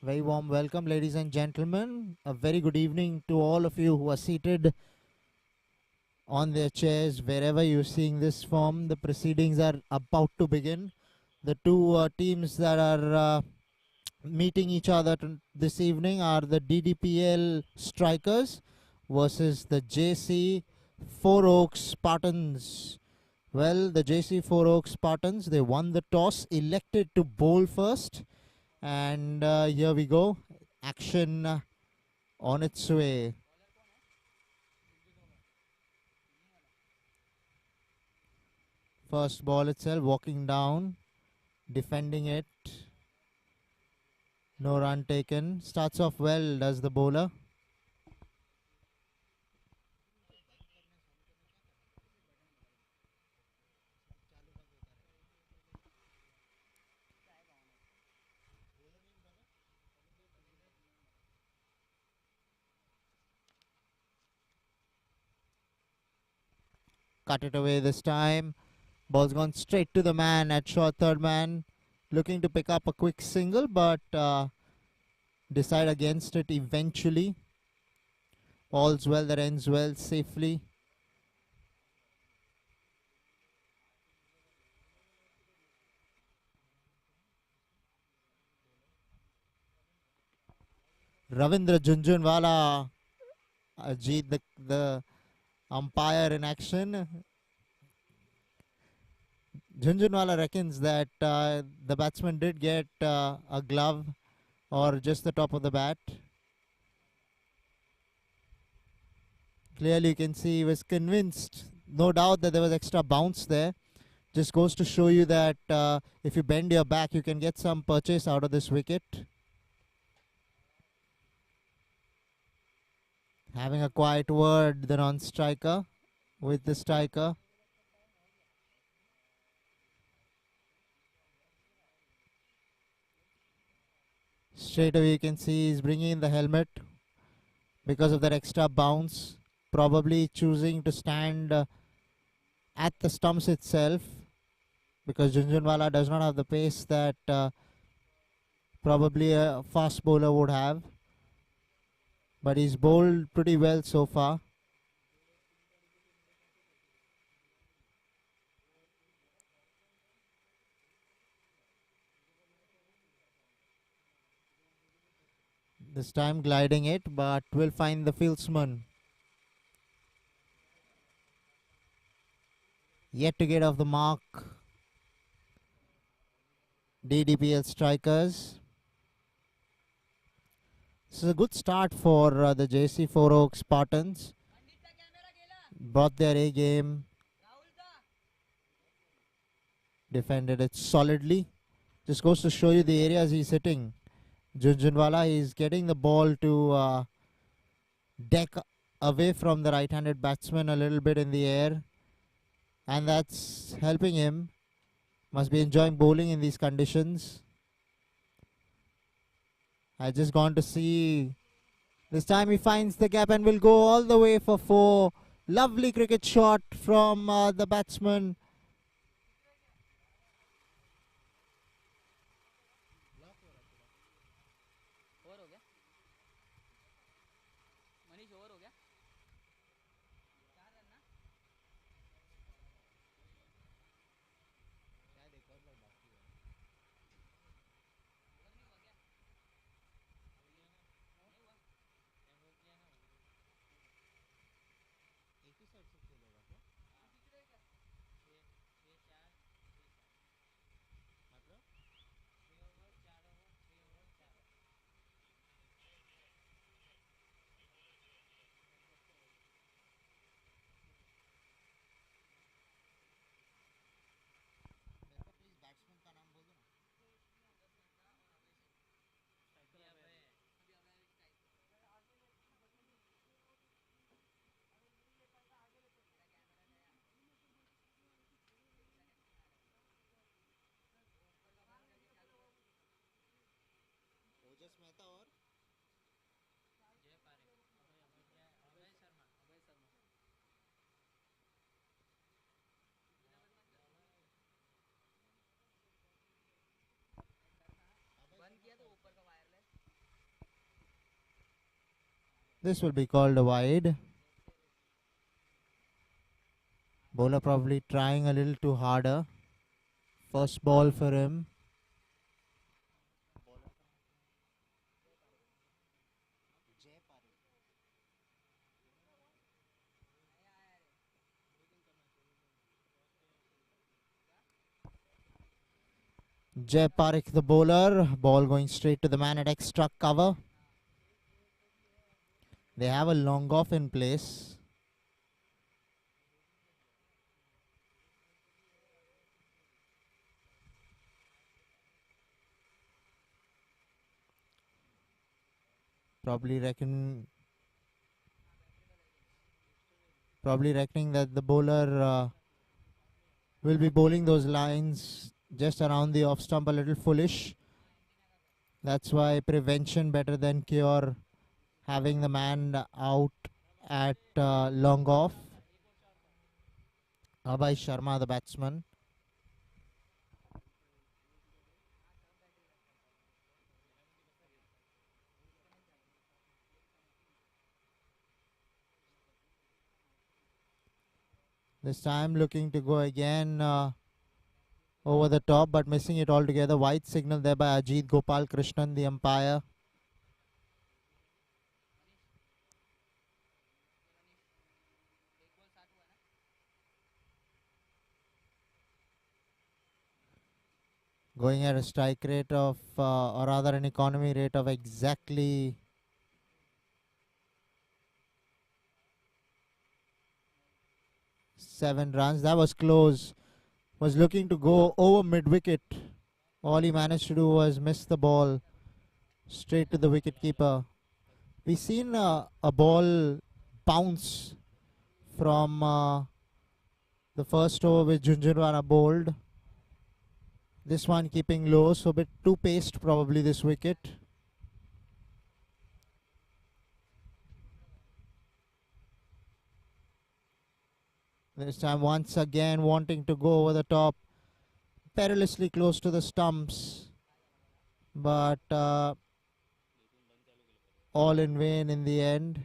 Very warm welcome, ladies and gentlemen. A very good evening to all of you who are seated on their chairs wherever you're seeing this from. The proceedings are about to begin. The two teams that are meeting each other this evening are the Ddpl Strikers versus the JC Four Oaks Spartans. Well, the JC Four Oaks Spartans, they won the toss, elected to bowl first. And here we go. Action on its way. First ball itself, walking down, defending it. No run taken. Starts off well, does the bowler. Cut it away this time. Ball's gone straight to the man at short third man. Looking to pick up a quick single, but decide against it eventually. All's well that ends well, safely. Ravindra Junjunwala, Ajit, the umpire in action. Junjunwala reckons that the batsman did get a glove or just the top of the bat. Clearly you can see he was convinced, no doubt, that there was extra bounce there. Just goes to show you that if you bend your back, you can get some purchase out of this wicket. Having a quiet word, the non-striker with the striker. Straight away you can see he's bringing in the helmet because of that extra bounce. Probably choosing to stand at the stumps itself, because Junjunwala does not have the pace that probably a fast bowler would have. But he's bowled pretty well so far. This time gliding it, but will find the fieldsman. Yet to get off the mark. Ddpl Strikers. This is a good start for the JC Four Oaks Spartans. Brought their A game. Defended it solidly. Just goes to show you the areas he's hitting. Junjunwala is getting the ball to deck away from the right-handed batsman a little bit in the air. And that's helping him. Must be enjoying bowling in these conditions. I just gone to see. This time he finds the gap and will go all the way for 4. Lovely cricket shot from the batsman. This will be called a wide. Bowler probably trying a little too harder. First ball for him. Mca Bkc the bowler. Ball going straight to the man at extra cover. They have a long off in place. Probably reckoning that the bowler will be bowling those lines just around the off stump a little foolish. That's why prevention better than cure. Having the man out at long off. Abhay Sharma, the batsman. This time looking to go again over the top, but missing it altogether. White signal there by Ajit Gopal Krishnan, the umpire. Going at a strike rate of, or rather an economy rate of exactly 7 runs. That was close. Was looking to go over mid-wicket. All he managed to do was miss the ball straight to the wicket-keeper. We've seen a ball bounce from the first over with Junjunwala bowled. This one keeping low, so a bit too paced probably this wicket. This time once again wanting to go over the top. Perilously close to the stumps. But all in vain in the end.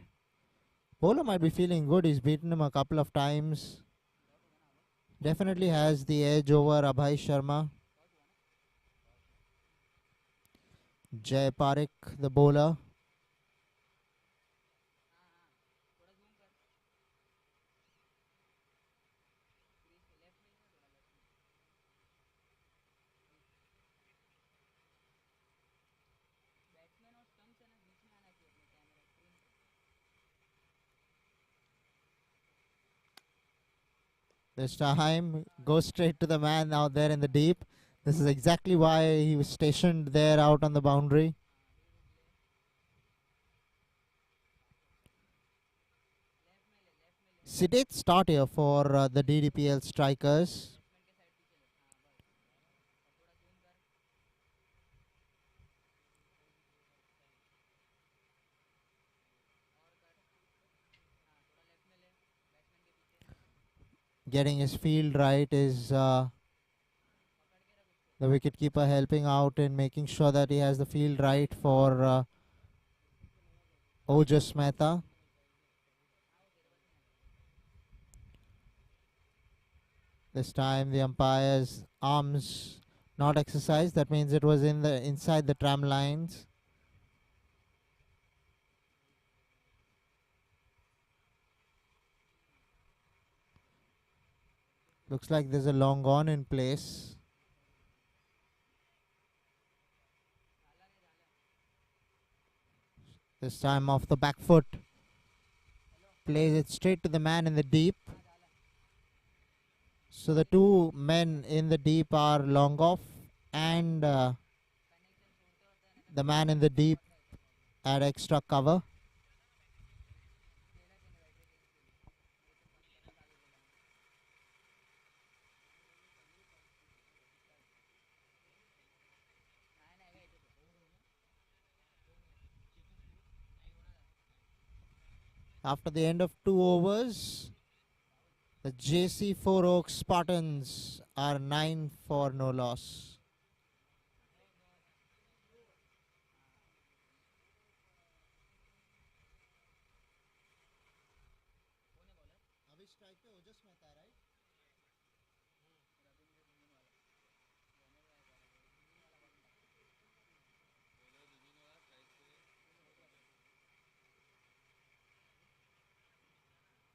Bowler might be feeling good. He's beaten him a couple of times. Definitely has the edge over Abhay Sharma. Mca Bkc, the bowler. This time goes straight to the man out there in the deep. This is exactly why he was stationed there out on the boundary. Sedate start here for the Ddpl strikers. Getting his field right is the wicketkeeper helping out in making sure that he has the field right for Ojas Mehta. This time the umpire's arms not exercised. That means it was inside the tram lines. Looks like there's a long on in place. This time off the back foot. Plays it straight to the man in the deep. So the two men in the deep are long off and the man in the deep at extra cover. After the end of 2 overs, the JC4 Oaks Spartans are 9 for no loss.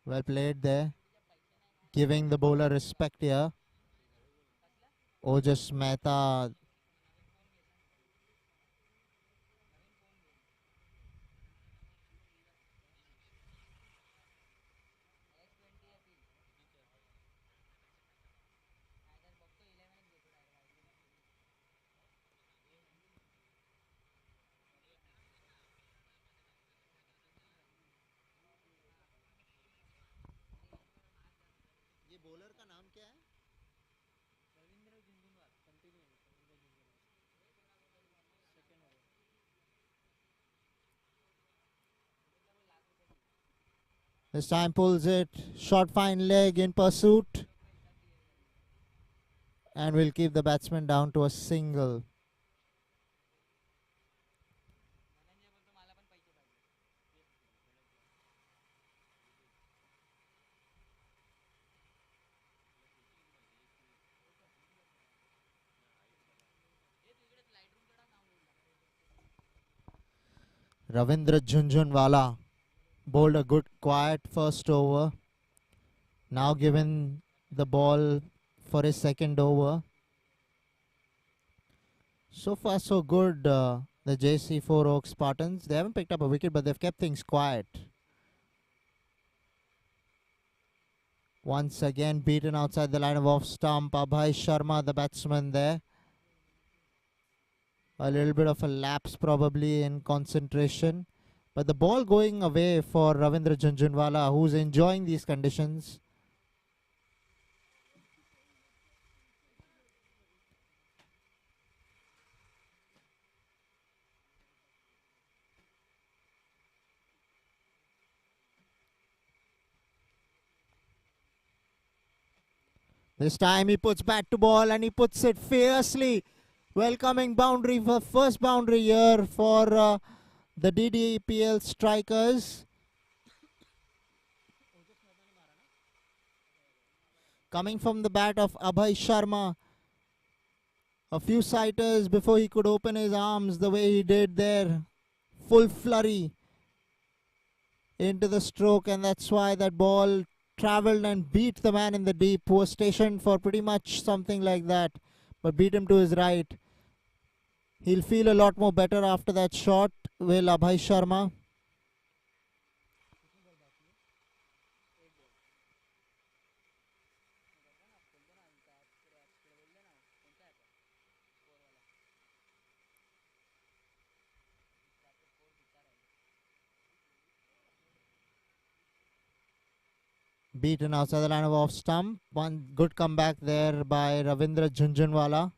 Well played there. Giving the bowler respect here. Ojas Mehta. This time pulls it. Short fine leg in pursuit. And will keep the batsman down to a single. Ravindra Jhunjhunwala bowled a good quiet first over. Now given the ball for his second over. So far so good, the JC4 Oak Spartans. They haven't picked up a wicket, but they've kept things quiet. Once again beaten outside the line of off stump. Abhay Sharma, the batsman there. A little bit of a lapse probably in concentration. But the ball going away for Ravindra Jhunjhunwala, who's enjoying these conditions. This time he puts bat to ball and he puts it fiercely. Welcoming boundary for first boundary here for the Ddpl strikers. Coming from the bat of Abhay Sharma. A few sighters before he could open his arms the way he did there. Full flurry into the stroke, and that's why that ball travelled and beat the man in the deep, who was stationed for pretty much something like that, but beat him to his right. He'll feel a lot more better after that shot, will Abhay Sharma. Beaten outside the line of off stump. One good comeback there by Ravindra Jhunjhunwala.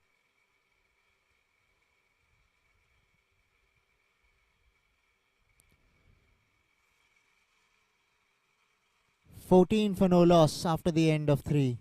$14 for no loss after the end of 3.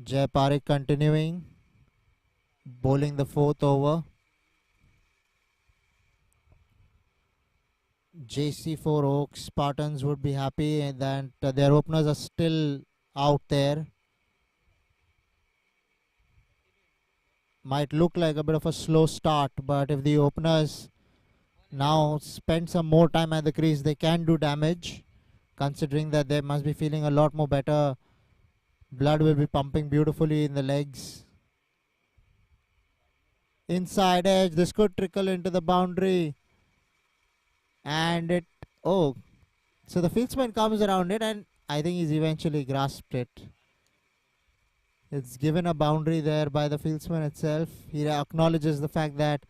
Jay Parekh continuing, bowling the 4th over. JC4 Oaks Spartans would be happy that their openers are still out there. Might look like a bit of a slow start, but if the openers now spend some more time at the crease, they can do damage, considering that they must be feeling a lot more better. Blood will be pumping beautifully in the legs. Inside edge, this could trickle into the boundary. And it, oh, so the fieldsman comes around it, and I think he's eventually grasped it. It's given a boundary there by the fieldsman itself. He acknowledges the fact that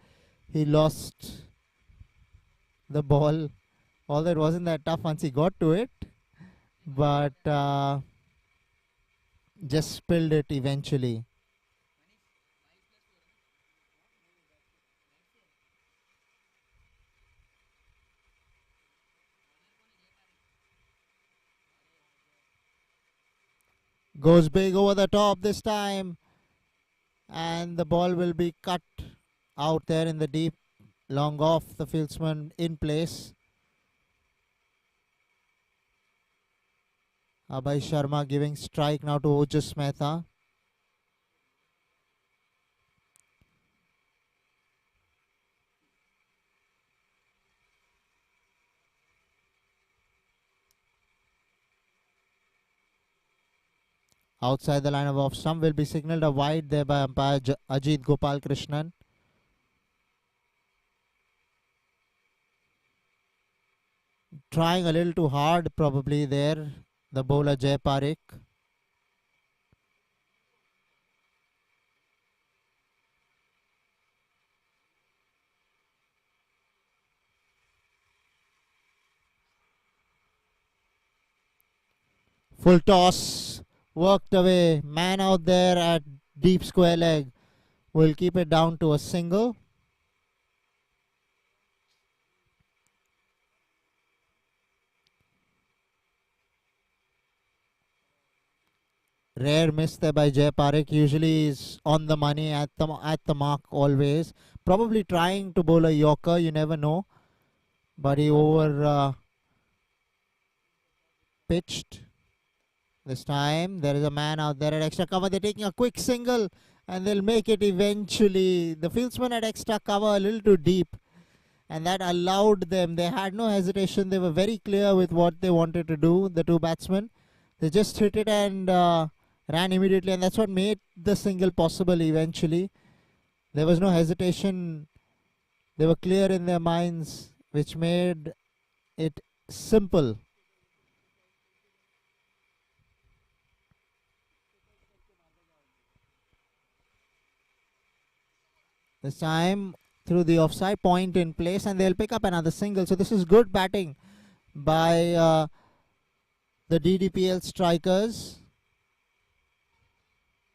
he lost the ball. Although it wasn't that tough once he got to it, but just spilled it eventually. Goes big over the top this time, and the ball will be cut out there in the deep, long off, the fieldsman in place. Abhay Sharma giving strike now to Ojas Mehta. Outside the line of off stump will be signalled a wide there by umpire Ajit Gopal Krishnan. Trying a little too hard probably there, the bowler Jay Parekh. Full toss, worked away, man out there at deep square leg. Will keep it down to a single. Rare miss there by Jay Parekh. Usually is on the money, at the mark always. Probably trying to bowl a Yorker, you never know. But he over pitched. This time there is a man out there at extra cover. They're taking a quick single and they'll make it eventually. The fieldsman at extra cover a little too deep, and that allowed them. They had no hesitation. They were very clear with what they wanted to do, the two batsmen. They just hit it and ran immediately, and that's what made the single possible eventually. There was no hesitation. They were clear in their minds, which made it simple. This time through the offside, point in place, and they'll pick up another single. So this is good batting by the Ddpl strikers,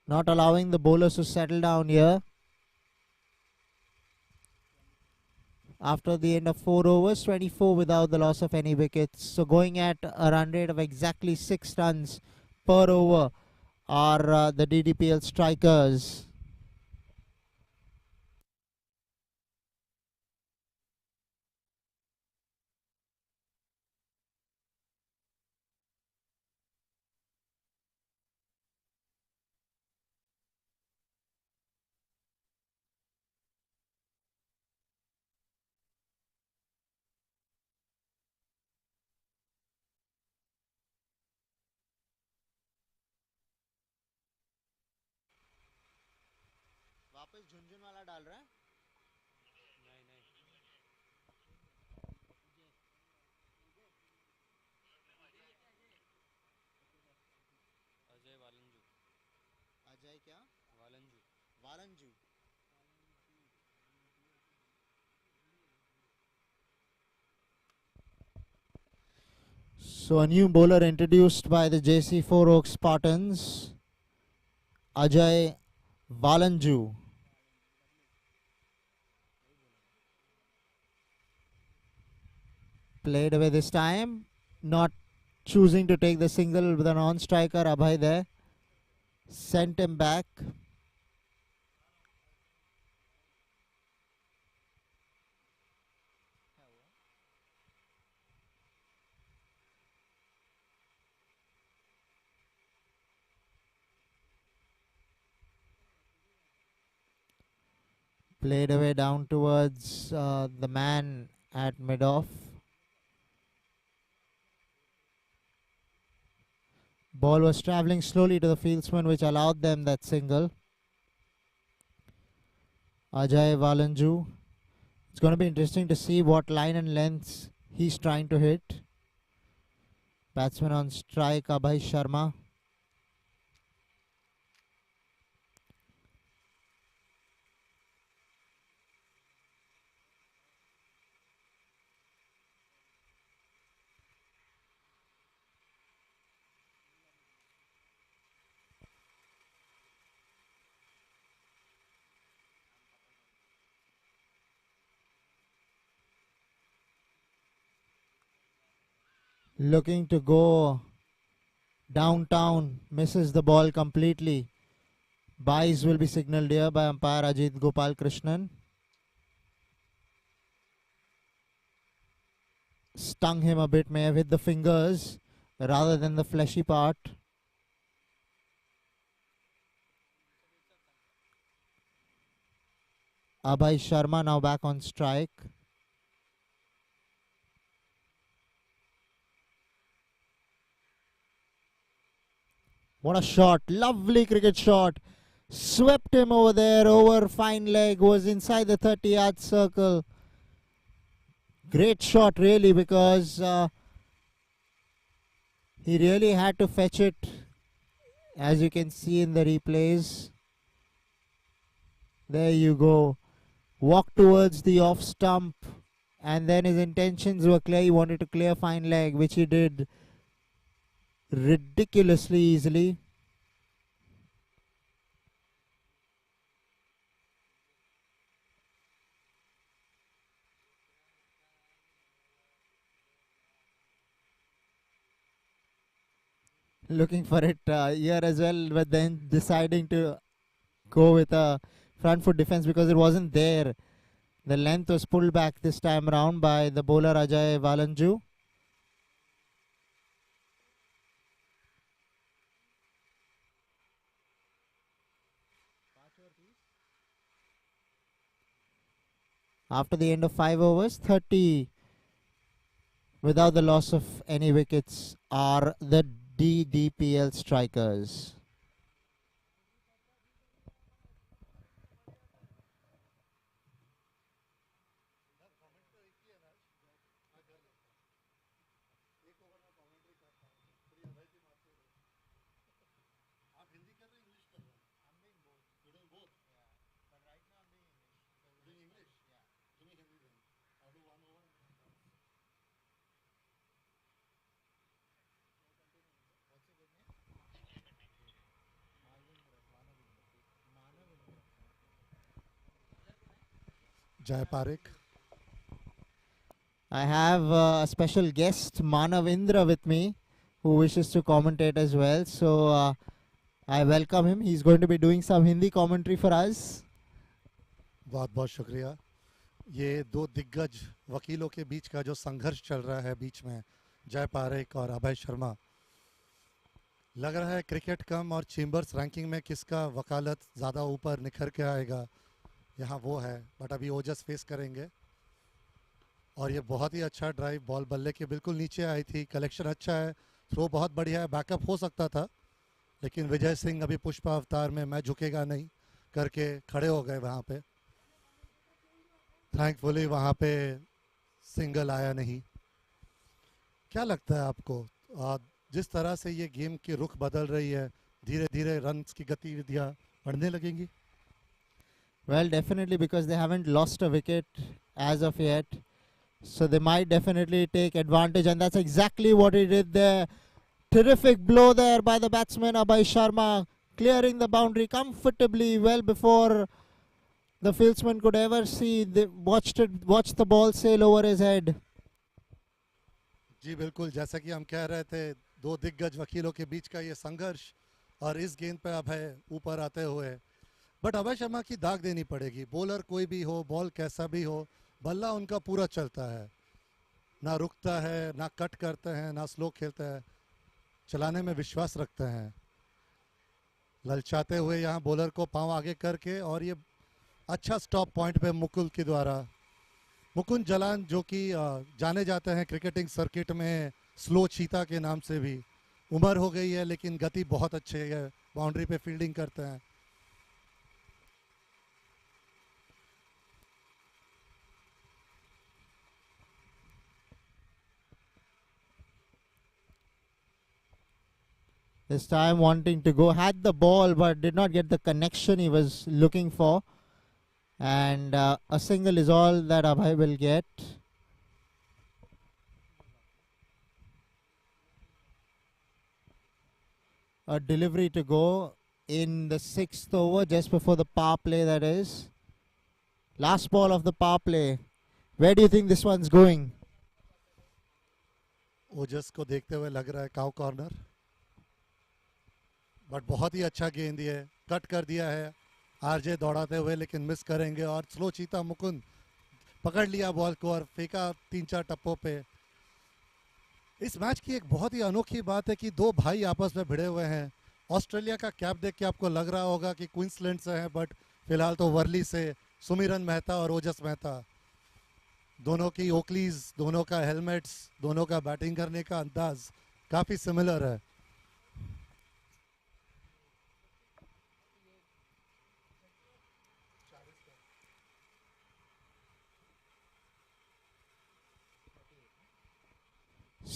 not allowing the bowlers to settle down here. After the end of 4 overs, 24 without the loss of any wickets. So going at a run rate of exactly 6 runs per over are the Ddpl strikers. वापस झुनझुन वाला डाल रहा है अजय क्या वालंजू So a new bowler introduced by the JC4 Oaks Spartans, Ajay Valanju. Played away this time, not choosing to take the single with a non-striker Abhay there. Sent him back. Played away down towards the man at mid-off. Ball was travelling slowly to the fieldsman, which allowed them that single. Ajay Valanju. It's going to be interesting to see what line and lengths he's trying to hit. Batsman on strike, Abhay Sharma. Looking to go downtown, misses the ball completely. Byes will be signalled here by umpire Ajit Gopal Krishnan. Stung him a bit, may have hit the fingers rather than the fleshy part. Abhay Sharma now back on strike. What a shot. Lovely cricket shot. Swept him over there, over fine leg, was inside the 30-yard circle. Great shot really, because he really had to fetch it, as you can see in the replays. There you go. Walk towards the off stump, and then his intentions were clear. He wanted to clear fine leg, which he did ridiculously easily. Looking for it here as well, but then deciding to go with a front foot defense because it wasn't there. The length was pulled back this time around by the bowler Ajay Valanju. After the end of 5 overs, 30 without the loss of any wickets are the Ddpl strikers. Jai Parekh. I have a special guest, Manav Indra, with me, who wishes to commentate as well. So I welcome him. He's going to be doing some Hindi commentary for us. बहुत बहुत शुक्रिया. ये दो दिग्गज वकीलों के बीच का जो संघर्ष चल रहा है बीच में, जय पारेख और अभय शर्मा, लग रहा है क्रिकेट कम और चेंबर्स रैंकिंग में किसका वकालत ज़्यादा ऊपर निखर के आएगा, यहाँ वो है. बट अभी ओजस फेस करेंगे. और ये बहुत ही अच्छा ड्राइव, बॉल बल्ले के बिल्कुल नीचे आई थी. कलेक्शन अच्छा है, थ्रो बहुत बढ़िया है, बैकअप हो सकता था, लेकिन विजय सिंह अभी पुष्पा अवतार में मैं झुकेगा नहीं करके खड़े हो गए वहाँ पे. थैंकफुली वहाँ पे सिंगल आया नहीं. क्या लगता है आपको, जिस तरह से ये गेम की रुख बदल रही है, धीरे धीरे रन्स की गतिविधियाँ बढ़ने लगेंगी? Well, definitely, because they haven't lost a wicket as of yet. So they might definitely take advantage, and that's exactly what he did there. Terrific blow there by the batsman Abhay Sharma, clearing the boundary comfortably well before the fieldsman could ever see. They watched the ball sail over his head. जी बिल्कुल, जैसा कि हम कह रहे थे, दो दिग्गज वकीलों के बीच का ये संघर्ष, और इस गेंद पे अभय ऊपर आते हुए. बट अभय शर्मा की दाग देनी पड़ेगी. बॉलर कोई भी हो, बॉल कैसा भी हो, बल्ला उनका पूरा चलता है, ना रुकता है, ना कट करते हैं, ना स्लो खेलते हैं, चलाने में विश्वास रखते हैं. ललचाते हुए यहाँ बॉलर को पांव आगे करके, और ये अच्छा स्टॉप पॉइंट पे मुकुल के द्वारा. मुकुंद जलान, जो कि जाने जाते हैं क्रिकेटिंग सर्किट में स्लो चीता के नाम से भी. उम्र हो गई है लेकिन गति बहुत अच्छी है, बाउंड्री पे फील्डिंग करते हैं. This time wanting to go, had the ball but did not get the connection he was looking for. And a single is all that Abhay will get. A delivery to go in the 6th over, just before the power play, that is. Last ball of the power play. Where do you think this one's going? ओजस को देखते हुए लग रहा है cow corner, but बहुत ही अच्छा गेंद है, कट कर दिया है आरजे दौड़ाते हुए, लेकिन मिस करेंगे और स्लो चीता मुकुंद पकड़ लिया बॉल को और फेंका 3-4 टप्पों पे। इस मैच की एक बहुत ही अनोखी बात है कि दो भाई आपस में भिड़े हुए हैं। ऑस्ट्रेलिया का कैप देख के आपको लग रहा होगा कि क्वींसलैंड से हैं, बट फिलहाल तो वर्ली से सुमिरन मेहता और ओजस मेहता, दोनों की ओकलीज, दोनों का हेलमेट्स, दोनों का बैटिंग करने का अंदाज काफ़ी सिमिलर है।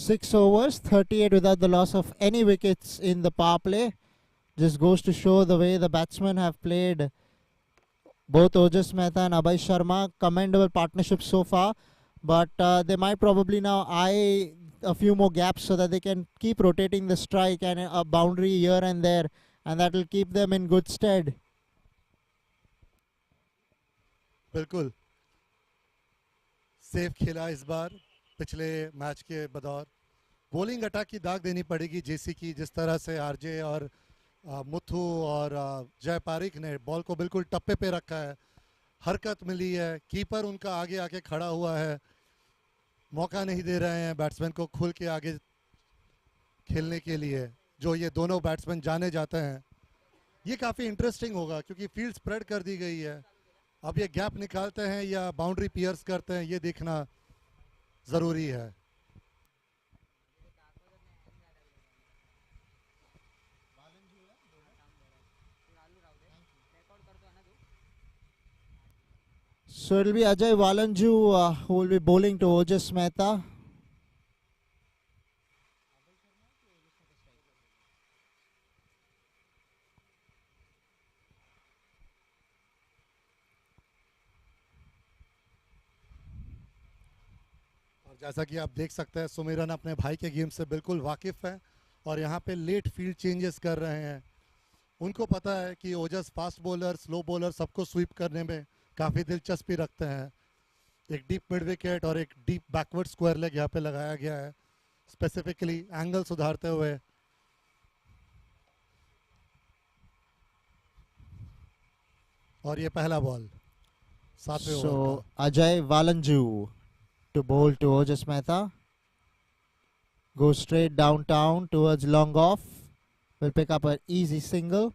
Six overs, 38 without the loss of any wickets in the power play. Just goes to show the way the batsmen have played. Both Ojas Mehta and Abhay Sharma, commendable partnership so far. But they might probably now eye a few more gaps so that they can keep rotating the strike and a boundary here and there. And that will keep them in good stead. बिल्कुल safe खेला इस बार पिछले match के बदौर। Bowling attack की दाग देनी पड़ेगी जेसी की, जिस तरह से आरजे और मुथु और जय पारिक ने बॉल को बिल्कुल टप्पे पे रखा है, हरकत मिली है, कीपर उनका आगे आके खड़ा हुआ है, मौका नहीं दे रहे हैं बैट्समैन को खुल के आगे खेलने के लिए, जो ये दोनों बैट्समैन जाने जाते हैं। ये काफ़ी इंटरेस्टिंग होगा क्योंकि फील्ड स्प्रेड कर दी गई है। अब ये गैप निकालते हैं या बाउंड्री पियर्स करते हैं, ये देखना ज़रूरी है। So it will be Ajay Walanju who will be bowling to Ojas Mehta. और जैसा कि आप देख सकते हैं सुमिरन अपने भाई के गेम से बिल्कुल वाकिफ़ है और यहाँ पे लेट फील्ड चेंजेस कर रहे हैं। उनको पता है कि ओजस फास्ट बॉलर, स्लो बॉलर सबको स्वीप करने में काफ़ी दिलचस्पी रखते हैं। एक डीप मिड विकेट और एक डीप बैकवर्ड स्क्वायर लेग यहाँ पे लगाया गया है, स्पेसिफिकली एंगल सुधारते हुए। और ये पहला बॉल 7वें ओवर So का। Ajay Walanju to bowl to Ojas Mehta. Goes straight downtown towards long off. Will pick up an easy single.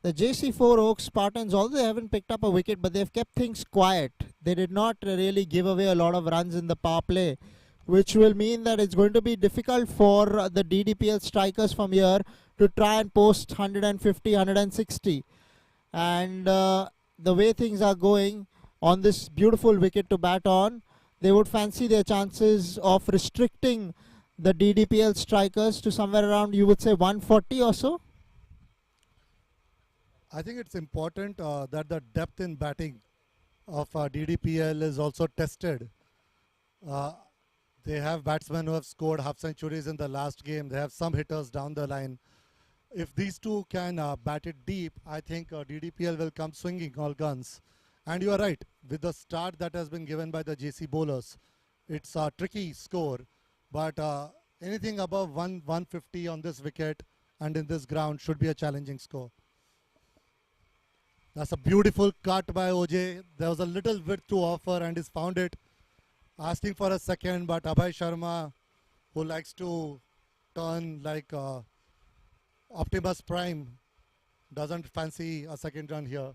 The JC4 Oaks Spartans, although they haven't picked up a wicket, but they've kept things quiet. They did not really give away a lot of runs in the power play, which will mean that it's going to be difficult for the Ddpl strikers from here to try and post 150, 160. And the way things are going on this beautiful wicket to bat on, they would fancy their chances of restricting the Ddpl strikers to somewhere around, you would say, 140 or so. I think it's important that the depth in batting of Ddpl is also tested. They have batsmen who have scored half centuries in the last game. They have some hitters down the line. If these two can bat it deep, I think Ddpl will come swinging all guns. And you are right, with the start that has been given by the JC bowlers, it's a tricky score. But anything above 150 on this wicket and in this ground should be a challenging score. That's a beautiful cut by OJ. There was a little width to offer and he's found it. Asking for a second, but Abhay Sharma, who likes to turn like Optimus Prime, doesn't fancy a second run here.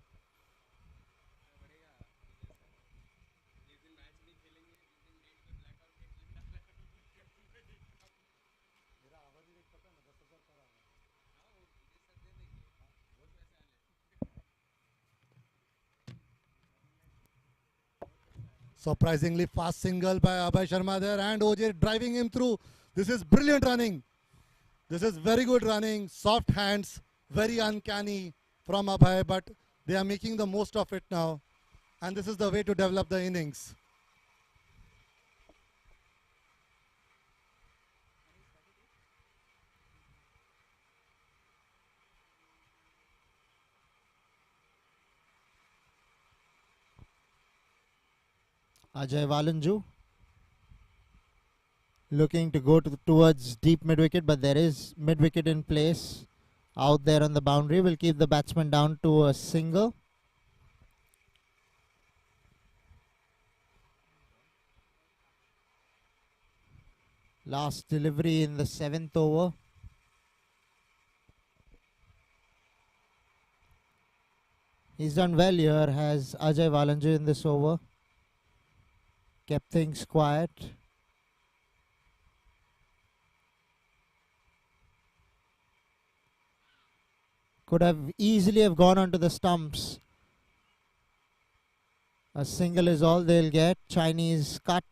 Surprisingly fast single by Abhay Sharma there and OJ driving him through. This is brilliant running. This is very good running, soft hands, very uncanny from Abhay, but they are making the most of it now. And this is the way to develop the innings. Ajay Valanju looking to go towards deep mid-wicket, but there is mid-wicket in place out there on the boundary. Will keep the batsman down to a single. Last delivery in the 7th over. He's done well here, has Ajay Valanju in this over. Kept things quiet. Could have easily have gone onto the stumps. A single is all they'll get. Chinese cut.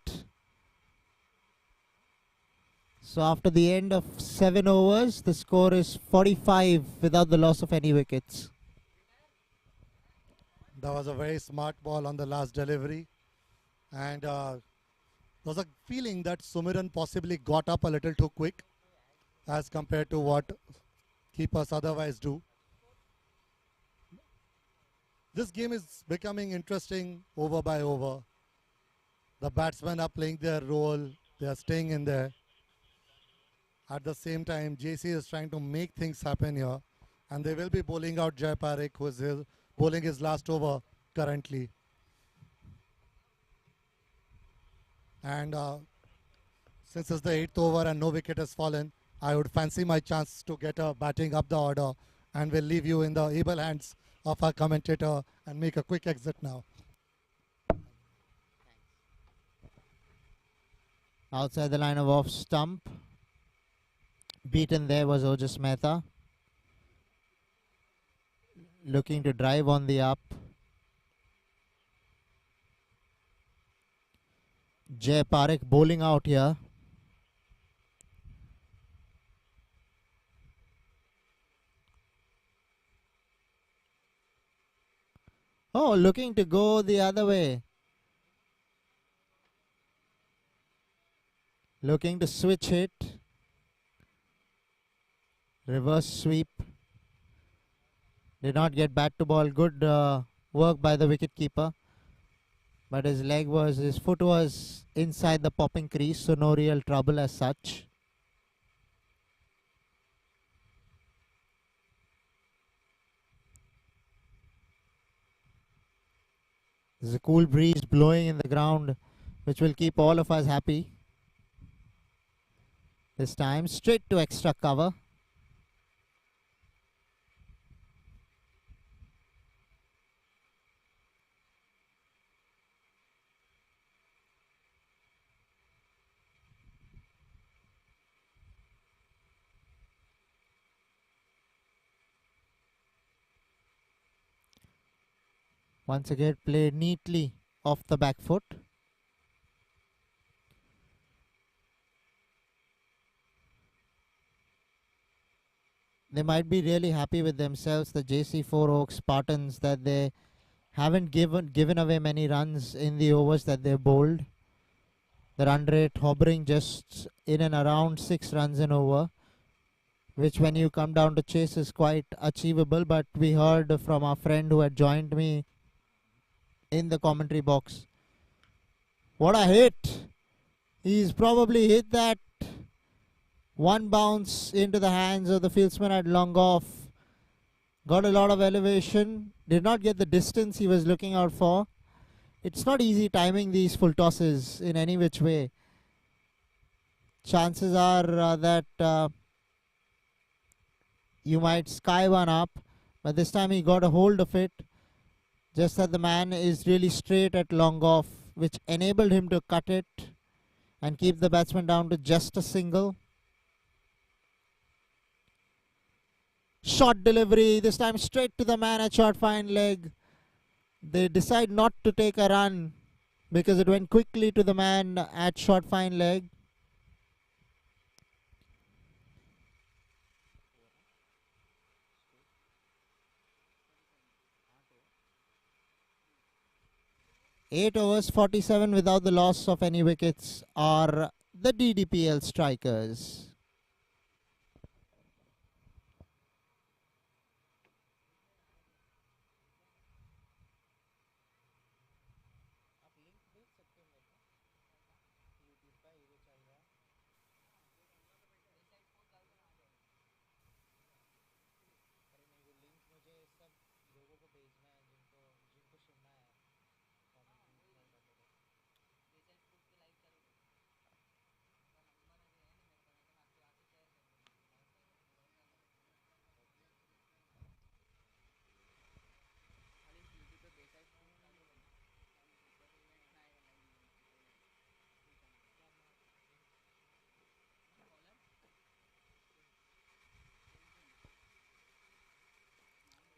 So after the end of 7 overs, the score is 45 without the loss of any wickets. That was a very smart ball on the last delivery. And there was a feeling that Sumiran possibly got up a little too quick as compared to what keepers otherwise do. This game is becoming interesting over by over. The batsmen are playing their role. They are staying in there. At the same time, JC is trying to make things happen here. And they will be bowling out Mca Bkc, who is bowling his last over currently. And since it's the 8th over and no wicket has fallen, I would fancy my chance to get a batting up the order, and will leave you in the able hands of our commentator and make a quick exit now. Outside the line of off stump. Beaten there was Ojas Mehta. Looking to drive on the up. Mca Bkc bowling out here. Oh, looking to go the other way. Looking to switch hit. Reverse sweep. Did not get bat to ball. Good work by the wicketkeeper. But his foot was inside the popping crease, so no real trouble as such. There's a cool breeze blowing in the ground, which will keep all of us happy. This time, straight to extra cover. Once again, played neatly off the back foot. They might be really happy with themselves, the JC4 Oaks Spartans, that they haven't given away many runs in the overs that they bowled. The run rate hovering just in and around 6 runs an over, which when you come down to chase is quite achievable. But we heard from our friend who had joined me in the commentary box. What a hit! He's probably hit that one bounce into the hands of the fieldsman at long off. Got a lot of elevation. Did not get the distance he was looking out for. It's not easy timing these full tosses in any which way. Chances are that you might sky one up, but this time he got a hold of it. Just that the man is really straight at long off, which enabled him to cut it and keep the batsman down to just a single. Short delivery, this time straight to the man at short fine leg. They decide not to take a run because it went quickly to the man at short fine leg. 8 overs, 47 without the loss of any wickets are the Ddpl strikers.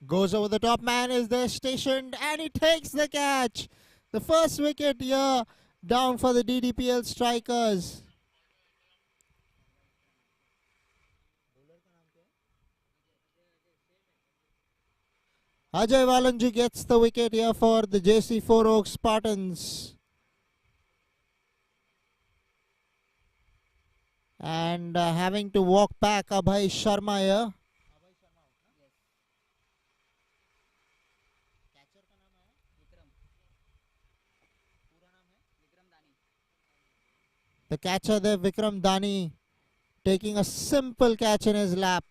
Goes over the top, man is there stationed, and he takes the catch. The first wicket here down for the Ddpl strikers. Ajay Valanju gets the wicket here for the JC4 Oaks Spartans. And having to walk back Abhay Sharma here. The catcher there, Vikram Dani, taking a simple catch in his lap.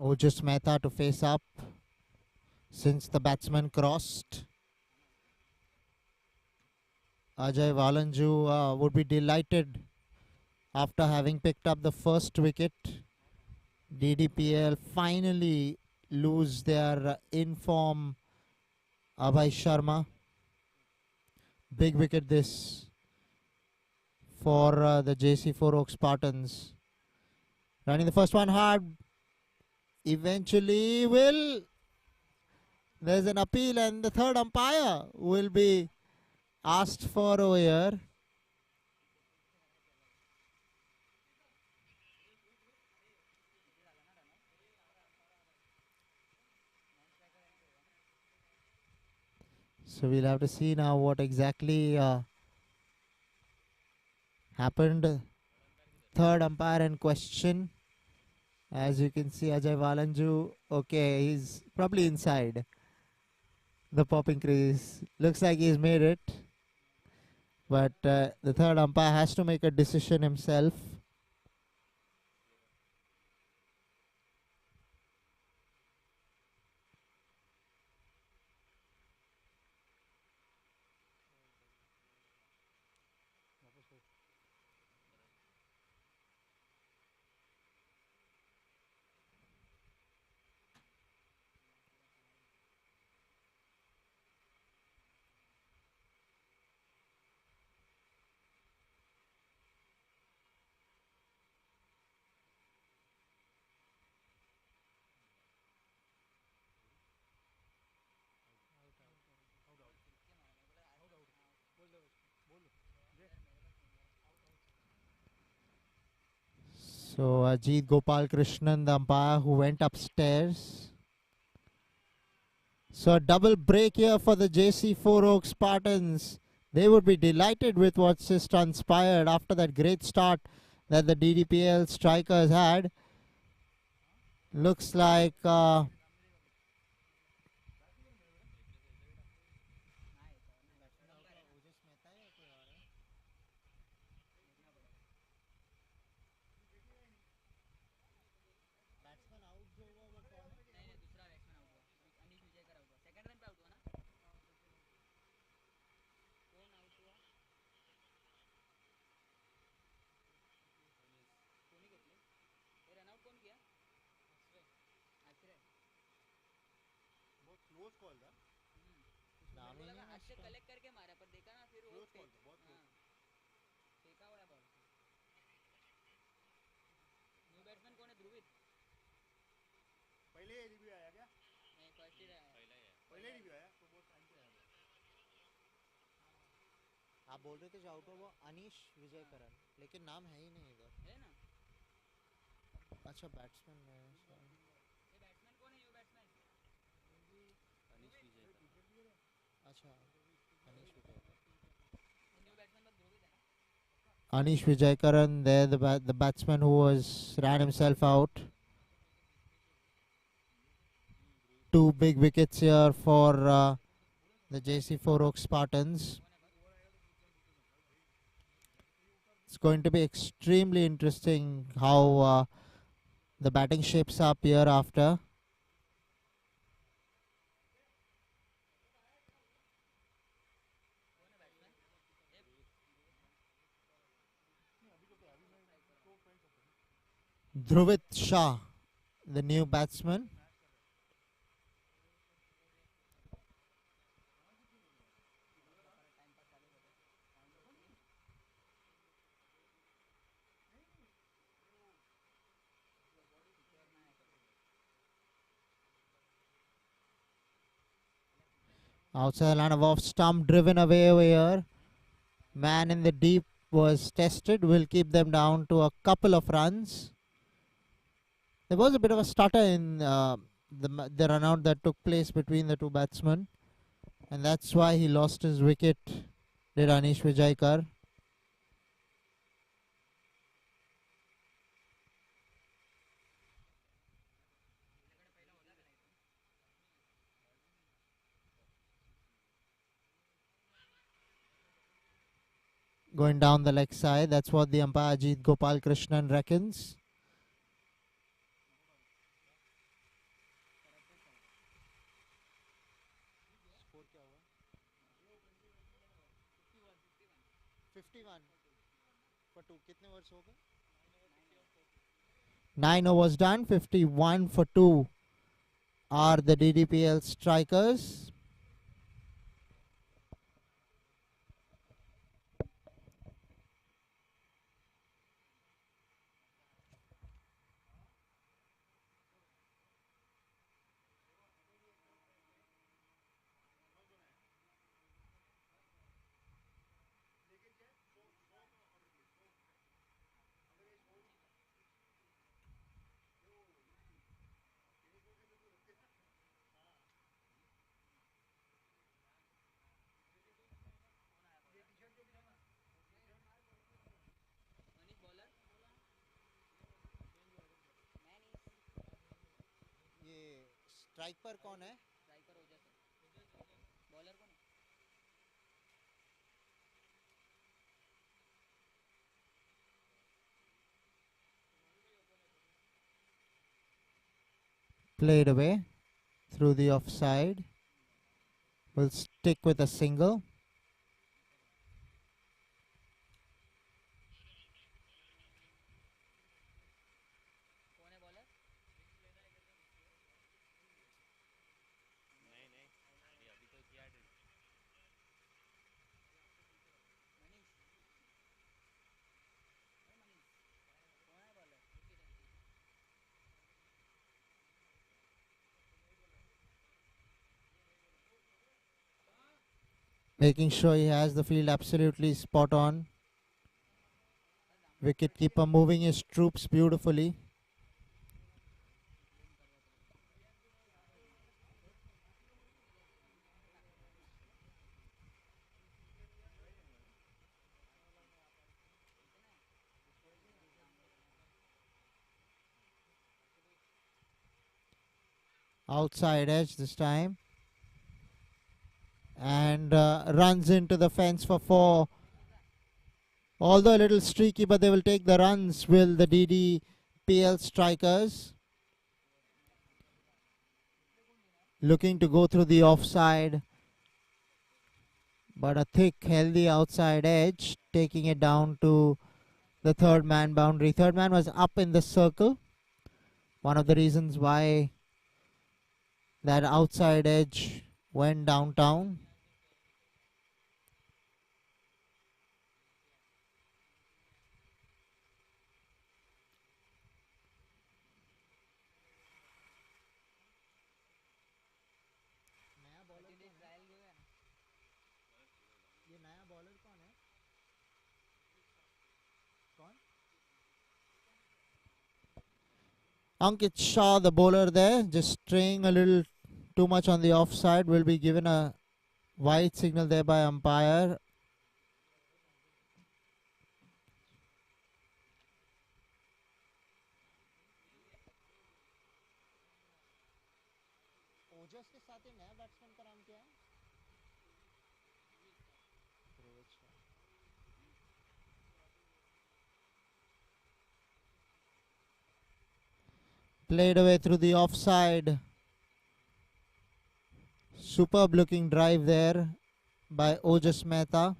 Ojus Mehta to face up since the batsman crossed. Ajay Valanju would be delighted after having picked up the first wicket. Ddpl finally lose their in-form Abhay Sharma. Big wicket this for the JC4 Oaks Spartans. Running the first one hard. Eventually there's an appeal and the third umpire will be asked for over here. So we'll have to see now what exactly happened. Third umpire in question. As you can see, Ajay Valanju, okay, he's probably inside the popping crease. Looks like he's made it. But the third umpire has to make a decision himself. So Ajit Gopal Krishnan, the umpire, who went upstairs. So a double break here for the JC4 Oak Spartans. They would be delighted with what's just transpired after that great start that the Ddpl strikers had. Looks like आप बोल रहे थे जो out हुआ वो अनीश विजय करन, लेकिन नाम है ही नहीं इधर। है ना? अच्छा बैट्समैन है। ये बैट्समैन कौन है? ये बैट्समैन अनीश विजय करन। अच्छा अनीश विजय करन। Anish Vijay Karan there, the batsman who ran himself out. 2 big wickets here for the JC4 Oak Spartans. It's going to be extremely interesting how the batting shapes up here after. Dhruvit Shah, the new batsman. Outside the line of off stump, driven away over here. Man in the deep was tested. Will keep them down to a couple of runs. There was a bit of a stutter in the run out that took place between the two batsmen, and that's why he lost his wicket, did Anish Vijaykar. Going down the leg side, that's what the umpire Ajit Gopal Krishnan reckons. For 2 कितने overs हो गए? 9 overs done. 51 for 2 are the Ddpl strikers. Strike पर कौन है? Striker हो जाता bowler कौन है? Played away through the offside. Will stick with a single. Making sure he has the field absolutely spot on. Wicketkeeper moving his troops beautifully. Outside edge this time. And runs into the fence for 4. Although a little streaky, but they will take the runs, will the Ddpl strikers. Looking to go through the offside. But a thick, healthy outside edge, taking it down to the third man boundary. Third man was up in the circle. One of the reasons why that outside edge went downtown. Ankit Shah, the bowler there, just straying a little too much on the offside, will be given a wide signal there by umpire. Played away through the offside. Superb looking drive there by Ojas Mehta.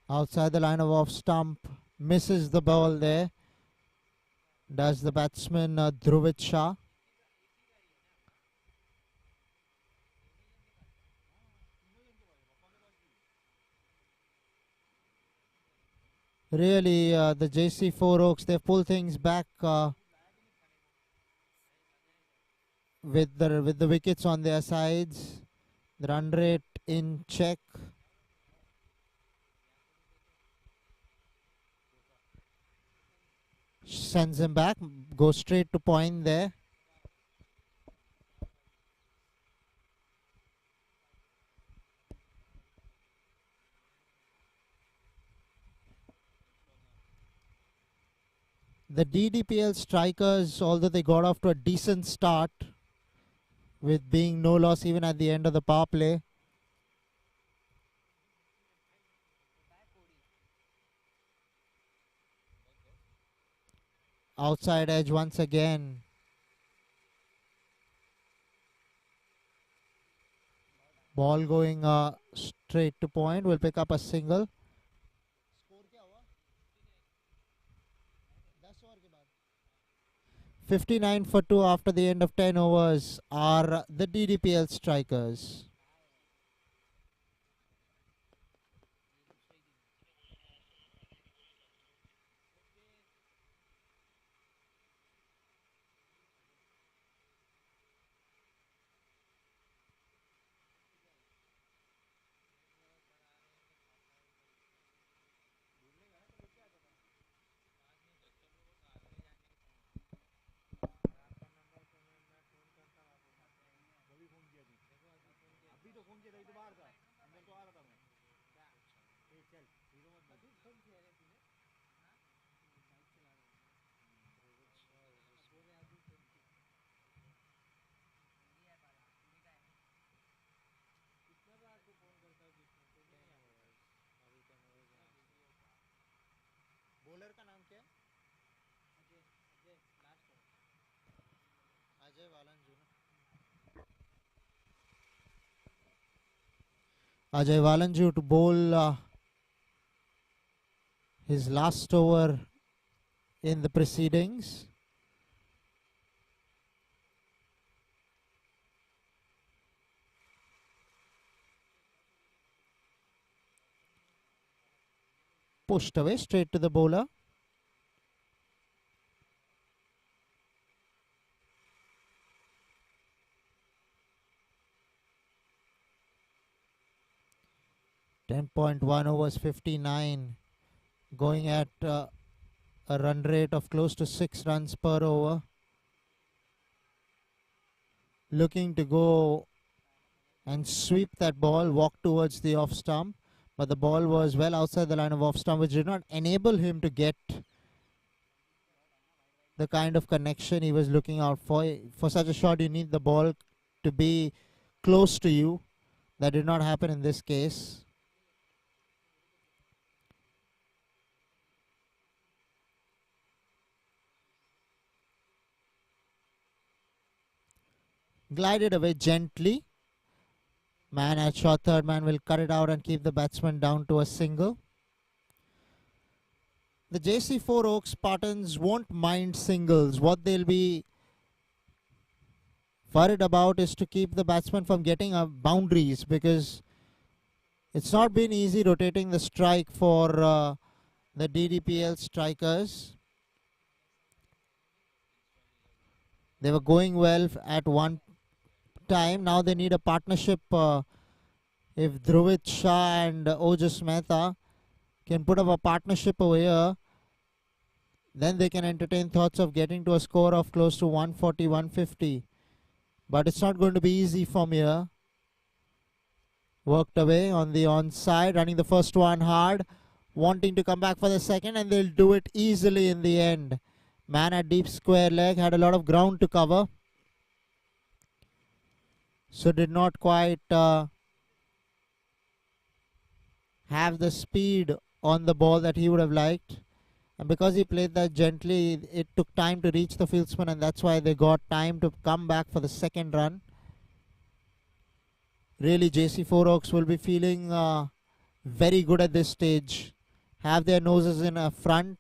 Outside the line of off stump. Misses the ball there. Does the batsman Dhruvid Shah. Really, the JC 4 Oaks, they pull things back with the wickets on their sides. The run rate in check. Sends him back. Goes straight to point there. The Ddpl strikers, although they got off to a decent start with being no loss even at the end of the power play. Outside edge once again. Ball going straight to point. Will pick up a single. 59 for 2 after the end of 10 overs are the Ddpl strikers. Bowler का नाम क्या है? Ajay वालंजू. Ajay Walanju to bowl his last over in the proceedings. pushed away straight to the bowler. .1 overs 59, going at a run rate of close to 6 runs per over. Looking to go and sweep that ball, walk towards the off stump, but the ball was well outside the line of off stump, which did not enable him to get the kind of connection he was looking out for. For such a shot, you need the ball to be close to you. That did not happen in this case. Glided away gently. Man at short, third man will cut it out and keep the batsman down to a single. The JC4 Oaks Spartans won't mind singles. What they'll be worried about is to keep the batsman from getting boundaries, because it's not been easy rotating the strike for the Ddpl strikers. They were going well at one time. Now they need a partnership. If Dhruvid Shah and Ojas Mehta can put up a partnership over here, then they can entertain thoughts of getting to a score of close to 140, 150. But it's not going to be easy from here. Worked away on the onside, running the first one hard, wanting to come back for the second, and they'll do it easily in the end. Man at deep square leg, had a lot of ground to cover, so did not quite have the speed on the ball that he would have liked. And because he played that gently, it took time to reach the fieldsman, and that's why they got time to come back for the second run. Really, JC4 Oaks will be feeling very good at this stage. Have their noses in front.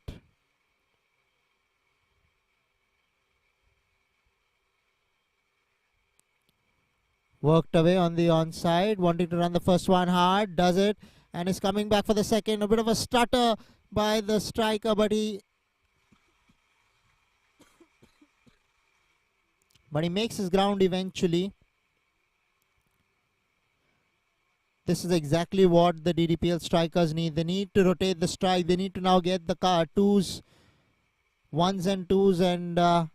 Worked away on the onside, wanting to run the first one hard, does it, and is coming back for the second. A bit of a stutter by the striker, but he makes his ground eventually. This is exactly what the Ddpl strikers need. They need to rotate the strike. They need to now get the twos, ones and twos, and a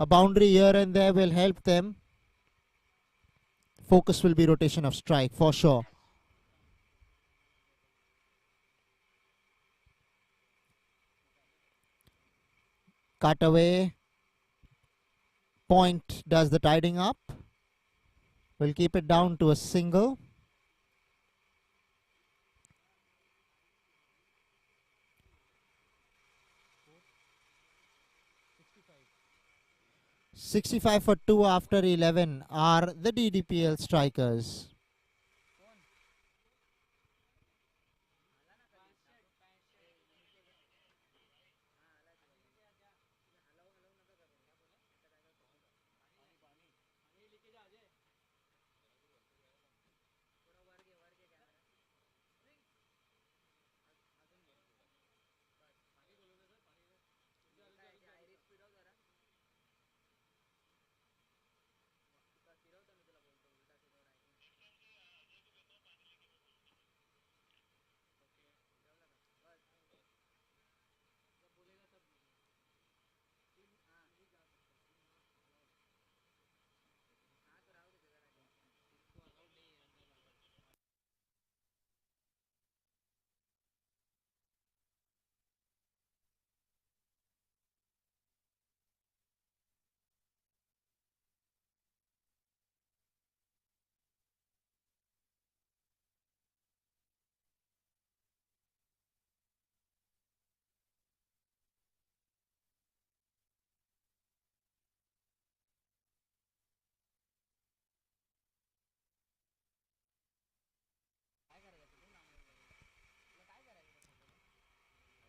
boundary here and there will help them. Focus will be rotation of strike for sure. Cut away. Point does the tidying up. We'll keep it down to a single. .65 for 2 after 11 are the Ddpl strikers.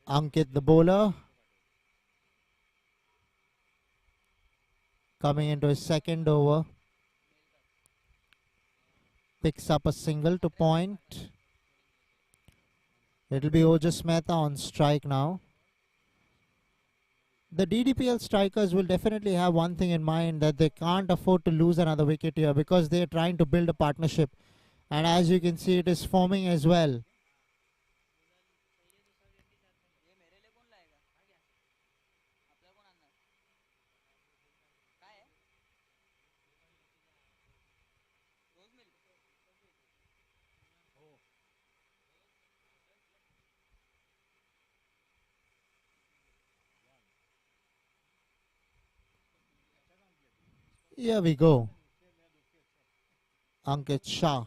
Ankit, the bowler, coming into his second over, picks up a single to point. It'll be Ojas Mehta on strike now. The Ddpl strikers will definitely have one thing in mind, that they can't afford to lose another wicket here because they're trying to build a partnership. And as you can see, it is forming as well. Here we go. Ankit Shah.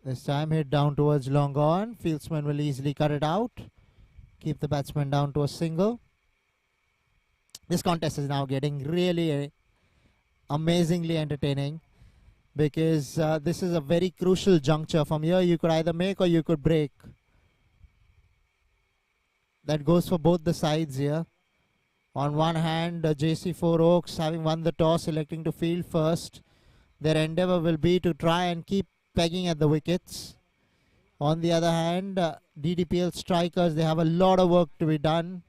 This time hit down towards long on. Fieldsman will easily cut it out. Keep the batsman down to a single. This contest is now getting really amazingly entertaining, because this is a very crucial juncture. From here you could either make or you could break. That goes for both the sides here. On one hand, JC4 Oaks, having won the toss, electing to field first. Their endeavour will be to try and keep pegging at the wickets. On the other hand, Ddpl strikers, they have a lot of work to be done.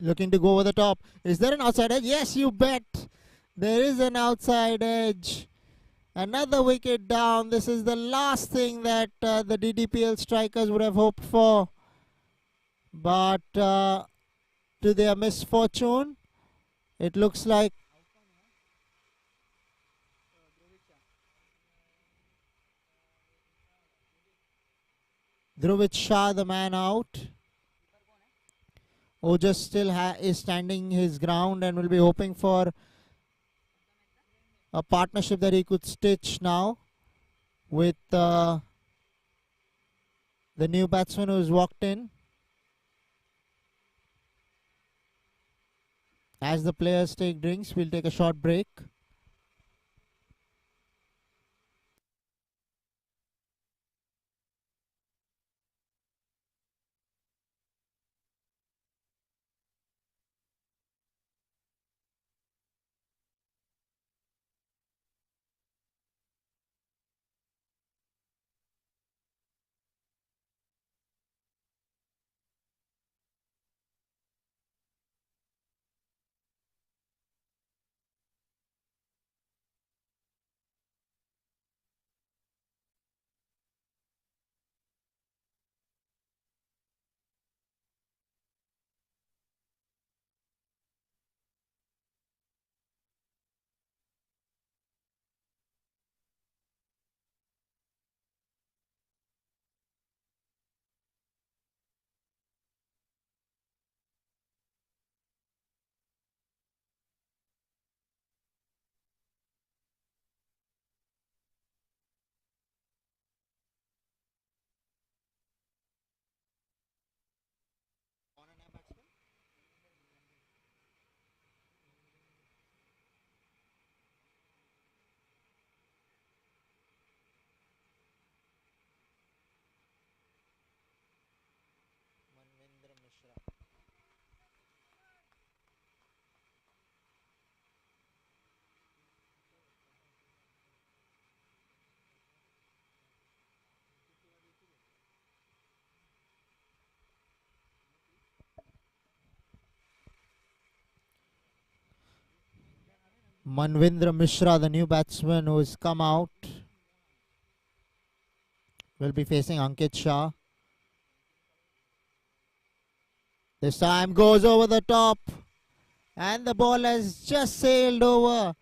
Looking to go over the top. Is there an outside edge? Yes, you bet. There is an outside edge. Another wicket down. This is the last thing that the Ddpl strikers would have hoped for. But to their misfortune, it looks like Dhruvid Shah, the man out. Ojas still is standing his ground and will be hoping for a partnership that he could stitch now with the new batsman who's walked in. As the players take drinks, we'll take a short break. Manvendra Mishra, the new batsman who has come out, will be facing Ankit Shah. This time goes over the top, and the ball has just sailed over.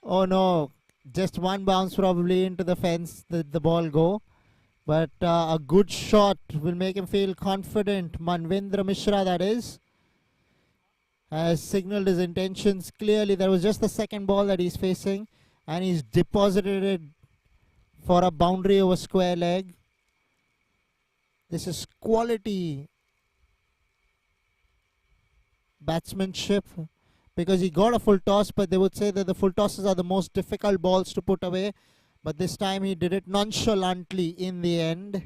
Oh no, just one bounce probably into the fence, the ball go. But a good shot will make him feel confident. Manvendra Mishra, that is, has signalled his intentions clearly. There was just the second ball that he's facing, and he's deposited it for a boundary over square leg. This is quality batsmanship, because he got a full toss, but they would say that the full tosses are the most difficult balls to put away. but this time he did it nonchalantly in the end.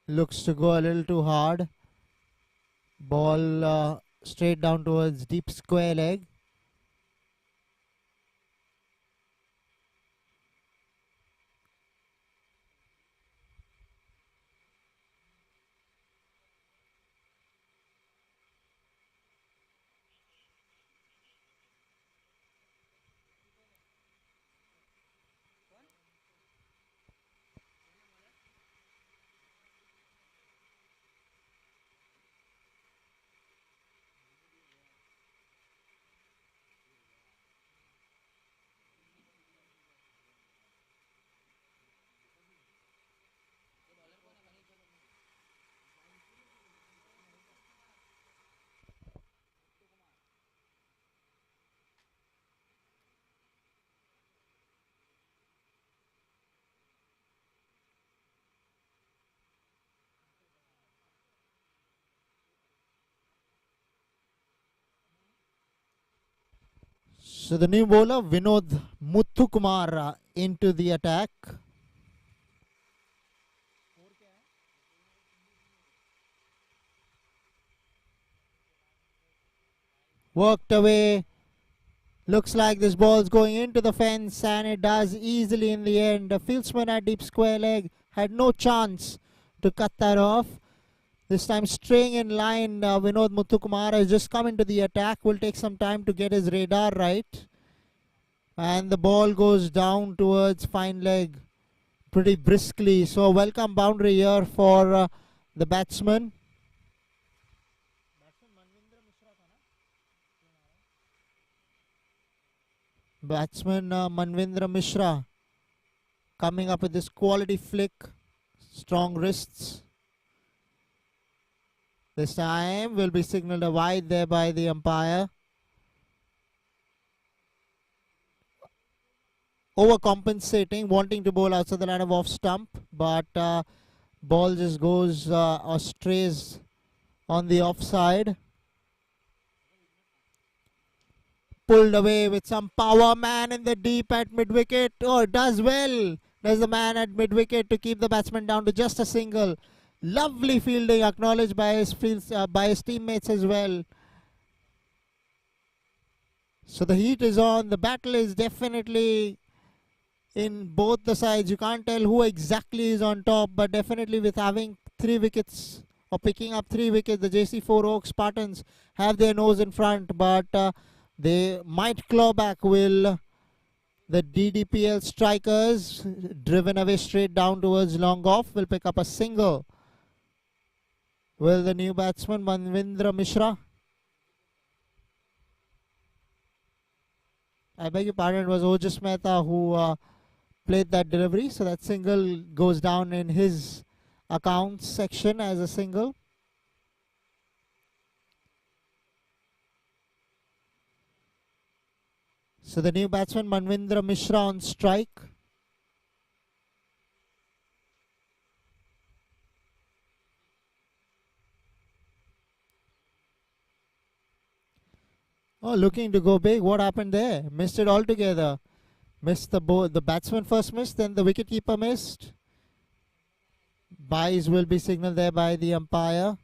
Looks to go a little too hard. Ball straight down towards deep square leg. So the new bowler Vinod Muthukumar into the attack. Worked away. Looks like this ball's going into the fence, and it does easily in the end. The fieldsman at deep square leg had no chance to cut that off. This time straying in line, Vinod Muthukumar has just come into the attack. Will take some time to get his radar right. And the ball goes down towards fine leg pretty briskly. So a welcome boundary here for the batsman. Batsman Manvendra Mishra coming up with this quality flick. Strong wrists. This time will be signalled a wide there by the umpire. Overcompensating, wanting to bowl outside the line of off stump, but ball just goes or strays on the offside. Pulled away with some power. Man in the deep at mid wicket. Oh, does well. There's the man at mid wicket to keep the batsman down to just a single. Lovely fielding, acknowledged by his teammates as well. So the heat is on. The battle is definitely in both the sides. You can't tell who exactly is on top, but definitely with having 3 wickets or picking up 3 wickets, the JC4 Oak Spartans have their nose in front, but they might claw back. Will the Ddpl strikers, driven away straight down towards long off, will pick up a single? Will the new batsman Manvendra Mishra? I beg your pardon, it was Ojas Mehta who played that delivery. So that single goes down in his accounts section as a single. So the new batsman Manvendra Mishra on strike. Oh, looking to go big. What happened there? Missed it altogether. Missed the batsman first missed, then the wicketkeeper missed. Byes will be signaled there by the umpire.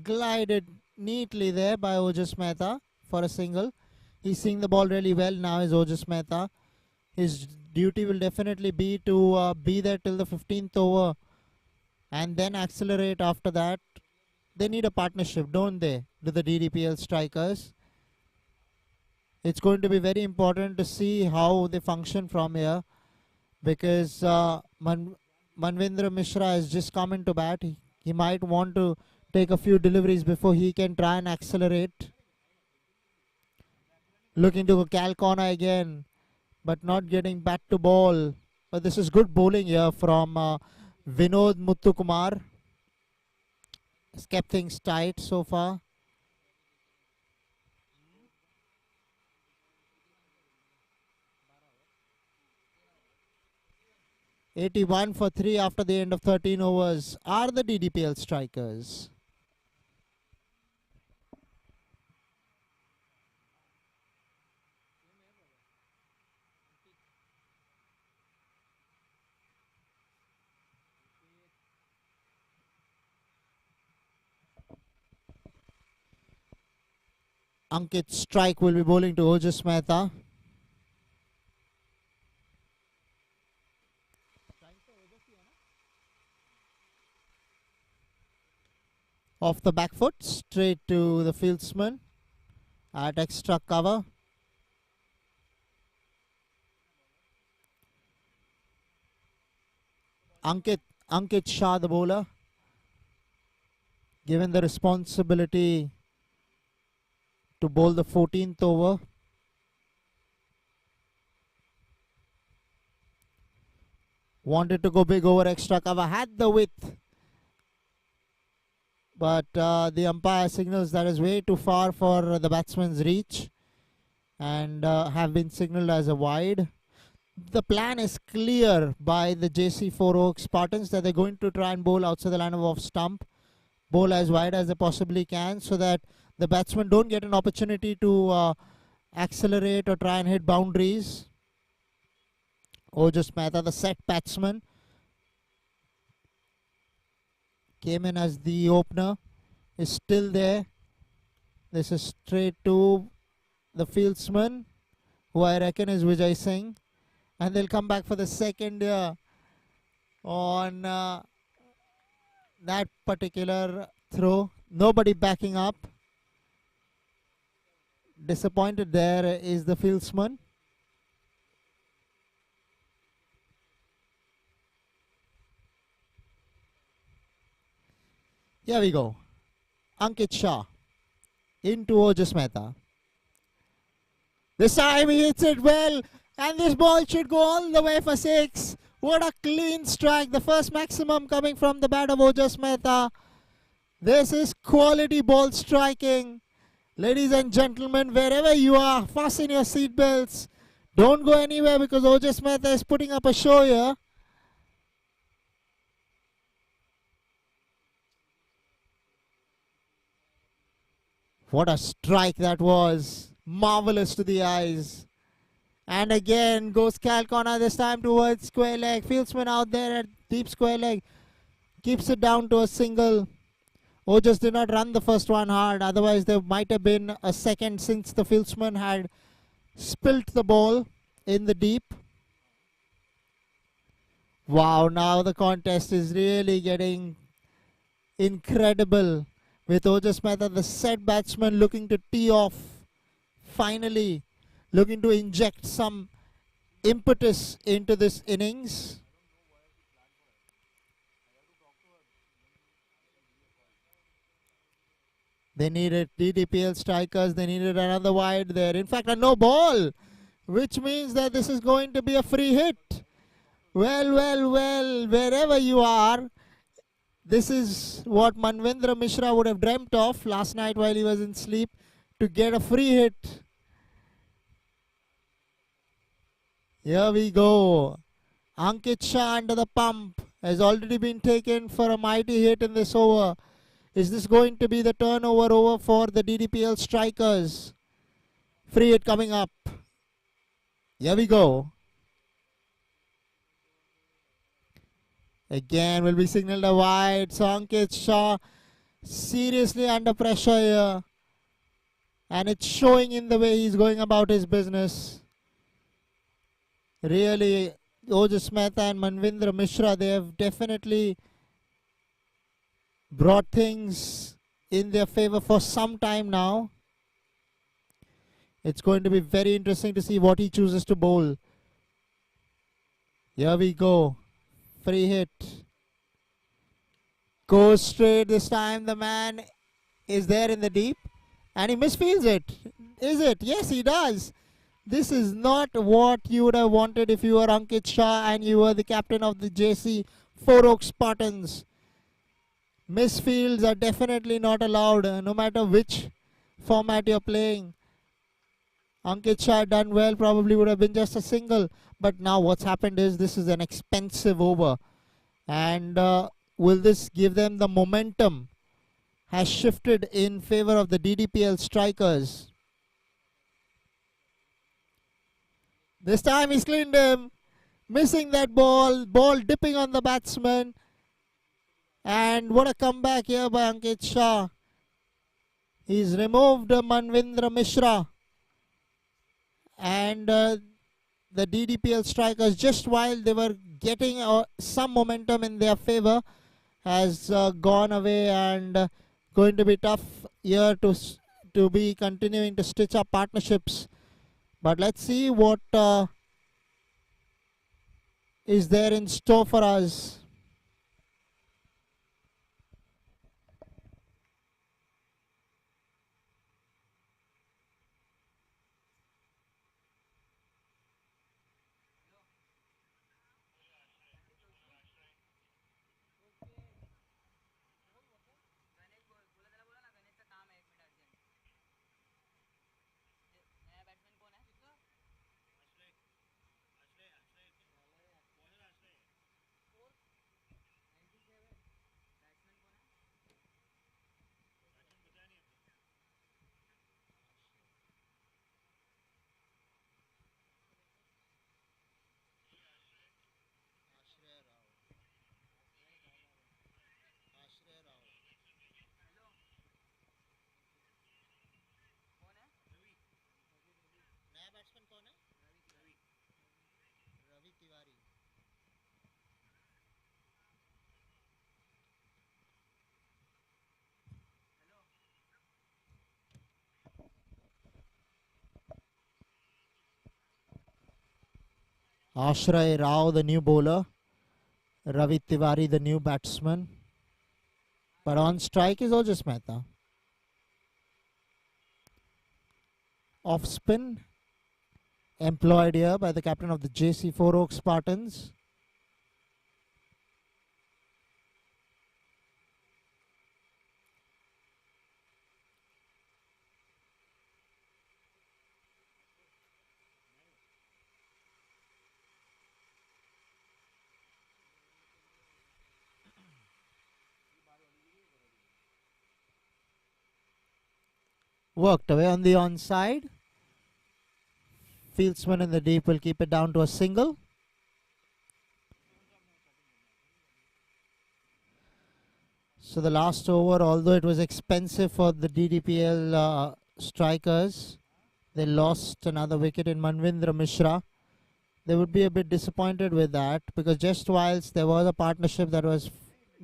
Glided neatly there by Ojas Mehta for a single. He's seeing the ball really well now is Ojas Mehta. His duty will definitely be to be there till the 15th over and then accelerate after that. They need a partnership, don't they, to the Ddpl strikers? It's going to be very important to see how they function from here, because Manvendra Mishra has just come into bat. He might want to take a few deliveries before he can try and accelerate. Looking to go Cal corner again, but not getting back to ball. But this is good bowling here from Vinod Muthukumar. He's kept things tight so far. "81 for 3 after the end of 13 overs are the DDPL strikers. Ankit Strike will be bowling to Ojas Mehta. Off the back foot, straight to the fieldsman at extra cover. Ankit Shah, the bowler, given the responsibility to bowl the 14th over. Wanted to go big over extra cover, had the width, but the umpire signals that is way too far for the batsman's reach and have been signaled as a wide. The plan is clear by the JC4 Oak Spartans that they're going to try and bowl outside the line of off stump, bowl as wide as they possibly can so that the batsmen don't get an opportunity to accelerate or try and hit boundaries. Ojas Mehta, the set batsman, came in as the opener, is still there. This is straight to the fieldsman, who I reckon is Vijay Singh. And they'll come back for the second year on that particular throw. Nobody backing up. Disappointed there is the fieldsman. Here we go. Ankit Shah into Ojas Mehta. This time he hits it well, and this ball should go all the way for 6. What a clean strike. The first maximum coming from the bat of Ojas Mehta. This is quality ball striking. Ladies and gentlemen, wherever you are, fasten your seatbelts. Don't go anywhere because Ojas Mehta is putting up a show here. What a strike that was. Marvelous to the eyes. And again goes Cal corner, this time towards square leg. Fieldsman out there at deep square leg. Keeps it down to a single. Ojas did not run the first one hard. Otherwise there might have been a second since the fieldsman had spilt the ball in the deep. Wow, now the contest is really getting incredible. With Ojas Mehta, the set batsman, looking to tee off. Finally, looking to inject some impetus into this innings. They needed Ddpl strikers. They needed another wide there. In fact, a no ball, which means that this is going to be a free hit. Well, wherever you are, this is what Manvendra Mishra would have dreamt of last night while he was in sleep, to get a free hit. Here we go. Ankit Shah under the pump has already been taken for a mighty hit in this over. Is this going to be the turnover over for the DDPL strikers? Free hit coming up. Here we go. Again will be signaled a wide. So Ankit Shah seriously under pressure here. And it's showing in the way he's going about his business. Really, Ojas Mehta and Manvendra Mishra, they have definitely brought things in their favor for some time now. It's going to be very interesting to see what he chooses to bowl. Here we go. Free hit. Goes straight this time. The man is there in the deep. And he misfields it. Is it? Yes, he does. This is not what you would have wanted if you were Ankit Shah and you were the captain of the JC Four Oaks Spartans. Misfields are definitely not allowed, no matter which format you're playing. Ankit Shah done well, probably would have been just a single. But now what's happened is this is an expensive over. And will this give them the momentum? Has shifted in favor of the Ddpl strikers. This time he's cleaned him. Missing that ball. Ball dipping on the batsman. And what a comeback here by Ankit Shah. He's removed Manvindra Mishra. And the Ddpl strikers, just while they were getting some momentum in their favor, has gone away, and going to be tough here to be continuing to stitch up partnerships. But let's see what is there in store for us. Ashray Rao, the new bowler. Ravi Tiwari, the new batsman. But on strike is Ojas Mehta. Off spin. Employed here by the captain of the JC Four Oaks Spartans. Worked away on the onside. Fieldsman in the deep will keep it down to a single. So the last over, although it was expensive for the Ddpl strikers, they lost another wicket in Manvindra Mishra. They would be a bit disappointed with that, because just whilst there was a partnership that was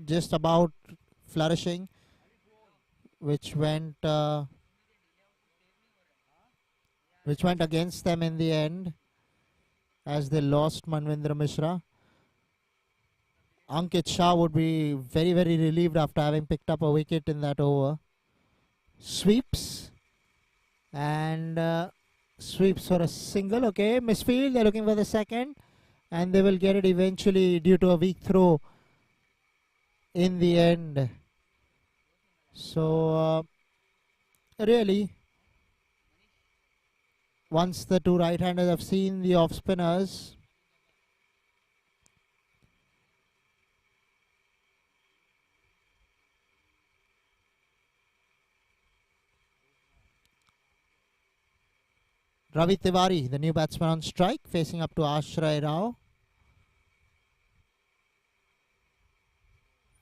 just about flourishing, which went against them in the end, as they lost Manvindra Mishra. Ankit Shah would be very, very relieved after having picked up a wicket in that over. Sweeps. And sweeps for a single. Okay, misfield. They're looking for the second. And they will get it eventually due to a weak throw in the end. So, really, once the two right-handers have seen the off-spinners, Ravi Tiwari, the new batsman on strike, facing up to Ashray Rao.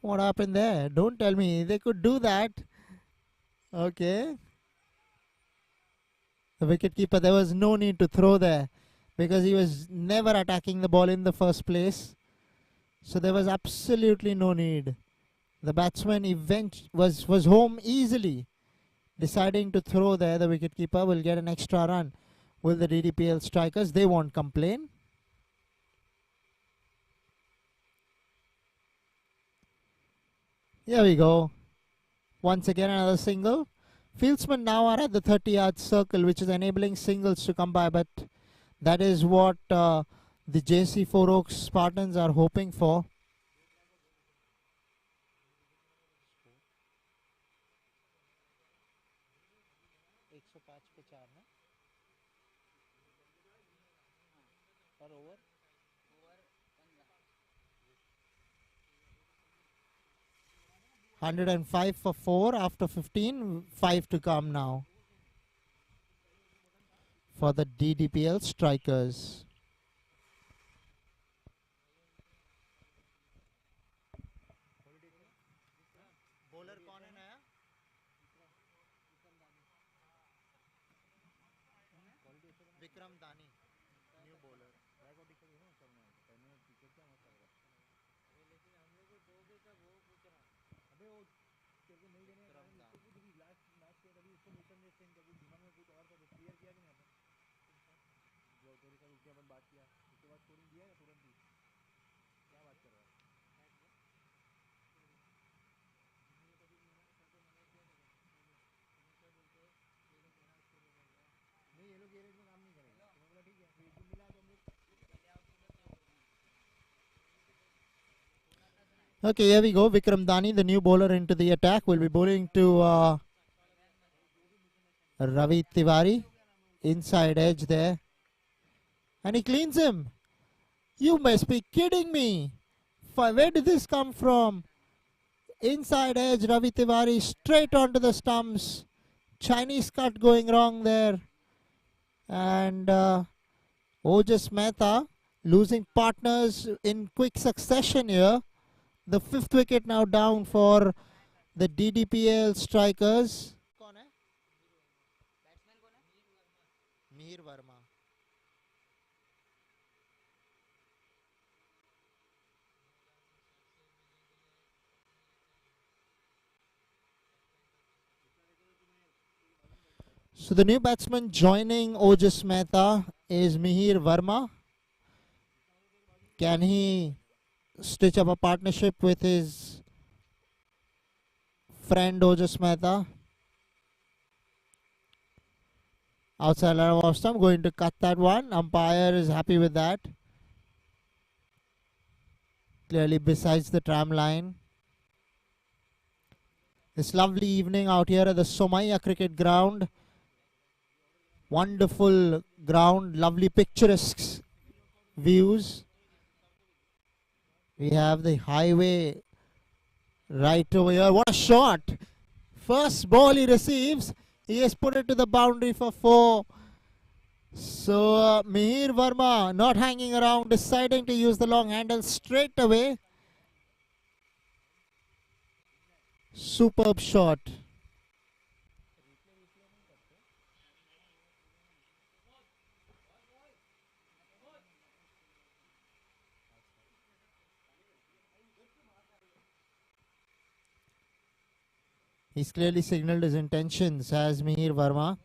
What happened there? Don't tell me they could do that. Okay. The wicketkeeper, there was no need to throw there, because he was never attacking the ball in the first place. So there was absolutely no need. The batsman was home easily. Deciding to throw there, the wicketkeeper will get an extra run. Will the Ddpl strikers? They won't complain. Here we go. Once again, another single. Fieldsmen now are at the 30-yard circle, which is enabling singles to come by, but that is what the JC4 Oaks Spartans are hoping for. Per over. 105 for 4 after 15. 5 to come now for the Ddpl strikers. Bowler कौन है नया? विक्रम दानी, new bowler. Okay, here we go. Vikram Dani, the new bowler into the attack, will be bowling to Ravi Tiwari. Inside edge there. And he cleans him. You must be kidding me. Where did this come from? Inside edge, Ravi Tiwari straight onto the stumps. Chinese cut going wrong there. And Ojas Mehta losing partners in quick succession here. The 5th wicket now down for the Ddpl strikers. Mihir Verma. So the new batsman joining Ojas Mehta is Mihir Verma. Can he stitch up a partnership with his friend Ojas Mehta? Outside line of off stump, going to cut that one. Umpire is happy with that. Clearly besides the tram line. This lovely evening out here at the Somaiya cricket ground. Wonderful ground, lovely picturesque views. We have the highway right over here. What a shot! First ball he receives. He has put it to the boundary for 4. So Mihir Verma not hanging around, deciding to use the long handle straight away. Superb shot. He's clearly signaled his intentions as Mihir Verma.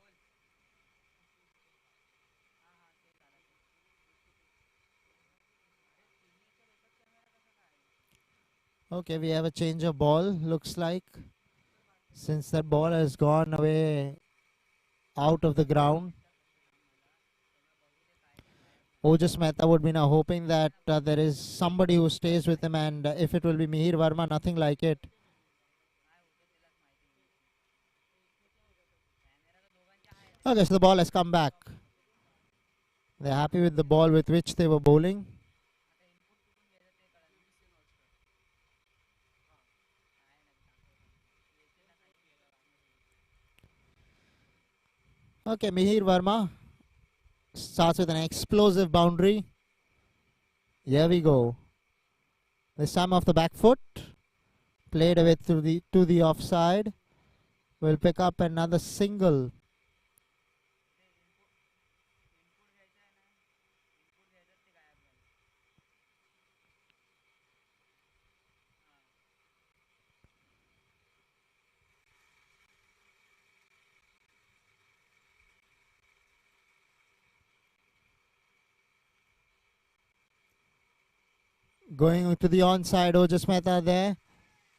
Okay, we have a change of ball, looks like. Since that ball has gone away out of the ground. Ojas Mehta would be now hoping that there is somebody who stays with him, and if it will be Mihir Verma, nothing like it. Okay, so the ball has come back. They're happy with the ball with which they were bowling. Okay, Mihir Verma starts with an explosive boundary. Here we go. This time off the back foot. Played away to the offside. Will pick up another single. Going to the onside, Ojas Mehta there.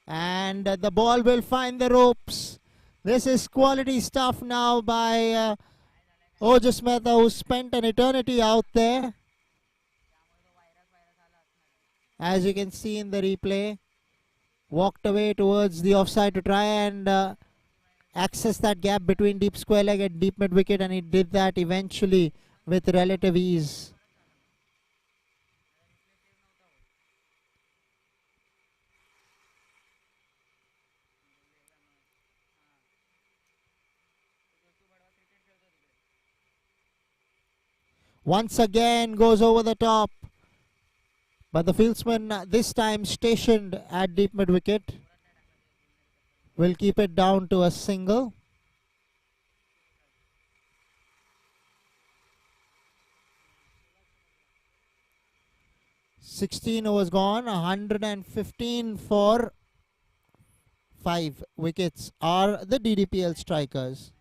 And the ball will find the ropes. This is quality stuff now by Ojas Mehta, who spent an eternity out there. As you can see in the replay, walked away towards the offside to try and access that gap between deep square leg and deep mid wicket, and he did that eventually with relative ease. Once again goes over the top, but the fieldsman this time stationed at deep mid wicket will keep it down to a single. "16 overs gone, 115 for 5 wickets are the DDPL strikers."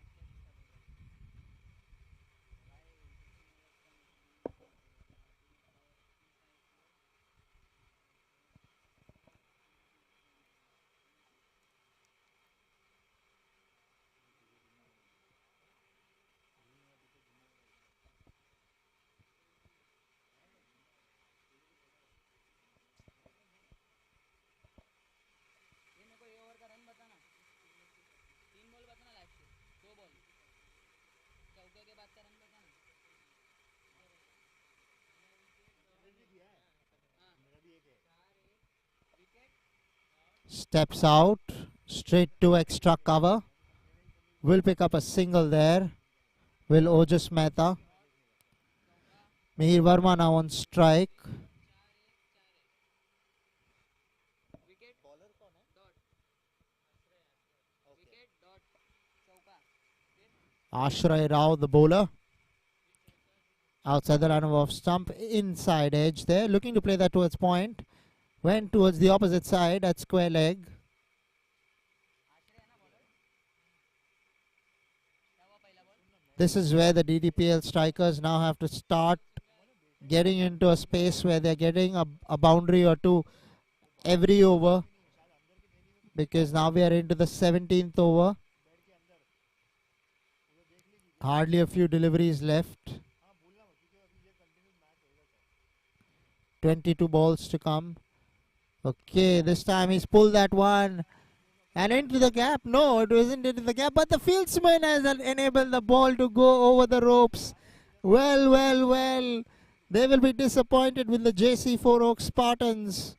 Steps out, straight to extra cover. Will pick up a single there. Will Ojas Mehta. Mihir Verma now on strike. Ashray Rao, the bowler. Outside the line of off stump, inside edge there. Looking to play that towards point. Went towards the opposite side at square leg. This is where the DDPL strikers now have to start getting into a space where they're getting a boundary or two every over, because now we are into the 17th over. Hardly a few deliveries left. 22 balls to come. Okay, this time he's pulled that one. And into the gap. No, it wasn't into the gap. But the fieldsman has enabled the ball to go over the ropes. Well, well, well. They will be disappointed with the JC4 Oaks Spartans.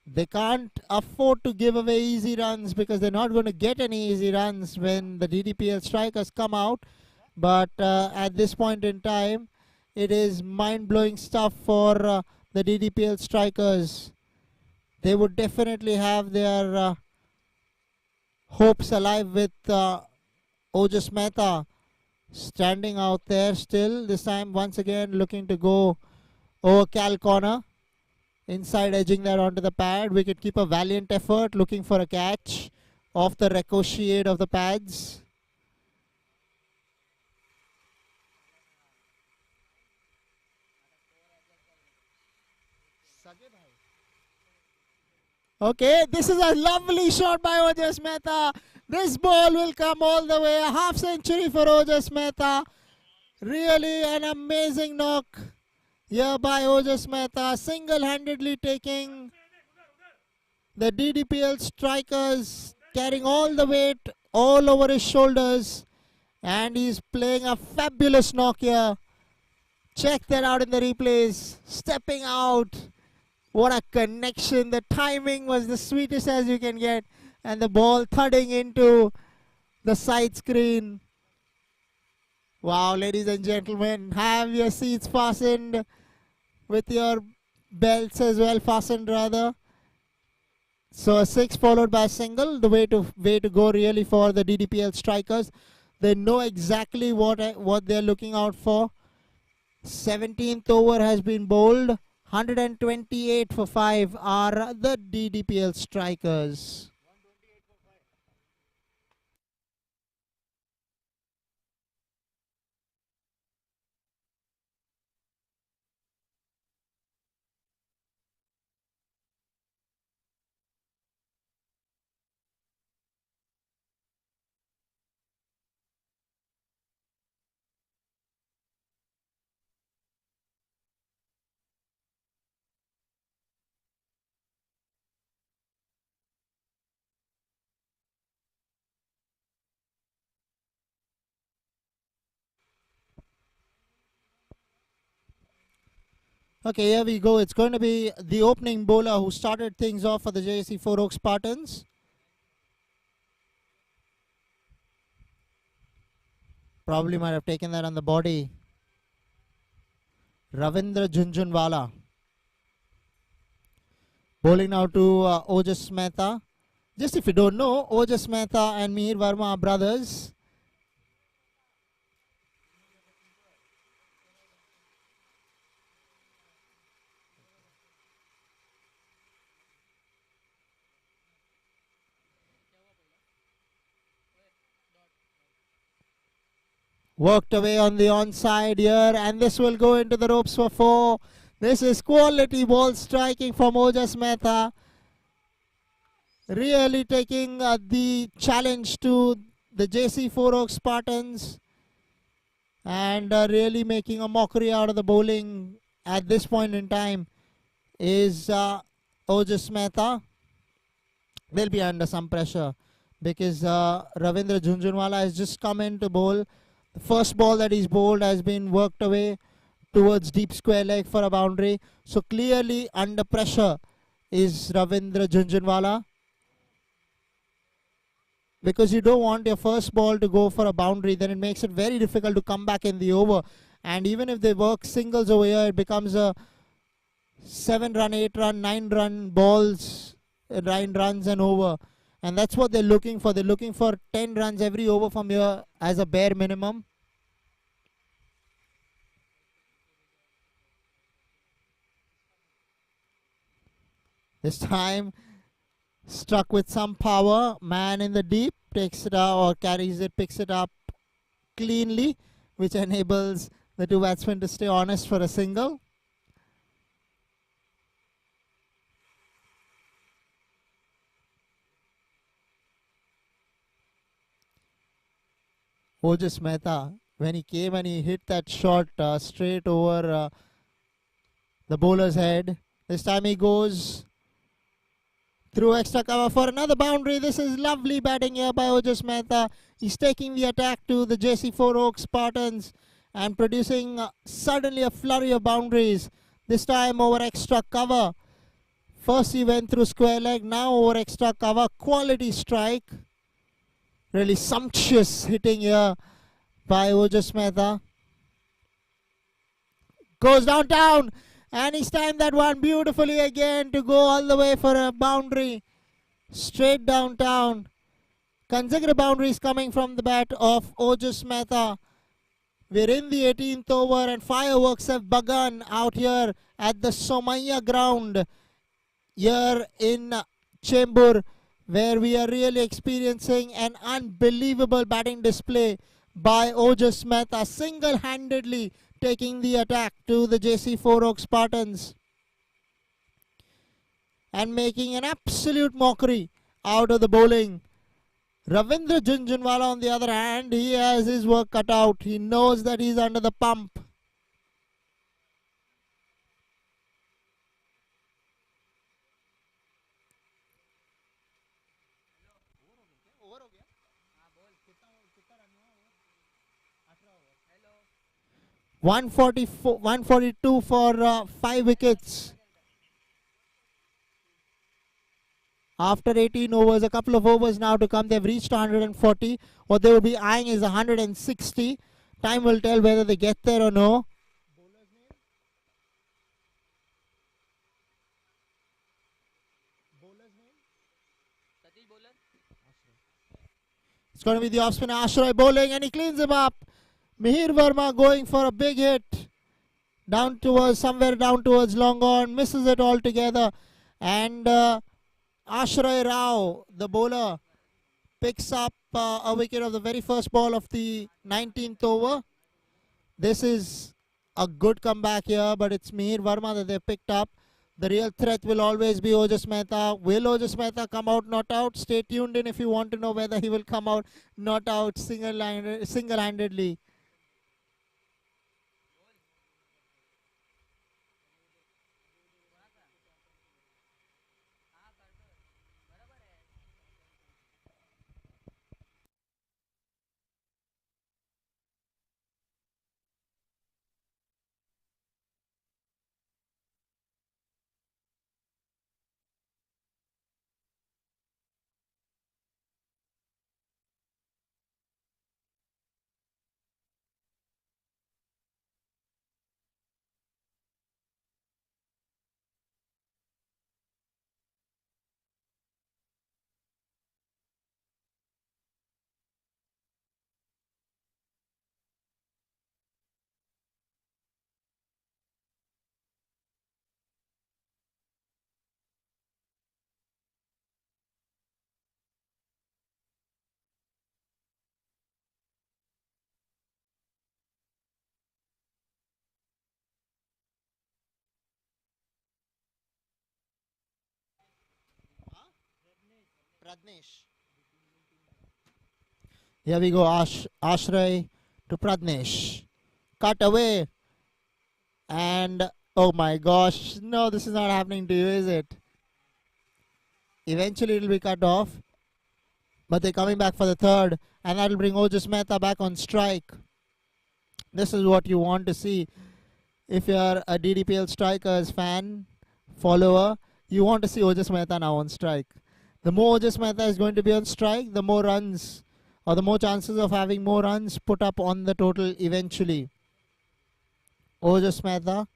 They can't afford to give away easy runs, because they're not going to get any easy runs when the DDPL strikers come out. But at this point in time, it is mind-blowing stuff for the DDPL strikers. They would definitely have their hopes alive with Ojas Mehta standing out there still. This time once again looking to go over Cal corner. Inside edging that onto the pad. Wicket keeper, valiant effort, looking for a catch off the ricochet of the pads. Okay, this is a lovely shot by Ojas Mehta. This ball will come all the way. A half century for Ojas Mehta. Really an amazing knock here by Ojas Mehta. Single-handedly taking the DDPL strikers, carrying all the weight all over his shoulders. And he's playing a fabulous knock here. Check that out in the replays. Stepping out. What a connection. The timing was the sweetest as you can get. And the ball thudding into the side screen. Wow, ladies and gentlemen, have your seats fastened with your belts as well, fastened rather. So a 6 followed by a single, the way to go really for the DDPL strikers. They know exactly what they're looking out for. 17th over has been bowled. 128 for 5 are the DDPL strikers. Okay, here we go. It's going to be the opening bowler who started things off for the JC 4 Oak Spartans. Probably might have taken that on the body. Ravindra Junjunwala. Bowling now to Ojas Mehta. Just if you don't know, Ojas Mehta and Mihir Verma are brothers. Worked away on the onside here, and this will go into the ropes for 4. This is quality ball striking from Ojas Mehta. Really taking the challenge to the JC 4 Oak Spartans and really making a mockery out of the bowling at this point in time is Ojas Mehta. They'll be under some pressure because Ravindra Junjunwala has just come in to bowl. The first ball that he's bowled has been worked away towards deep square leg for a boundary. So clearly under pressure is Ravindra Junjunwala, because you don't want your first ball to go for a boundary. Then it makes it very difficult to come back in the over. And even if they work singles over here, it becomes a 7-run, 8-run, 9-run balls, 9 runs and over. And that's what they're looking for. They're looking for 10 runs every over from here as a bare minimum. This time, struck with some power. Man in the deep takes it out or carries it, picks it up cleanly, which enables the two batsmen to stay honest for a single. Ojas Mehta, when he came and he hit that shot straight over the bowler's head, this time he goes through extra cover for another boundary. This is lovely batting here by Ojas Mehta. He's taking the attack to the JC4 Oak Spartans and producing suddenly a flurry of boundaries. This time over extra cover. First he went through square leg, now over extra cover. Quality strike. Really sumptuous hitting here by Ojas Mehta. Goes downtown, and he's timed that one beautifully again to go all the way for a boundary. Straight downtown. Consecutive boundaries coming from the bat of Ojas Mehta. We're in the 18th over and fireworks have begun out here at the Somaiya ground here in Chembur, where we are really experiencing an unbelievable batting display by Ojas Mehta, single-handedly taking the attack to the JC4 Oak Spartans and making an absolute mockery out of the bowling. Ravindra Junjunwala, on the other hand, he has his work cut out. He knows that he's under the pump. Hello. 142 for 5 wickets. After 18 overs, a couple of overs now to come, they've reached 140. What they will be eyeing is 160. Time will tell whether they get there or no. It's going to be the off spinner Ashray bowling, and he cleans him up. Mihir Verma going for a big hit. Down towards, somewhere down towards long on, misses it altogether. And Ashray Rao, the bowler, picks up a wicket of the very first ball of the 19th over. This is a good comeback here, but it's Mihir Verma that they picked up. The real threat will always be Ojas Mehta. Will Ojas Mehta come out not out? Stay tuned in if you want to know whether he will come out not out single-handedly. Pradnesh. Here we go, Ashray to Pradnesh. Cut away. And, oh my gosh, no, this is not happening to you, is it? Eventually it will be cut off. But they're coming back for the third. And that will bring Ojas Mehta back on strike. This is what you want to see. If you're a Ddpl strikers fan, follower, you want to see Ojas Mehta now on strike. The more Ojas Mehta is going to be on strike, the more runs, or the more chances of having more runs put up on the total eventually. Ojas Mehta.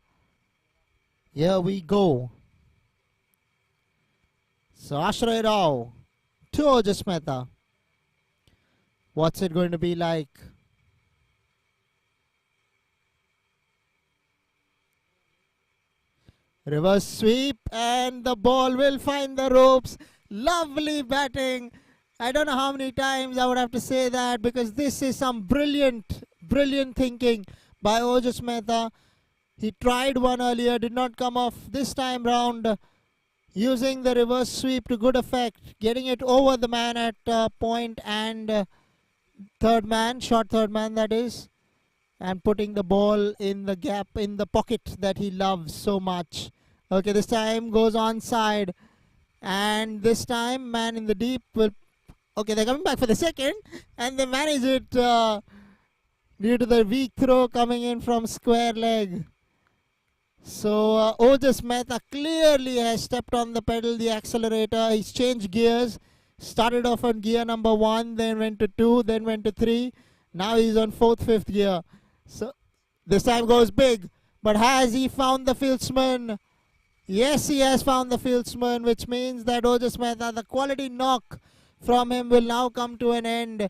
Here we go. So Ashray Rao to Ojas Mehta. What's it going to be like? Reverse sweep and the ball will find the ropes. Lovely batting. I don't know how many times I would have to say that, because this is some brilliant thinking by Ojas Mehta. He tried one earlier, did not come off. This time round, using the reverse sweep to good effect, getting it over the man at point and third man, short third man that is, and putting the ball in the gap, in the pocket that he loves so much. Okay, this time goes onside, and this time man in the deep will. Okay, they're coming back for the second, and they manage it due to the weak throw coming in from square leg. So Ojas Mehta clearly has stepped on the pedal, the accelerator. He's changed gears. Started off on gear number 1, then went to 2, then went to 3. Now he's on 4th, 5th gear. So this time goes big. But has he found the fieldsman? Yes, he has found the fieldsman, which means that Ojas Mehta, the quality knock from him will now come to an end.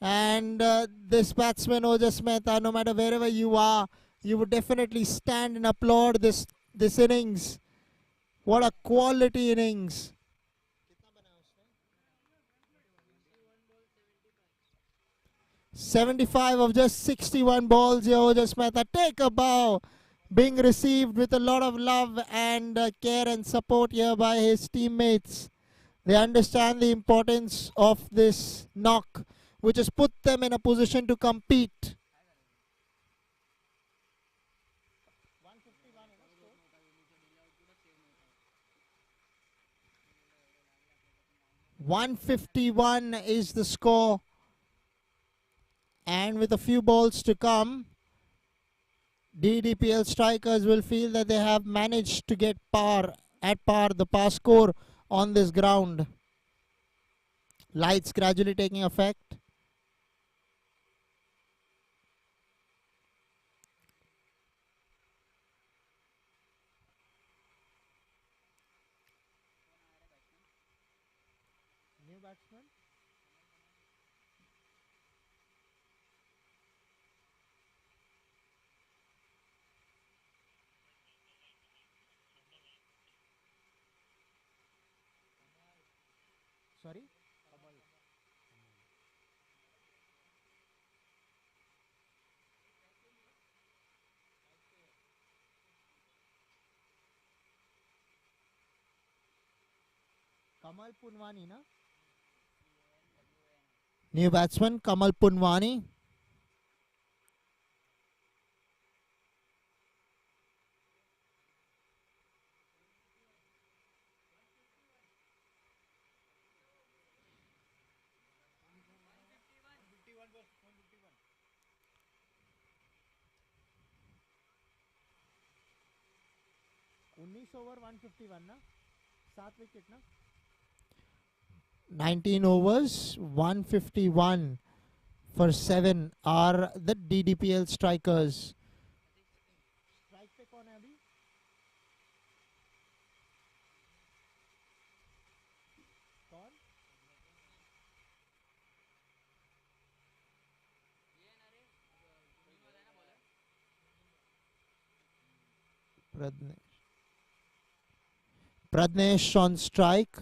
And this batsman, Ojas Mehta, no matter wherever you are, you would definitely stand and applaud this innings. What a quality innings. 75 of just 61 balls here, Ojas Mehta. Take a bow. Being received with a lot of love and care and support here by his teammates. They understand the importance of this knock, which has put them in a position to compete. 151 is the score, and with a few balls to come, Ddpl strikers will feel that they have managed to get the par score on this ground. Lights gradually taking effect. New batsman. Sorry? Kamal Punwani, na? New batsman, Kamal Punwani. over 151 na? 7 wicket na? 19 overs, 151 for 7 are the Ddpl strikers. Strike पे कौन है अभी? कौन? Pradnesh on strike.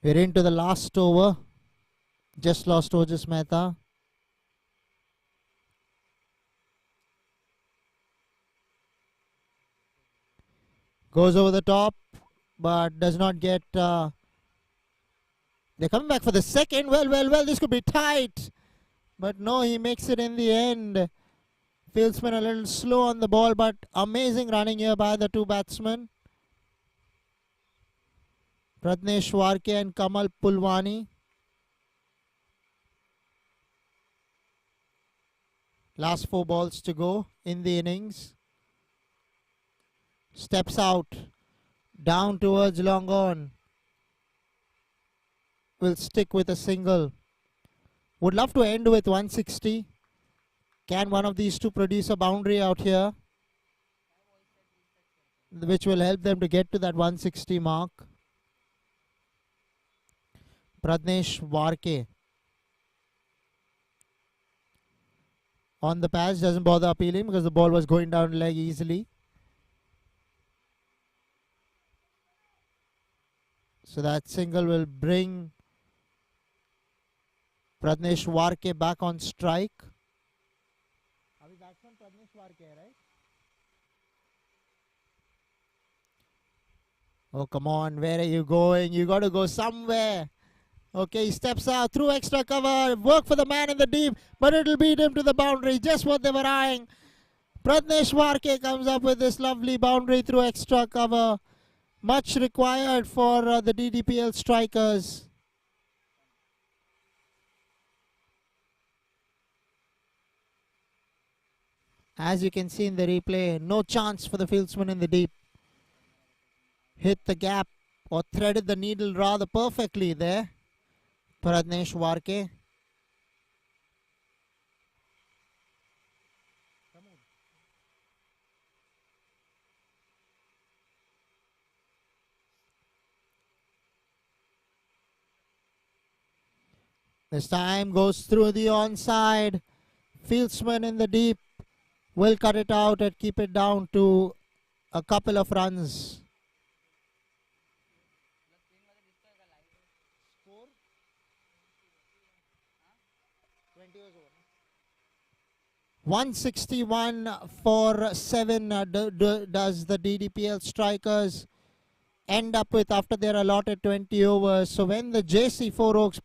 We're into the last over. Just lost Ojas Mehta. Goes over the top, but does not get... they're coming back for the second. Well, this could be tight. But no, he makes it in the end. Fieldsman a little slow on the ball, but amazing running here by the two batsmen. Pratnesh Warke and Kamal Pulwani. Last 4 balls to go in the innings. Steps out. Down towards long on. Will stick with a single. Would love to end with 160. Can one of these two produce a boundary out here, which will help them to get to that 160 mark? Pratnesh Warke on the patch, doesn't bother appealing because the ball was going down leg easily. So that single will bring Pratnesh Warke back on strike. Abhi batsman Pratnesh Warke, right? Oh, come on. Where are you going? You got to go somewhere. Okay, he steps out through extra cover. Work for the man in the deep, but it'll beat him to the boundary. Just what they were eyeing. Pratnesh Warke comes up with this lovely boundary through extra cover. Much required for the Ddpl strikers. As you can see in the replay, no chance for the fieldsman in the deep. Hit the gap or threaded the needle rather perfectly there. Pratnesh Warke. This time goes through the onside. Fieldsman in the deep will cut it out and keep it down to a couple of runs. 161 for 7 does the Ddpl strikers end up with after their allotted 20 overs. So when the JC4 Oaks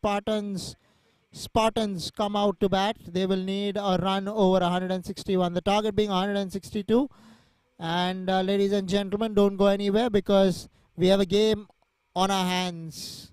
Spartans come out to bat, they will need a run over 161. The target being 162. And ladies and gentlemen, don't go anywhere because we have a game on our hands.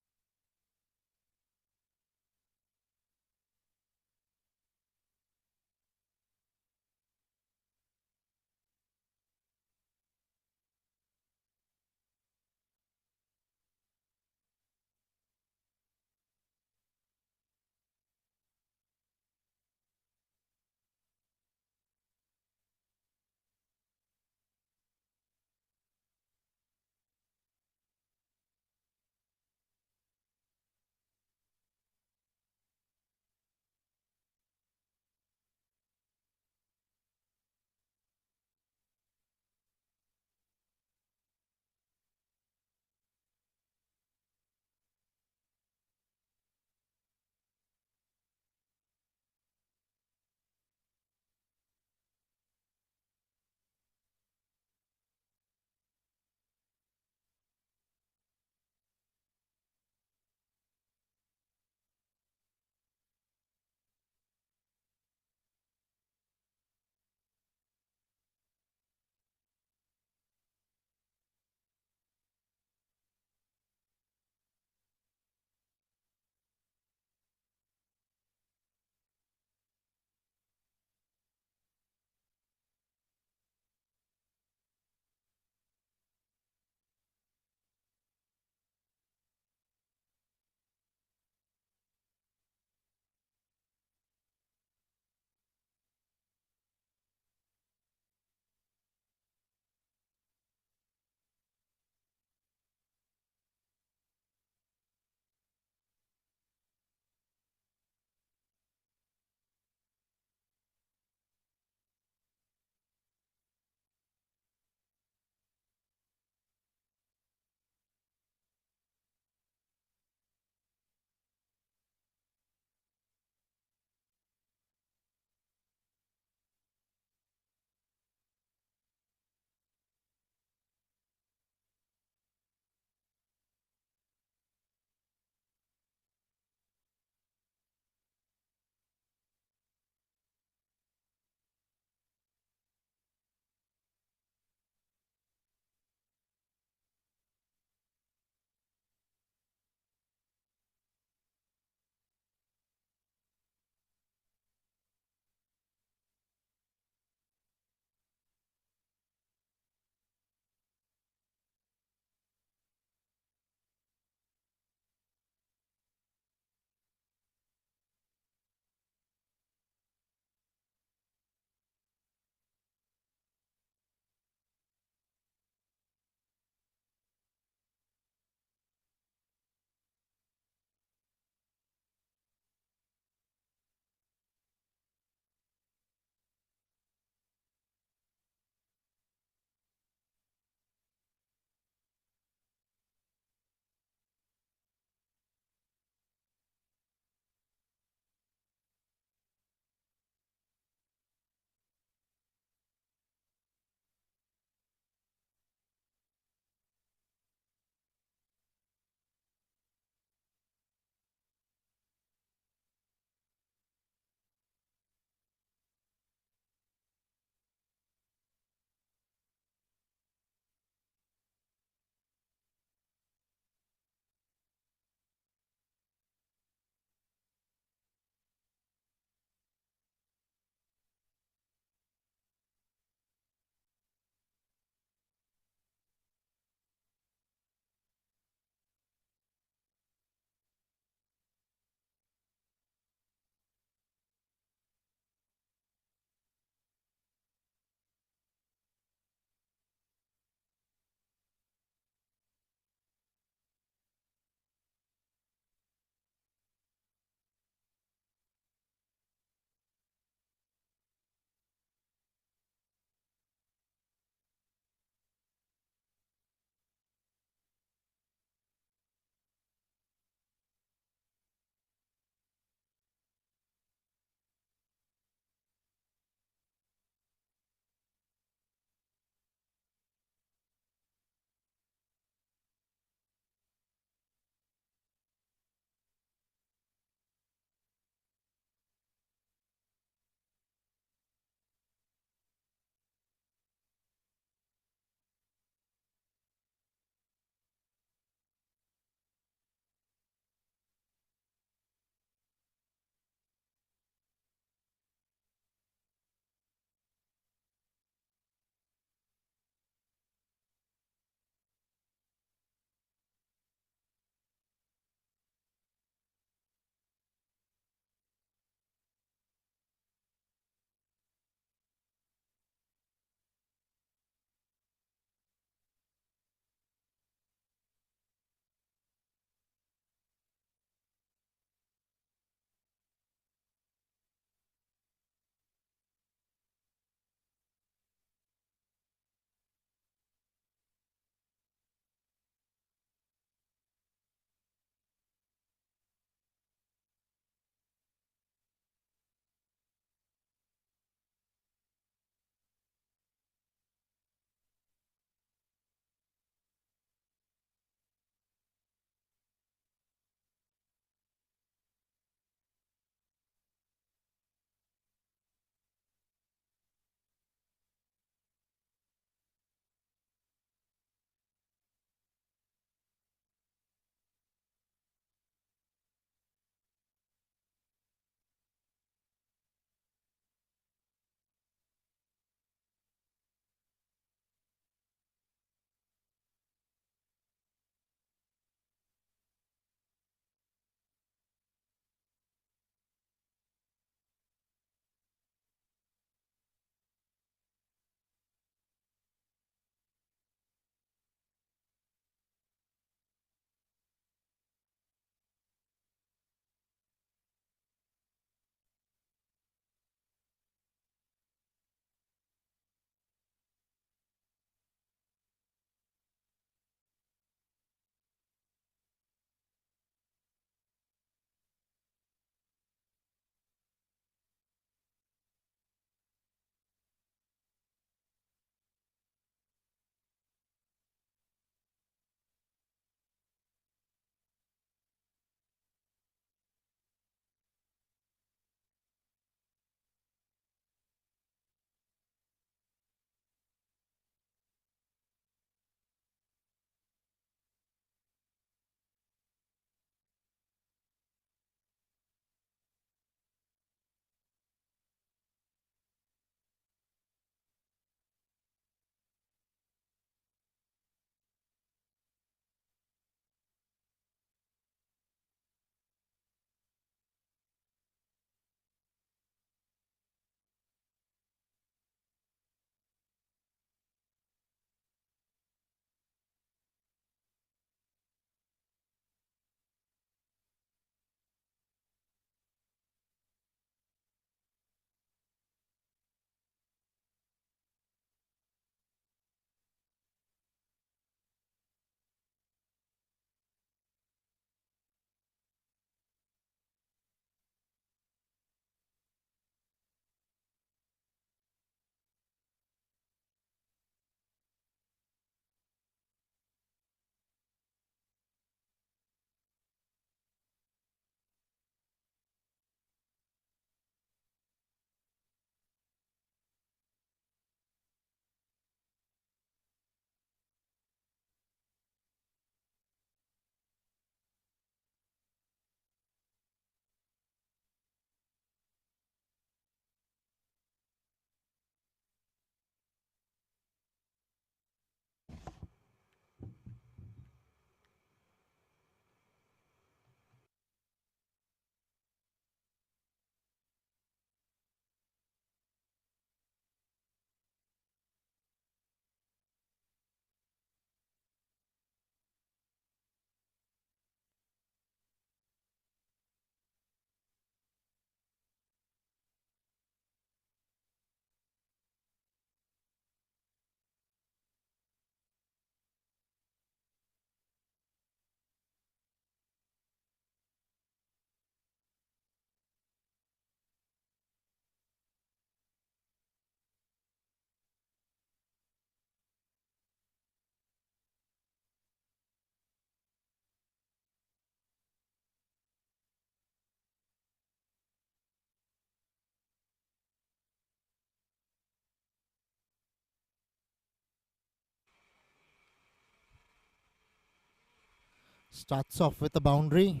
Starts off with a boundary.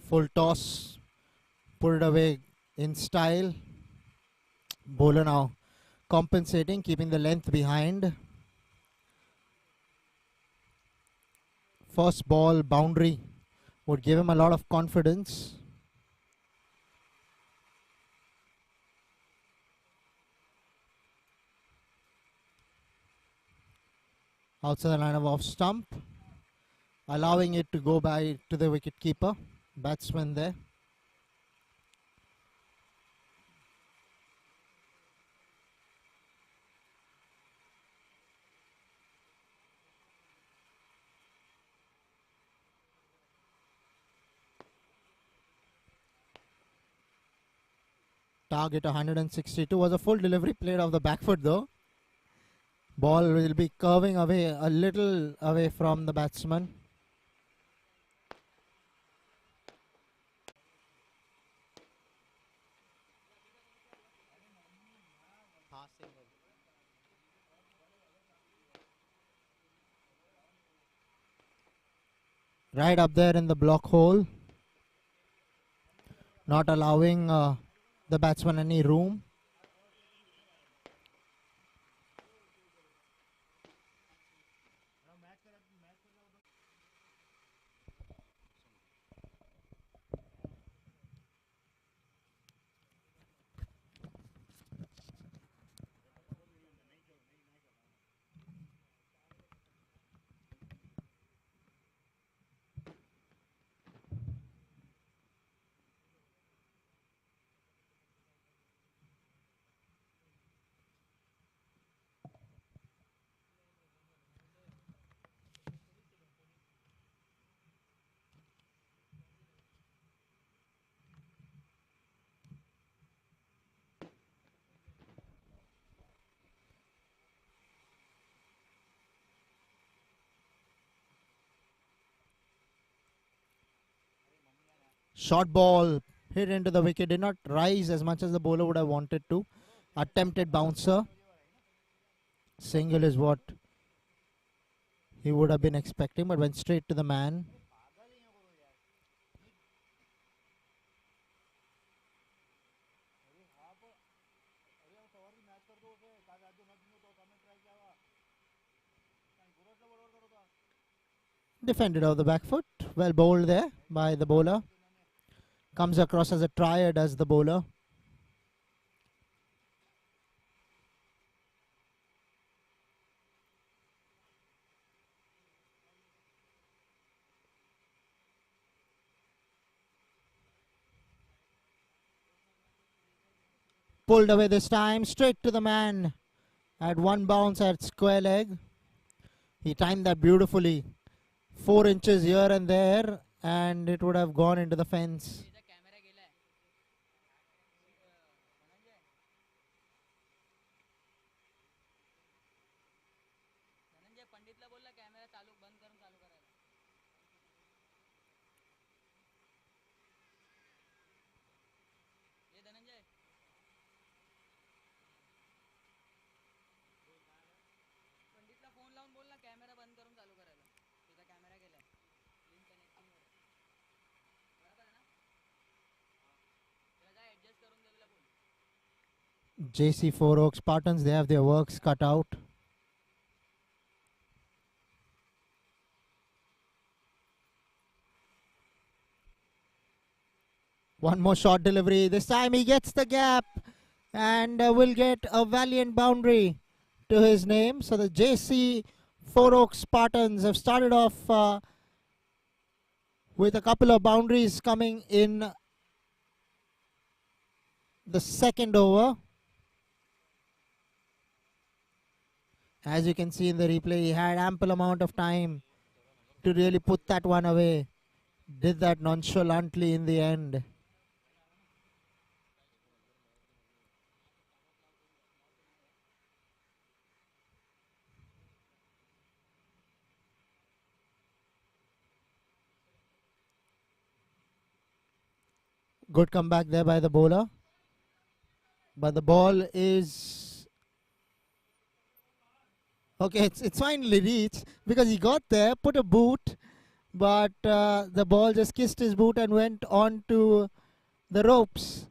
Full toss. Put it away in style. Bowler now compensating, keeping the length behind. First ball boundary would give him a lot of confidence. Outside the line of off stump, allowing it to go by to the wicket keeper. Batsman there. Target 162 was a full delivery played off the back foot though. Ball will be curving away a little away from the batsman. Right up there in the block hole. Not allowing the batsman any room. Short ball hit into the wicket, did not rise as much as the bowler would have wanted to. Attempted bouncer. Single is what he would have been expecting, but went straight to the man. Defended off the back foot. Well bowled there by the bowler. Comes across as a triad as the bowler. Pulled away this time, straight to the man. At one bounce at square leg. He timed that beautifully. 4 inches here and there, and it would have gone into the fence. JC4 Oak Spartans, they have their works cut out. One more short delivery. This time he gets the gap and will get a valiant boundary to his name. So the JC4 Oak Spartans have started off with a couple of boundaries coming in the second over. As you can see in the replay, he had ample amount of time to really put that one away. Did that nonchalantly in the end. Good comeback there by the bowler. But the ball is... Okay, it's finally reached because he got there, put a boot, but the ball just kissed his boot and went on to the ropes.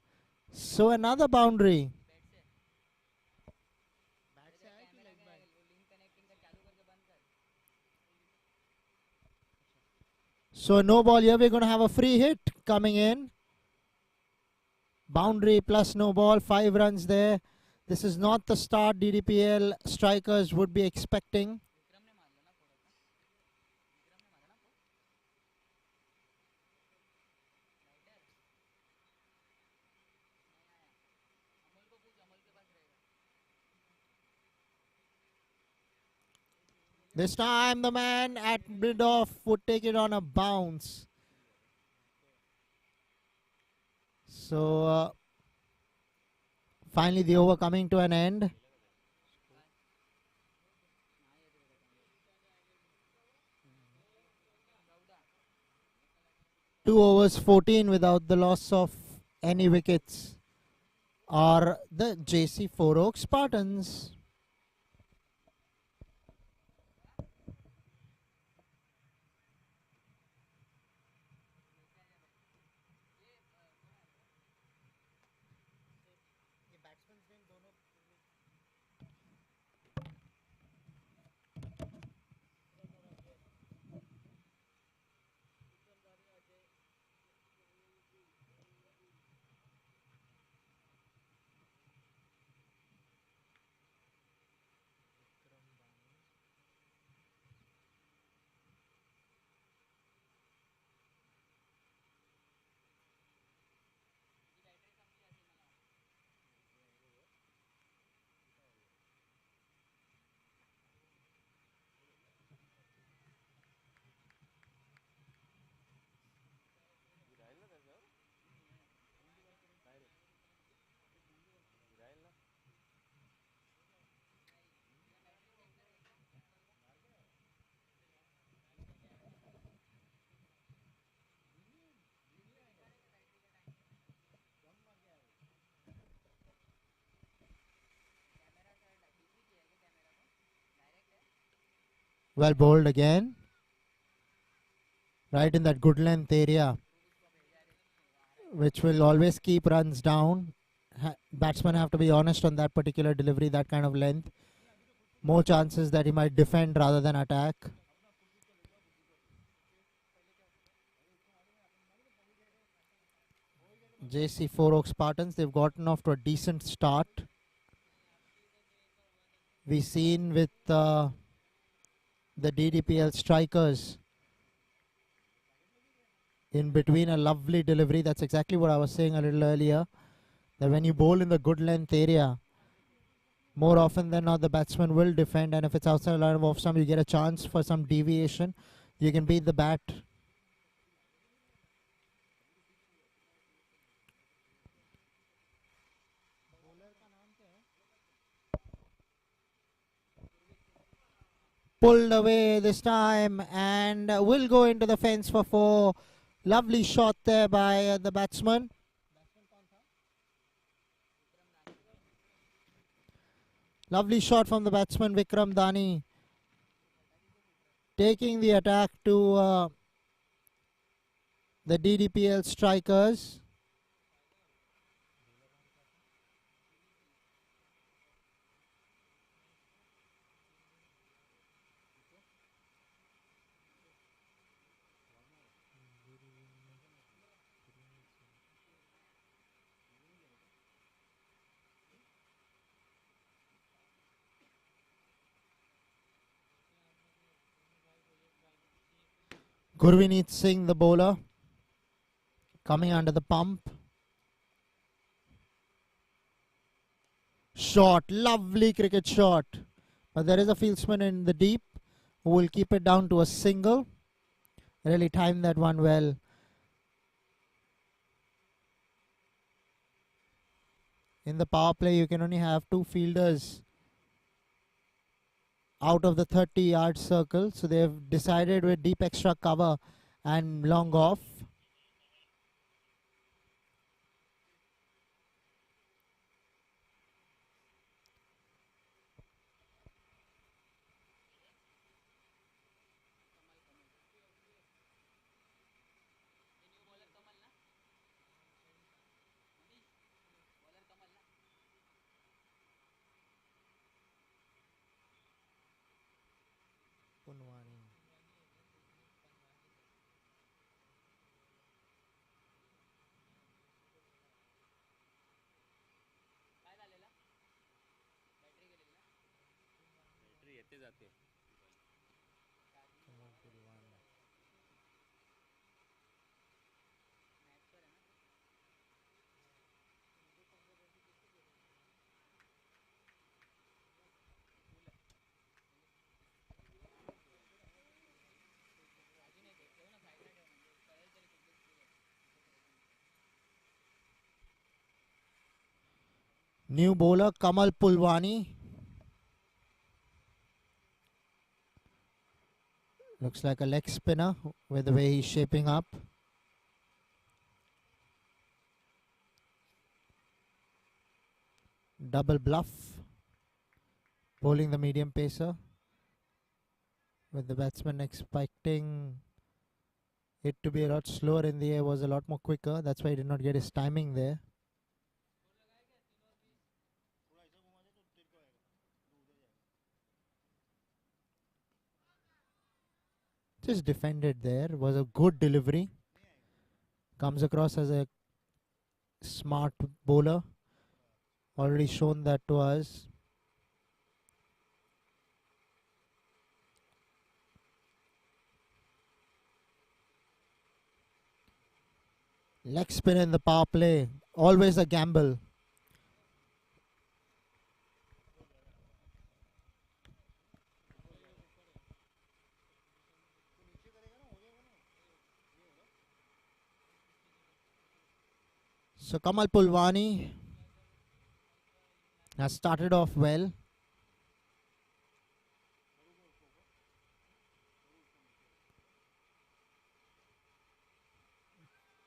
So another boundary. So no ball here. We're going to have a free hit coming in. Boundary plus no ball. 5 runs there. This is not the start DDPL strikers would be expecting. This time the man at mid-off would take it on a bounce. So finally the over coming to an end. 2 overs 14 without the loss of any wickets are the JC4 Oak Spartans. Well bowled again. Right in that good length area, which will always keep runs down. Batsmen have to be honest on that particular delivery, that kind of length. More chances that he might defend rather than attack. JC4 Oak Spartans, they've gotten off to a decent start. We've seen with the DDPL strikers in between a lovely delivery. That's exactly what I was saying a little earlier. That when you bowl in the good length area, more often than not the batsman will defend, and if it's outside line of off stump, you get a chance for some deviation. You can beat the bat. Pulled away this time and will go into the fence for 4. Lovely shot there by the batsman. Lovely shot from the batsman Vikram Dani, taking the attack to the DDPL strikers. Gurvineet Singh, the bowler, coming under the pump. Shot, lovely cricket shot. But there is a fieldsman in the deep who will keep it down to a single. Really timed that one well. In the power play, you can only have 2 fielders out of the 30-yard circle. So they've decided with deep extra cover and long off. Punwani. Kamal Pulwani. New bowler Kamal Pulwani. Looks like a leg spinner with the way he's shaping up. Double bluff. Bowling the medium pacer. With the batsman expecting it to be a lot slower in the air, was a lot more quicker. That's why he did not get his timing there. Just defended there. Was a good delivery. Comes across as a smart bowler. Already shown that to us. Leg spin in the power play. Always a gamble. So Kamal Pulwani has started off well.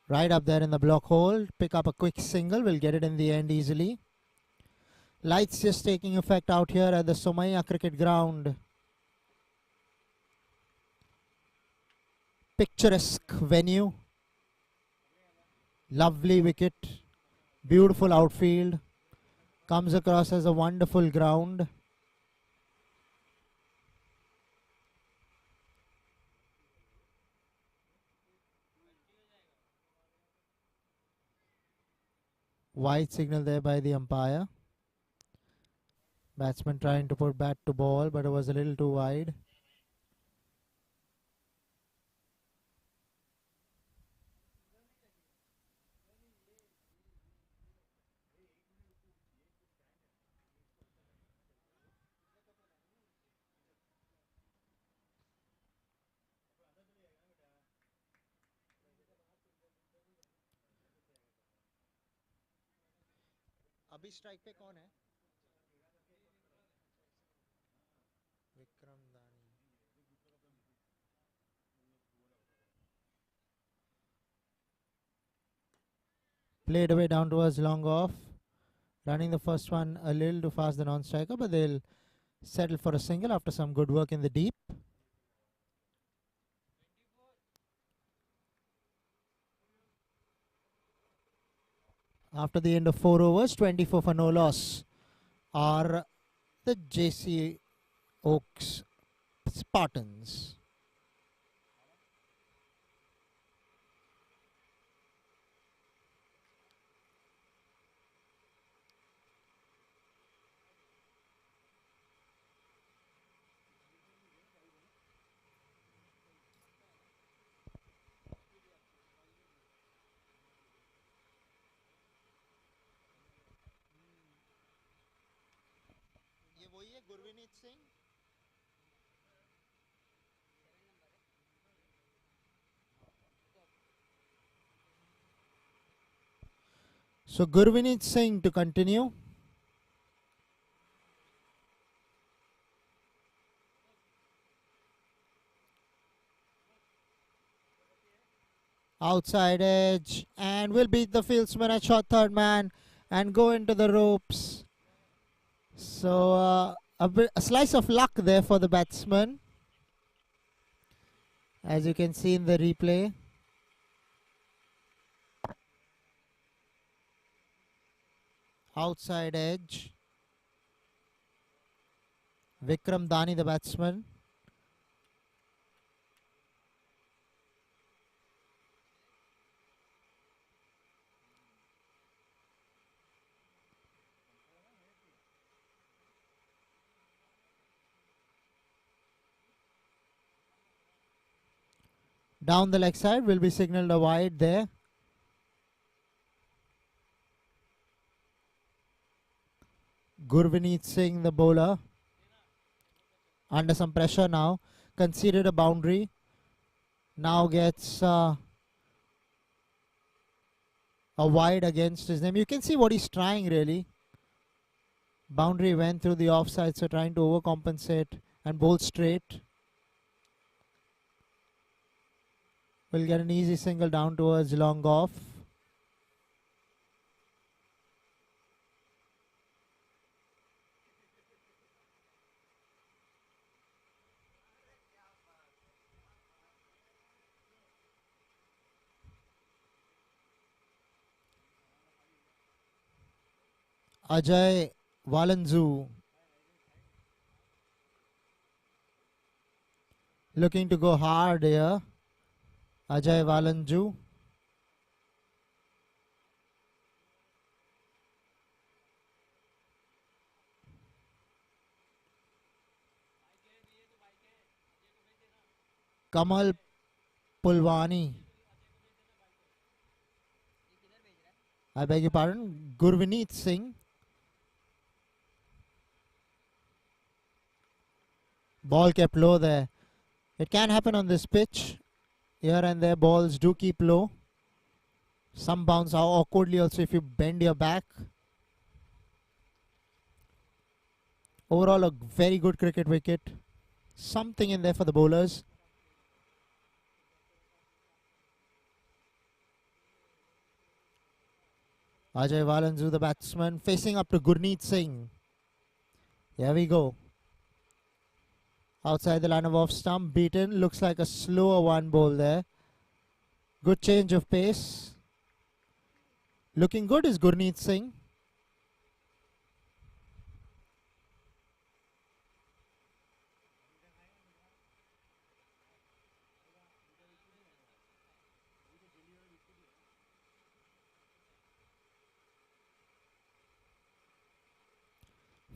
Right up there in the block hole. Pick up a quick single. Will get it in the end easily. Lights just taking effect out here at the Somaiya cricket ground. Picturesque venue. Lovely wicket. Beautiful outfield. Comes across as a wonderful ground. Wide signal there by the umpire. Batsman trying to put bat to ball, but it was a little too wide. अभी strike पे कौन है? विक्रम दानी. Played away down towards long off. Running the first one a little too fast, the non-striker, but they'll settle for a single after some good work in the deep. After the end of 4 overs, 24 for no loss are the JC Oaks Spartans. ये वही है गुरविनीत Singh. So Gurvinit Singh to continue. Outside edge and will beat the fieldsman at short third man and go into the ropes. So a slice of luck there for the batsman, as you can see in the replay. Outside edge. Vikram Dani, the batsman. Down the leg side will be signaled a wide there. Gurvineet Singh, the bowler, under some pressure now, conceded a boundary. Now gets a wide against his name. You can see what he's trying really. Boundary went through the offside, so trying to overcompensate and bowl straight. Will get an easy single down towards long off. Ajay Valanzu looking to go hard here. Ajay Valanju. Kamal Pulwani. I beg your pardon. Gurvineet Singh. Ball kept low there. It can happen on this pitch. Here and there balls do keep low. Some bounce out awkwardly also if you bend your back. Overall a very good cricket wicket. Something in there for the bowlers. Ajay Valanzu, the batsman, facing up to Gurneet Singh. Here we go. Outside the line of off stump, beaten. Looks like a slower one ball there. Good change of pace. Looking good is Gurneet Singh.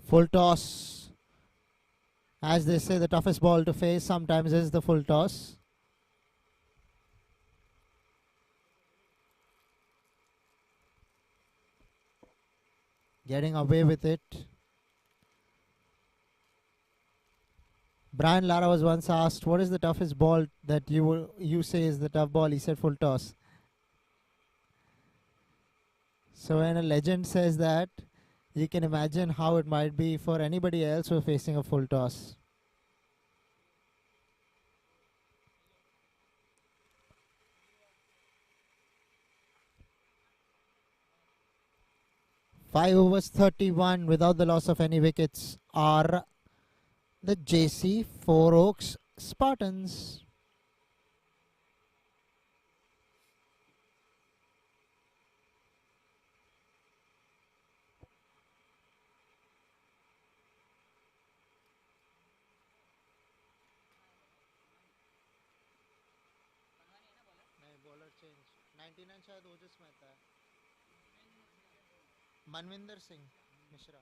Full toss. As they say, the toughest ball to face sometimes is the full toss. Getting away with it. Brian Lara was once asked, what is the toughest ball that you say is the tough ball? He said full toss. So when a legend says that, you can imagine how it might be for anybody else who are facing a full toss. Five overs 31 without the loss of any wickets are the JC Four Oaks Spartans. Manvinder Singh Mishra.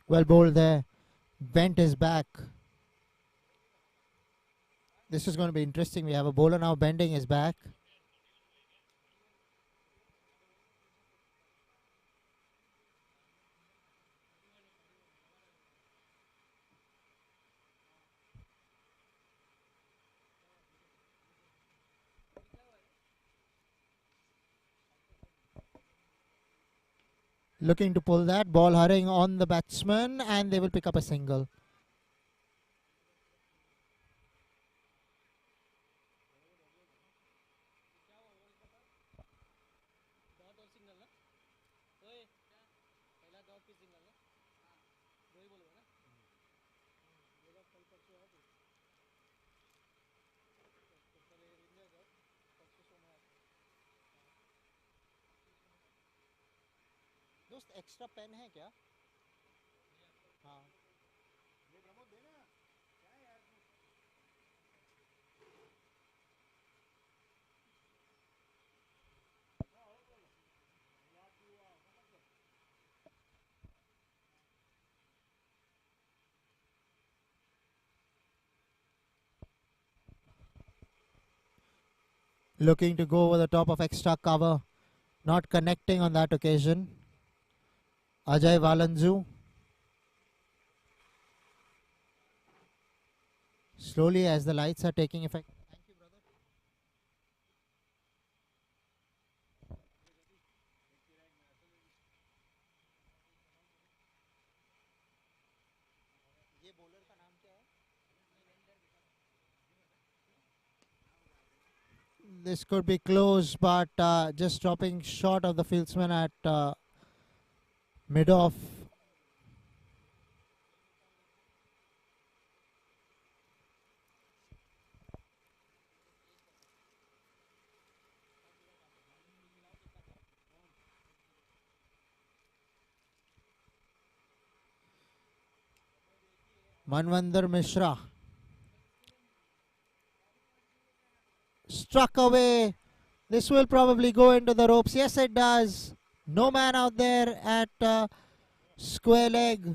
Well bowled there. Bent his back. This is going to be interesting. We have a bowler now bending his back. Looking to pull that. Ball hurrying on the batsman and they will pick up a single. दोस्त extra pen है क्या? हाँ. Looking to go over the top of extra cover, not connecting on that occasion. Ajay Valanzu. Slowly as the lights are taking effect. Thank you, brother. ये bowler का नाम क्या है? This could be close, but just dropping short of the fieldsman at mid-off. Manvandar Mishra struck away. This will probably go into the ropes. Yes, it does. No man out there at square leg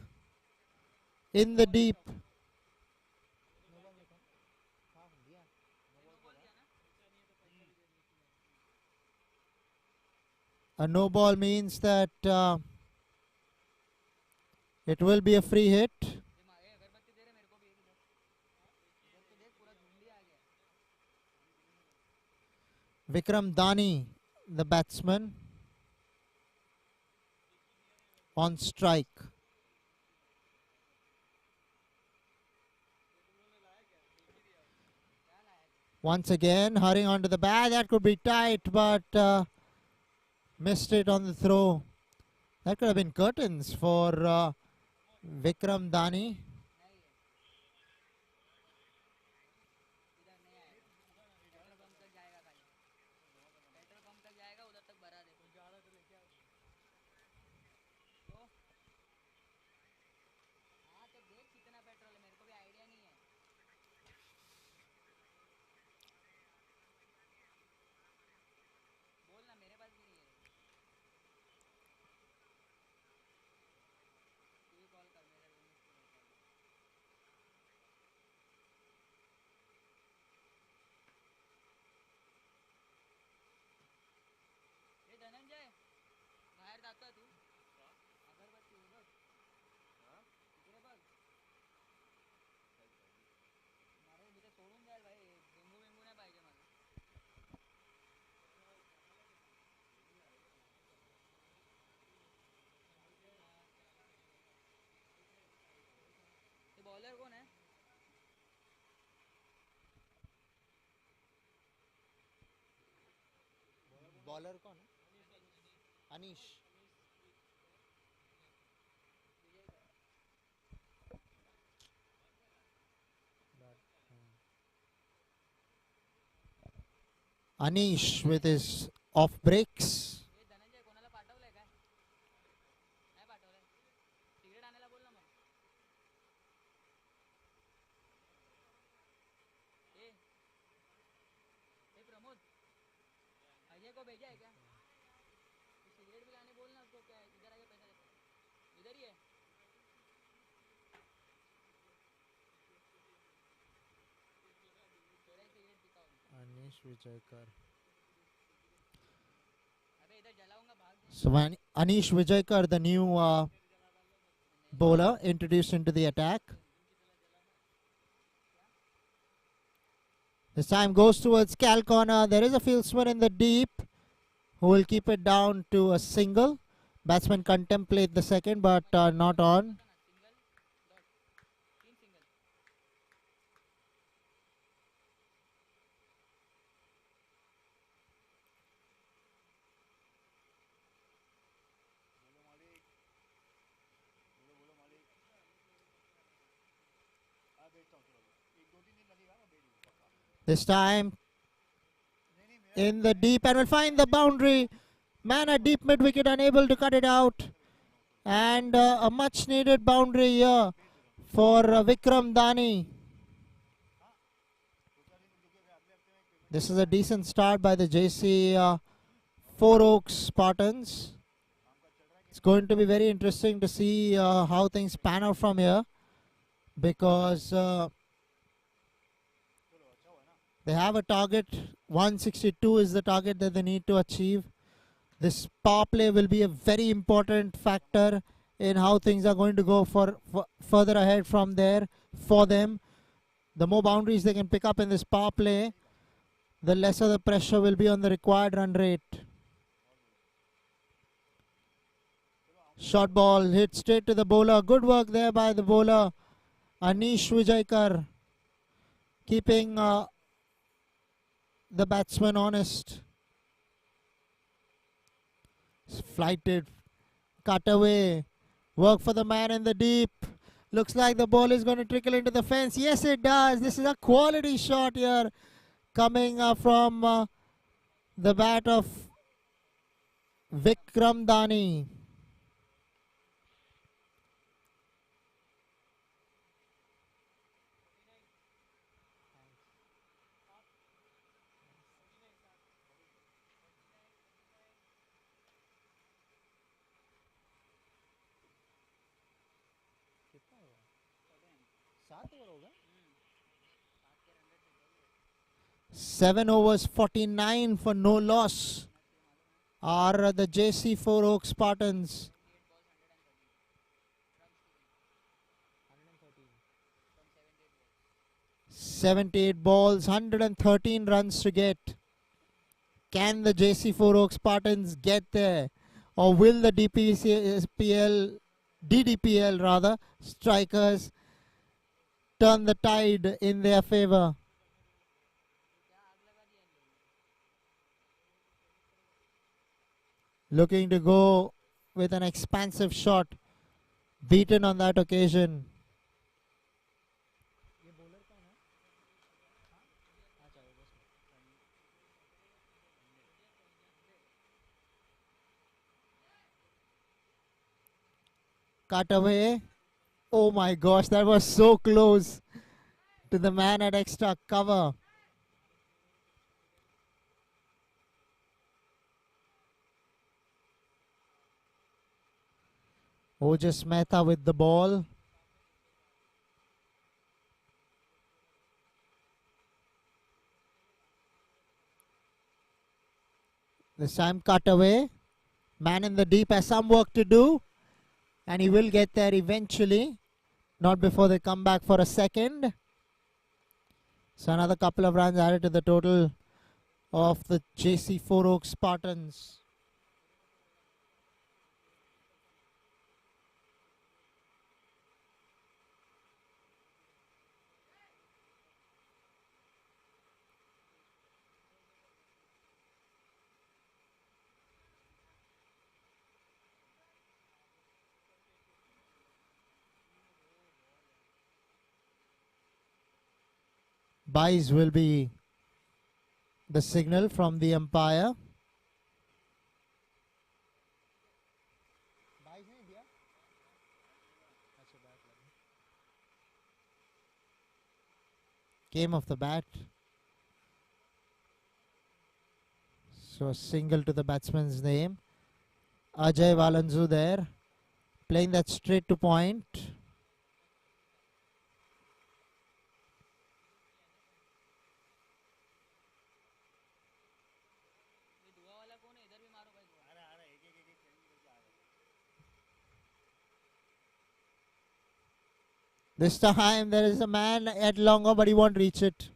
in the deep. A no ball means that it will be a free hit. Vikram Dani, the batsman, on strike. Once again, hurrying onto the bat. That could be tight, but missed it on the throw. That could have been curtains for Vikram Dani. Bowler कौन है? Bowler कौन है? Anish. Anish with his off breaks. को भेजा है क्या? Cigarette भी लाने बोलना उसको. क्या इधर आके पैसा देता. इधर ही है. Anish Vijayakar. So Anish Vijayakar, the new bowler introduced into the attack. This time goes towards Cal corner. There is a fieldsman in the deep who will keep it down to a single. Batsman contemplate the second, but not on. This time in the deep and will find the boundary. Man at deep mid wicket unable to cut it out. And a much needed boundary here for Vikram Dani. This is a decent start by the JC Four Oaks Spartans. It's going to be very interesting to see how things pan out from here, because they have a target. 162 is the target that they need to achieve. This power play will be a very important factor in how things are going to go for further ahead from there for them. The more boundaries they can pick up in this power play, the lesser the pressure will be on the required run rate. Short ball hit straight to the bowler. Good work there by the bowler, Anish Vijaykar, keeping the batsman honest. Flighted, cut away. Work for the man in the deep. Looks like the ball is going to trickle into the fence. Yes, it does. This is a quality shot here coming from the bat of Vikram Dani. Seven overs, 49 for no loss are the JC Four Oaks Spartans. 78 balls, 113 runs to get. Can the JC Four Oaks Spartans get there, or will the Ddpl rather strikers turn the tide in their favor? Looking to go with an expansive shot, beaten on that occasion. Cut away. Oh my gosh, that was so close to the man at extra cover. Ojas Mehta with the ball. This time cut away. Man in the deep has some work to do, and he will get there eventually. Not before they come back for a second. So another couple of runs added to the total of the JC Four Oaks Spartans. Buys will be the signal from the umpire. Came off the bat. So a single to the batsman's name. Ajay Valanzu there, playing that straight to point. This time there is a man at longer, but he won't reach it.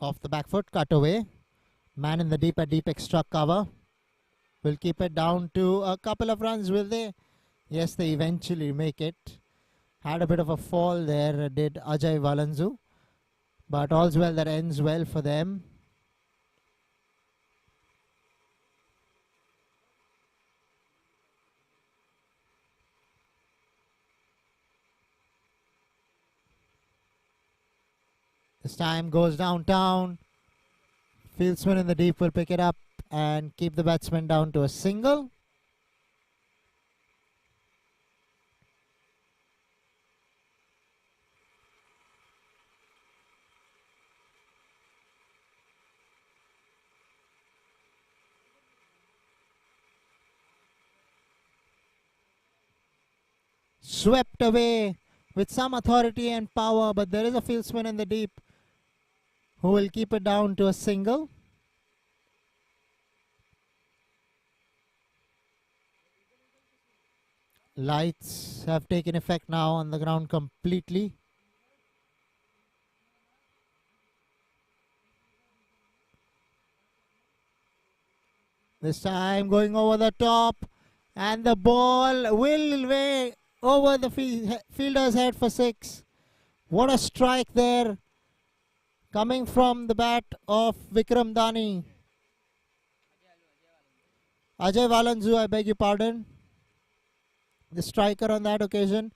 Off the back foot, cut away. Man in the deep at deep extra cover. Will keep it down to a couple of runs, will they? Yes, they eventually make it. Had a bit of a fall there, did Ajay Valanzu. But all's well that ends well for them. This time goes downtown. Fieldsman in the deep will pick it up and keep the batsman down to a single. Swept away with some authority and power, but there is a fieldsman in the deep who will keep it down to a single. Lights have taken effect now on the ground completely. This time going over the top, and the ball will way over the fielder's head for 6. What a strike there, coming from the bat of Vikram Dani. Ajay Valanzu, I beg your pardon. The striker on that occasion.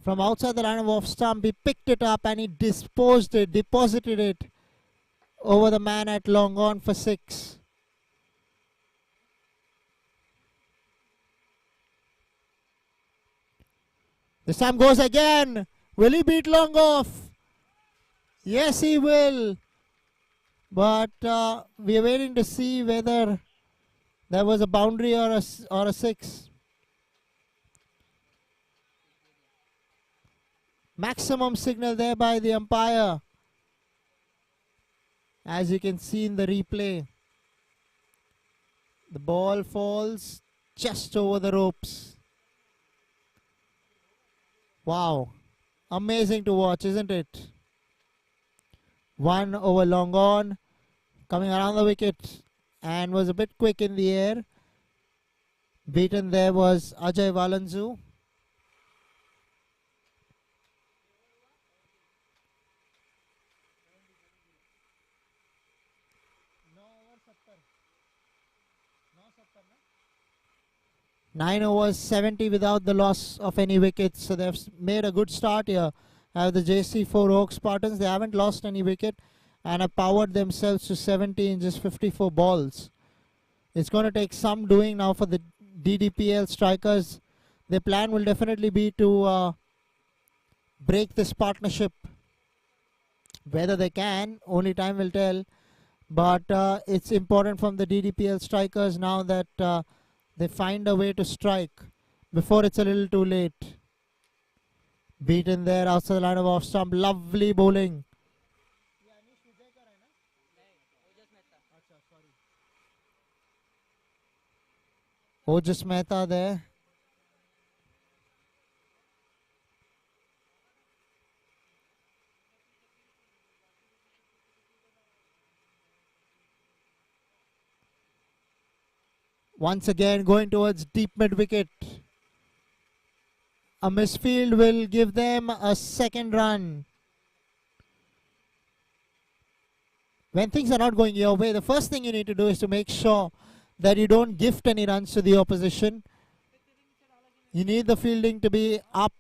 From outside the line of off stump, he picked it up and he deposited it over the man at long on for 6. This time goes again. Will he beat long off? Yes, he will. But we are waiting to see whether there was a boundary or a 6. Maximum signal there by the umpire, as you can see in the replay. The ball falls just over the ropes. Wow, amazing to watch, isn't it? 1 over long on, coming around the wicket and was a bit quick in the air. Beaten there was Ajay Valanzu. Nine overs, 70 without the loss of any wickets. So they've made a good start here. The JC4 Oak Spartans, they haven't lost any wicket and have powered themselves to 70 in just 54 balls. It's going to take some doing now for the Ddpl strikers. Their plan will definitely be to break this partnership. Whether they can, only time will tell. But it's important from the Ddpl strikers now that they find a way to strike before it's a little too late. Beaten there outside the line of off stump. Lovely bowling. Ojas Mehta there. Once again going towards deep mid wicket. A misfield will give them a second run. When things are not going your way, the first thing you need to do is to make sure that you don't gift any runs to the opposition. You need the fielding to be up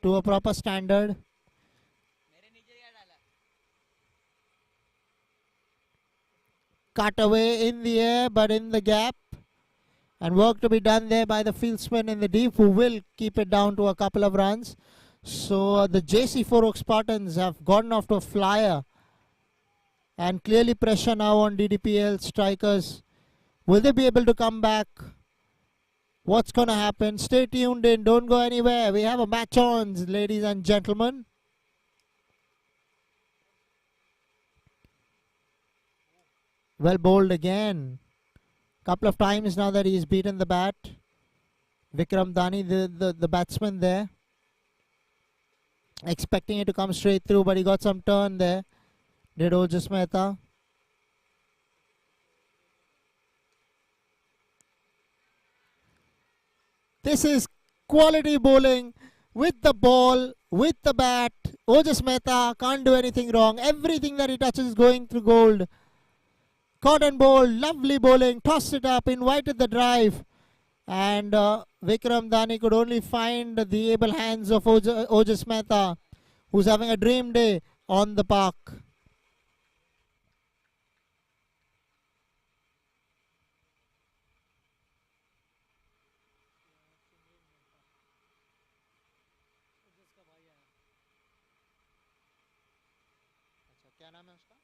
to a proper standard. Cut away in the air, but in the gap. And work to be done there by the fieldsman in the deep, who will keep it down to a couple of runs. So the JC4 Oak Spartans have gotten off to a flyer. And clearly pressure now on Ddpl strikers. Will they be able to come back? What's going to happen? Stay tuned in. Don't go anywhere. We have a match on, ladies and gentlemen. Well bowled again. Couple of times now that he's beaten the bat. Vikram Dani, the batsman there. Expecting it to come straight through, but he got some turn there. Did Ojas Mehta. This is quality bowling with the ball, with the bat. Ojas Mehta can't do anything wrong. Everything that he touches is going through gold. Cotton ball, lovely bowling, tossed it up, invited the drive. And Vikram Dani could only find the able hands of Ojas Mehta, who's having a dream day on the park. क्या नाम है उसका?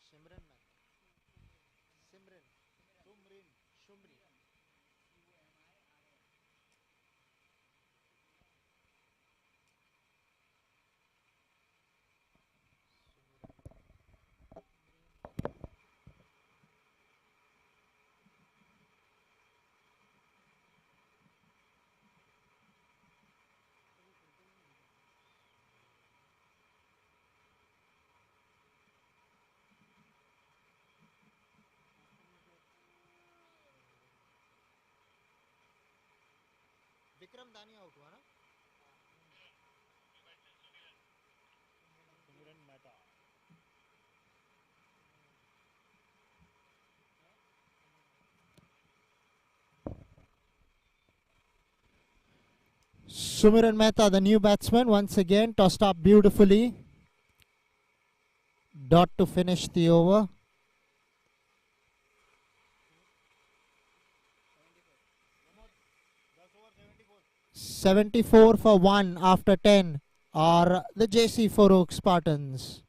सिमरन मेहता. सिमरन. शुमरी. विक्रम दानी out हुआ ना? Sumiran Mehta, the new batsman, once again tossed up beautifully. Dot to finish the over. 74 for 1 after 10 are the JC Farouk Spartans.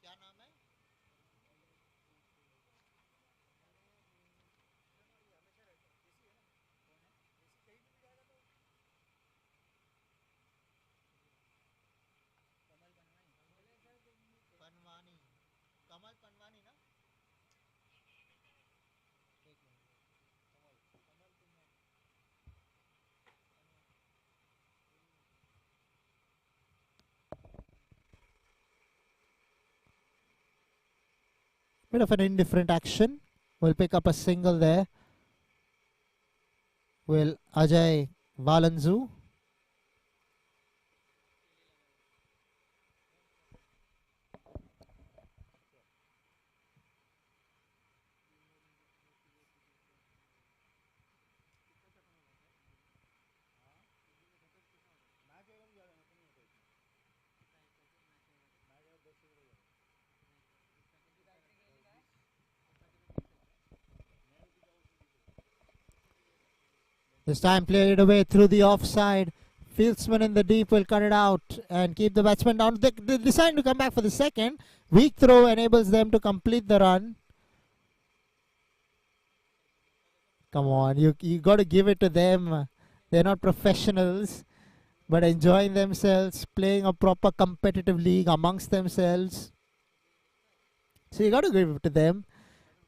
क्या नाम है? पनवानी. कमल पनवानी ना? Bit of an indifferent action. Will pick up a single there. Will Ajay Valanzu. This time played away through the offside. Fieldsman in the deep will cut it out and keep the batsman down. They decide to come back for the second. Weak throw enables them to complete the run. Come on, you got to give it to them. They're not professionals, but enjoying themselves, playing a proper competitive league amongst themselves. So you got to give it to them.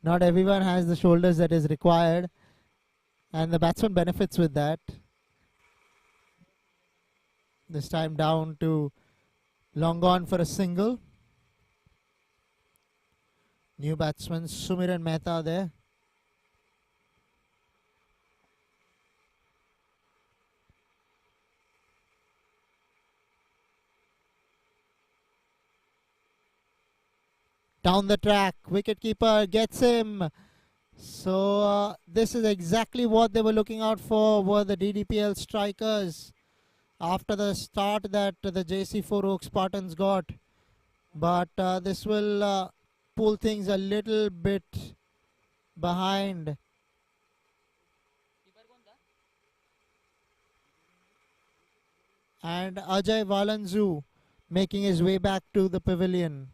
Not everyone has the shoulders that is required. And the batsman benefits with that. This time down to long on for a single. New batsman Sumiran Mehta there. Down the track, wicketkeeper gets him. So this is exactly what they were looking out for, were the DDPL strikers after the start that the JC4 Oak Spartans got. But this will pull things a little bit behind. Keeper कौन था? And Ajay Valanzu making his way back to the pavilion.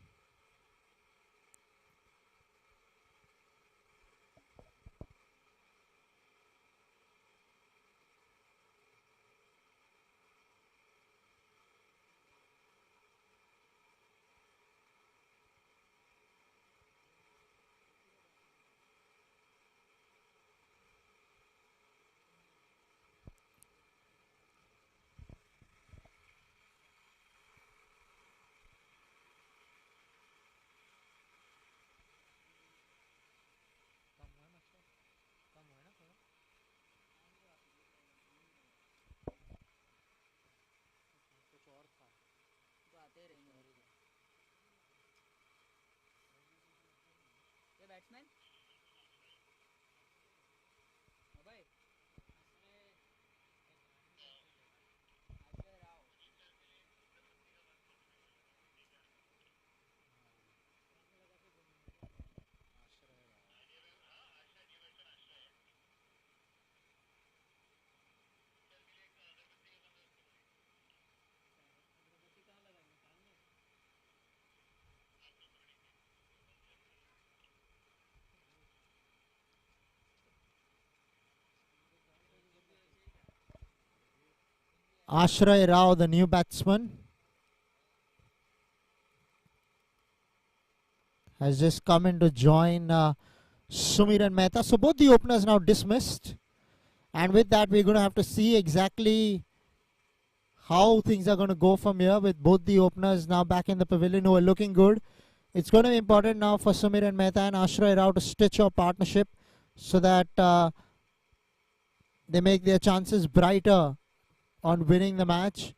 कम हुआ है ना थोड़ा? कुछ और था तो आते रहेंगे। ये बैट्समैन भाई आश्रय राव अगरबत्ती कहाँ लगाएंगे कान में? Ashray Rao, the new batsman, has just come in to join Sumiran Mehta. So both the openers now dismissed. And with that, we're going to have to see exactly how things are going to go from here with both the openers now back in the pavilion who are looking good. It's going to be important now for Sumiran Mehta and Ashray Rao to stitch a partnership so that they make their chances brighter on winning the match.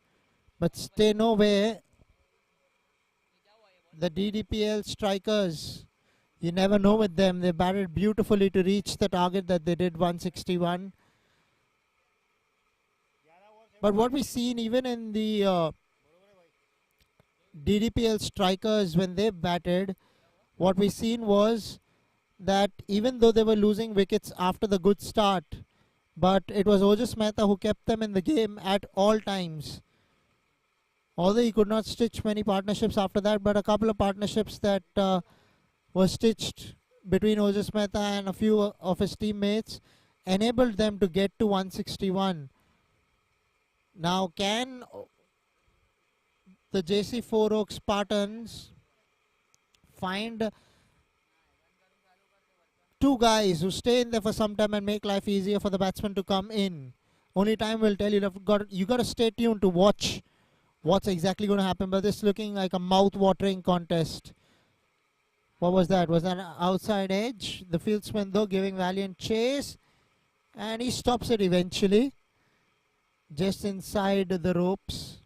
But stay no way, the DDPL strikers, you never know with them. They batted beautifully to reach the target that they did, 161. But what we've seen even in the DDPL strikers when they batted, what we've seen was that even though they were losing wickets after the good start, but it was Ojas Mehta who kept them in the game at all times. Although he could not stitch many partnerships after that, but a couple of partnerships that were stitched between Ojas Mehta and a few of his teammates enabled them to get to 161. Now, can the JC4 Oak Spartans find two guys who stay in there for some time and make life easier for the batsman to come in? Only time will tell. You got to stay tuned to watch what's exactly going to happen. But this is looking like a mouth-watering contest. What was that? Was that an outside edge? The fieldsman, though, giving valiant chase. And he stops it eventually. Just inside the ropes.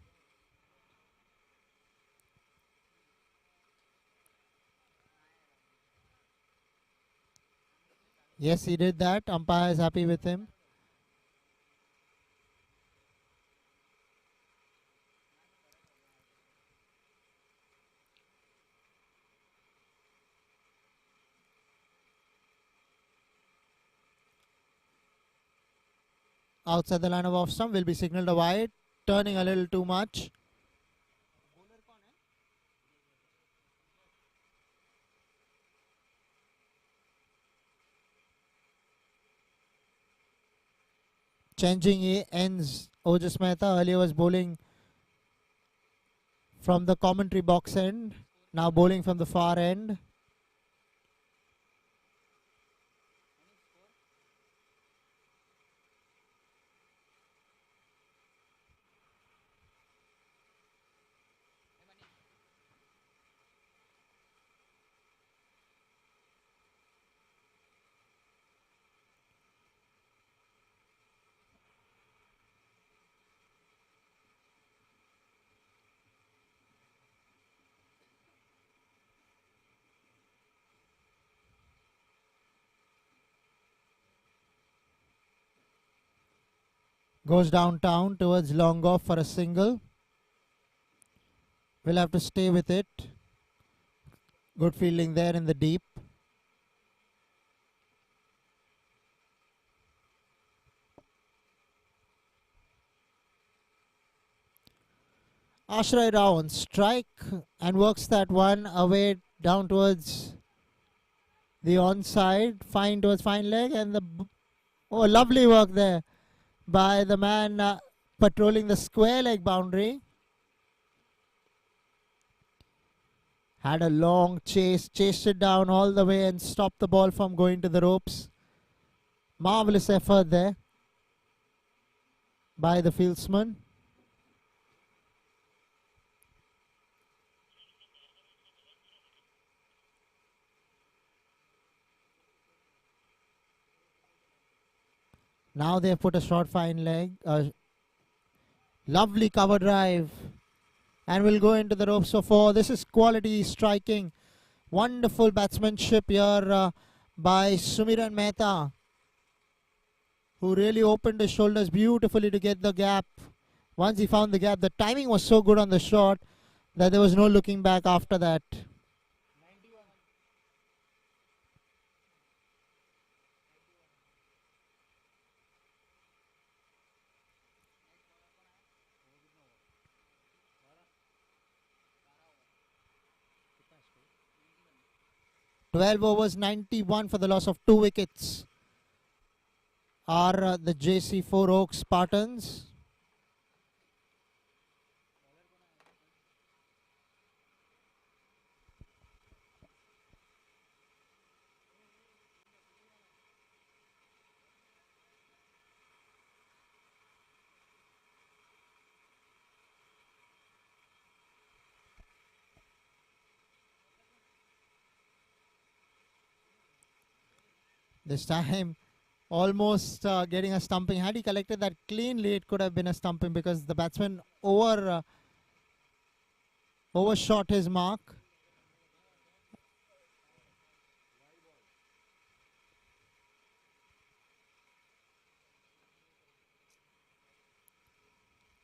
Yes, he did that. Umpire is happy with him. Outside the line of off stump will be signaled a wide. Turning a little too much. Changing ends. Ojas Mehta earlier was bowling from the commentary box end. Now bowling from the far end. Goes downtown towards long off for a single. We'll have to stay with it. Good fielding there in the deep. Ashray Rao on strike and works that one away down towards the onside, fine towards fine leg, and lovely work there by the man patrolling the square leg boundary. Had a long chase, chased it down all the way and stopped the ball from going to the ropes. Marvelous effort there by the fieldsman. Now they have put a short fine leg. Lovely cover drive. And will go into the ropes for 4. This is quality striking. Wonderful batsmanship here by Sumiran Mehta, who really opened his shoulders beautifully to get the gap. Once he found the gap, the timing was so good on the shot that there was no looking back after that. 12 overs, 91 for the loss of 2 wickets are the JC4 Oaks Spartans. This time almost getting a stumping. Had he collected that cleanly, it could have been a stumping because the batsman overshot his mark.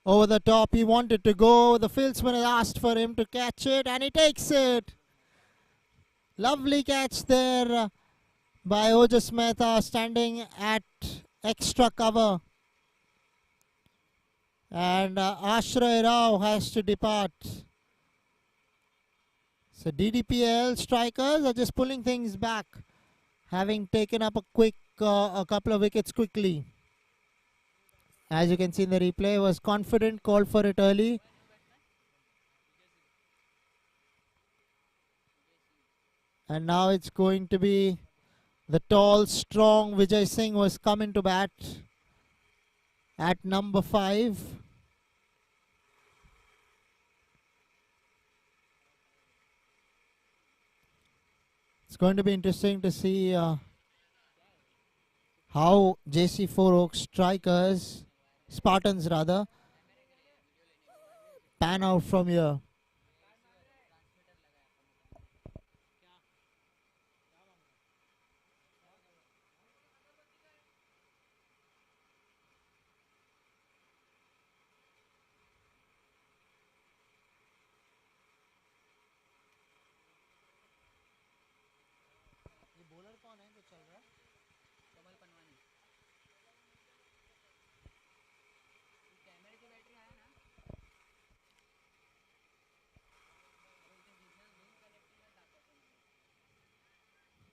Over the top, he wanted to go. The fieldsman has asked for him to catch it, and he takes it. Lovely catch there by Ojas Mehta, standing at extra cover. And Ashray Rao has to depart. So Ddpl strikers are just pulling things back, having taken up a couple of wickets quickly. As you can see in the replay, was confident, called for it early. And now it's going to be the tall, strong Vijay Singh was coming to bat at number 5. It's going to be interesting to see how JC4 Oaks strikers, Spartans rather, pan out from here.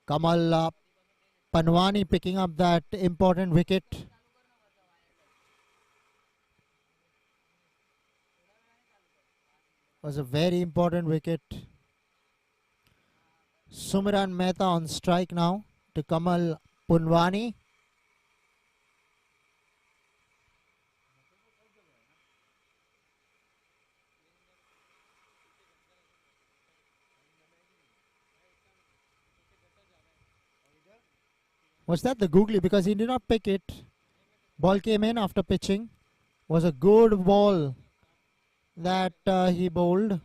Kamal Panwani picking up that important wicket. Was a very important wicket. Sumiran Mehta on strike now to Kamal Panwani. Was that the googly? Because he did not pick it. Ball came in after pitching. Was a good ball that he bowled.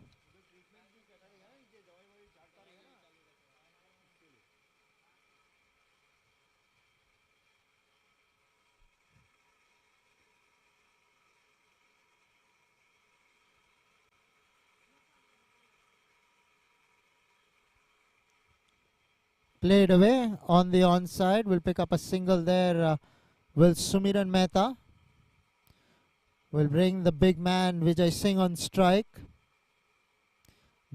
Played away on the onside. Will pick up a single there. Will Sumiran Mehta. Will bring the big man Vijay Singh on strike.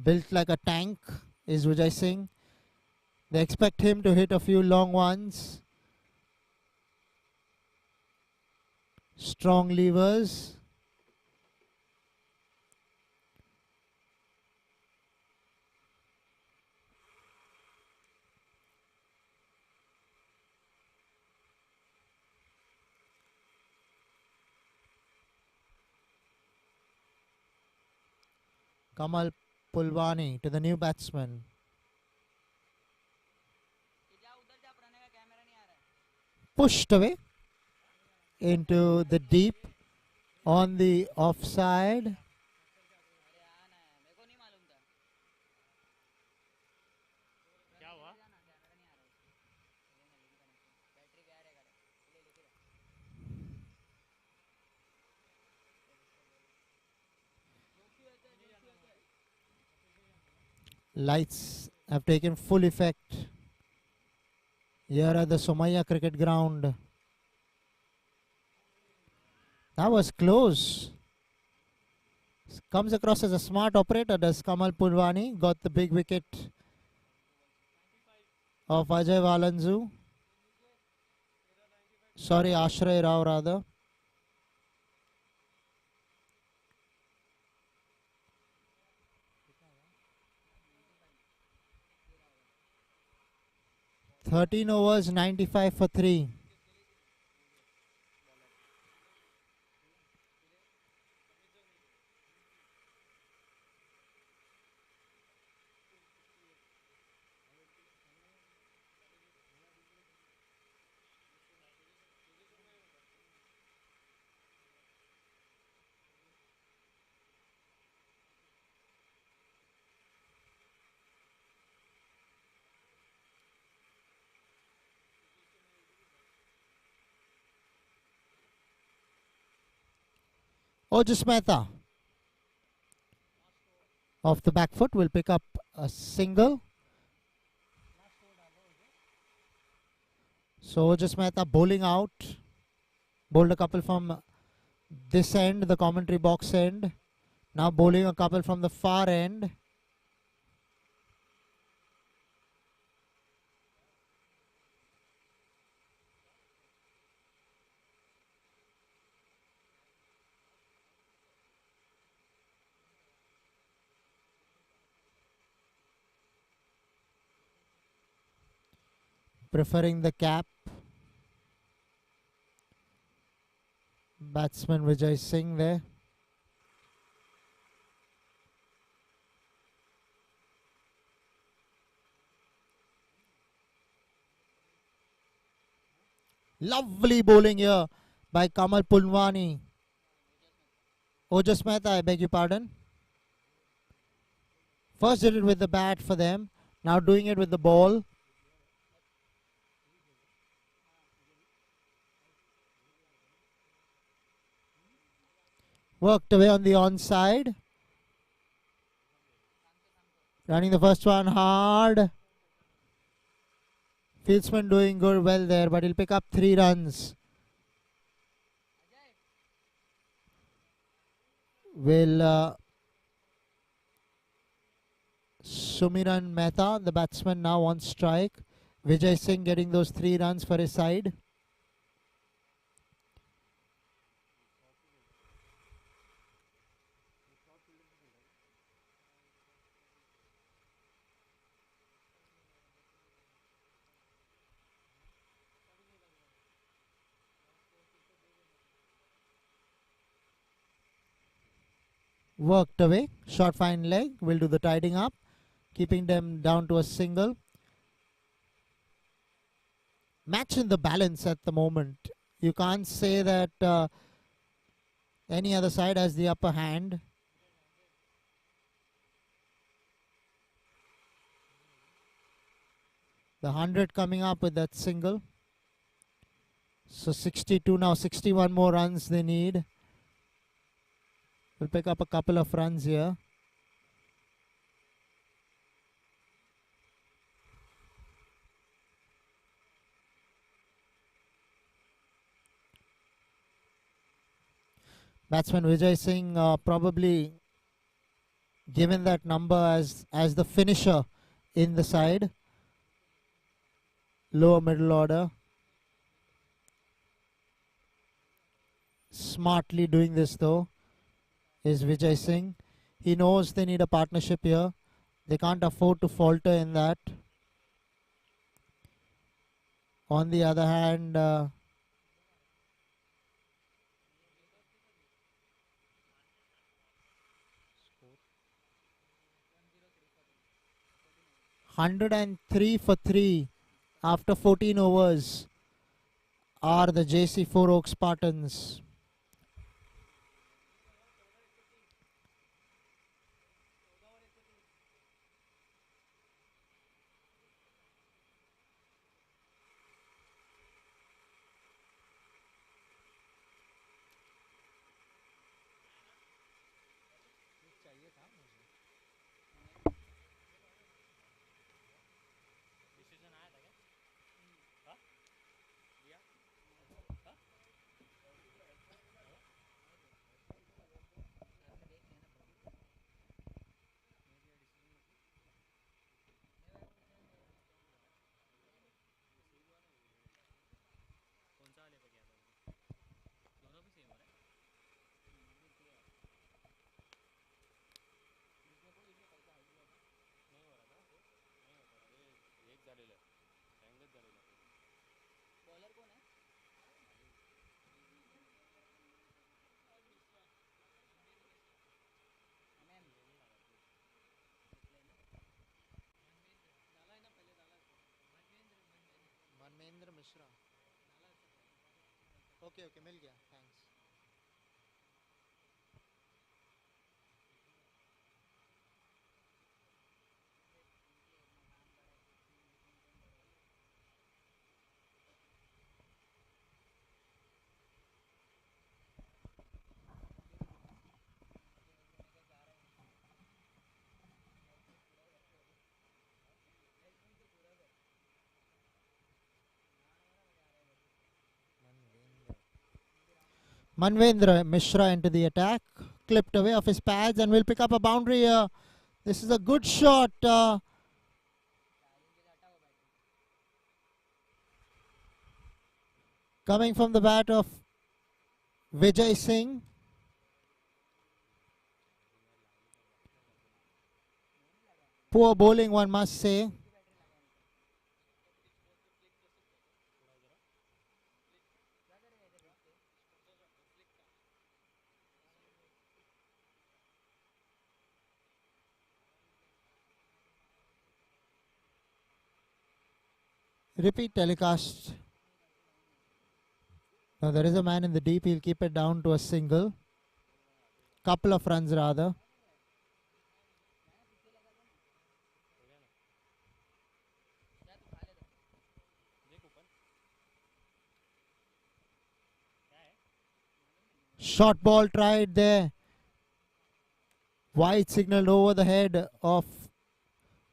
Built like a tank is Vijay Singh. They expect him to hit a few long ones. Strong levers. Kamal Pulwani to the new batsman. Pushed away into the deep on the offside. Lights have taken full effect here at the Somaya cricket ground. That was close. Comes across as a smart operator, does Kamal Pulwani. Got the big wicket of Ajay Valanzu. Sorry, Ashray Rao rather. "13 overs, 95 for 3. Ojus Mehta off the back foot will pick up a single. So Ojus Mehta bowling out. Bowled a couple from this end, the commentary box end. Now bowling a couple from the far end. Preferring the cap. Batsman Vijay Singh there. Lovely bowling here by Kamal Pulwani. Ojus Mehta, I beg your pardon. First did it with the bat for them. Now doing it with the ball. Worked away on the onside. Running the first one hard. Fieldsman doing good well there, but he'll pick up 3 runs. Will Sumiran Mehta, the batsman, now on strike. Vijay Singh getting those 3 runs for his side. Worked away. Short fine leg. Will do the tidying up, keeping them down to a single. Match in the balance at the moment. You can't say that any other side has the upper hand. The 100 coming up with that single. So 62 now, 61 more runs they need. We'll pick up a couple of runs here. Batsman Vijay Singh probably given that number as the finisher in the side. Lower middle order. Smartly doing this though is Vijay Singh. He knows they need a partnership here. They can't afford to falter in that. On the other hand, 103 for 3 after 14 overs are the JC4 Oak Spartans. Bowler कौन है? Ma'am डाला है ना, पहले डाला है। मनवेंद्र Mishra. Okay okay मिल गया, thanks. Manvendra Mishra into the attack, clipped away off his pads and will pick up a boundary here. This is a good shot. Coming from the bat of Vijay Singh. Poor bowling, one must say. Repeat telecast. Now there is a man in the deep. He'll keep it down to a single. Couple of runs rather. Short ball tried there. Wide signaled over the head of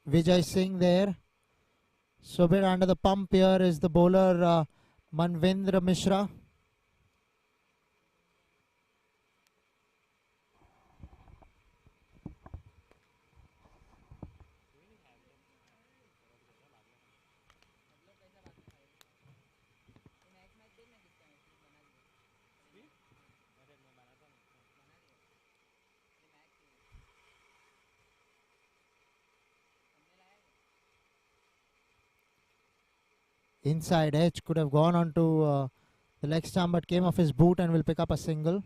Vijay Singh there. So a bit under the pump here is the bowler Manvendra Mishra. Inside edge, could have gone on to the leg stump but came off his boot and will pick up a single.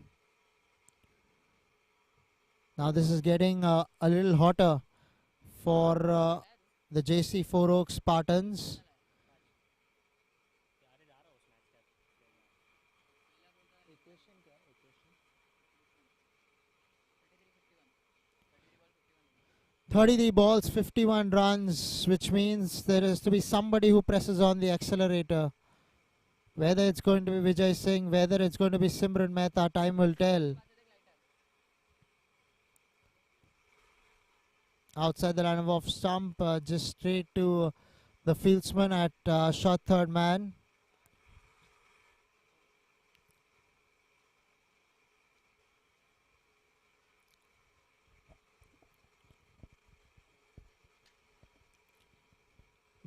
Now this is getting a little hotter for the JC4 Oak Spartans. "33 balls, 51 runs," which means there is to be somebody who presses on the accelerator. Whether it's going to be Vijay Singh, whether it's going to be Simran Mehta, time will tell. Outside the line of off stump, just straight to the fieldsman at short third man.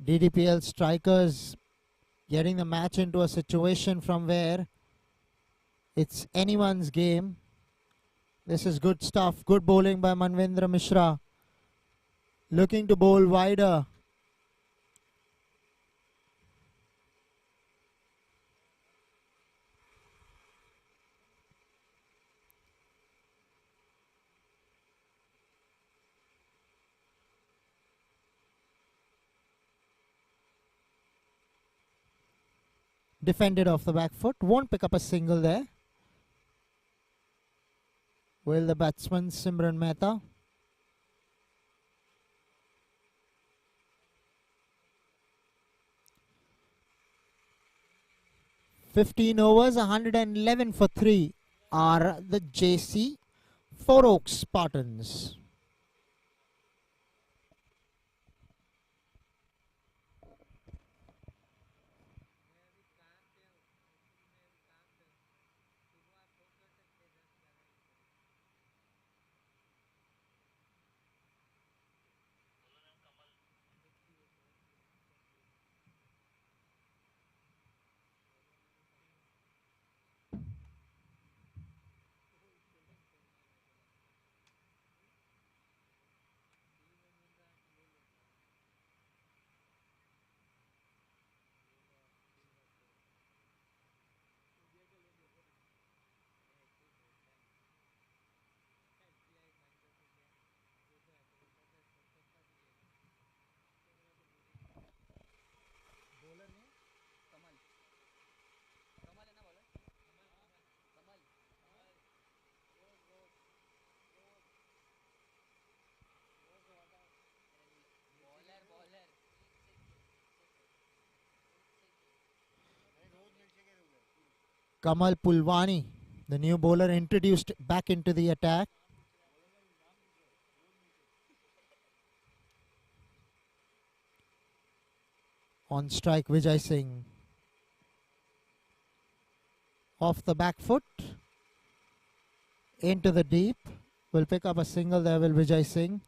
DDPL strikers getting the match into a situation from where it's anyone's game. This is good stuff. Good bowling by Manvendra Mishra. Looking to bowl wider. Defended off the back foot. Won't pick up a single there. Will the batsman Simran Mehta. 15 overs, 111 for 3 are the JC Four Oaks Spartans. Kamal Pulwani, the new bowler introduced back into the attack. On strike, Vijay Singh. Off the back foot. Into the deep. Will pick up a single there, will Vijay Singh.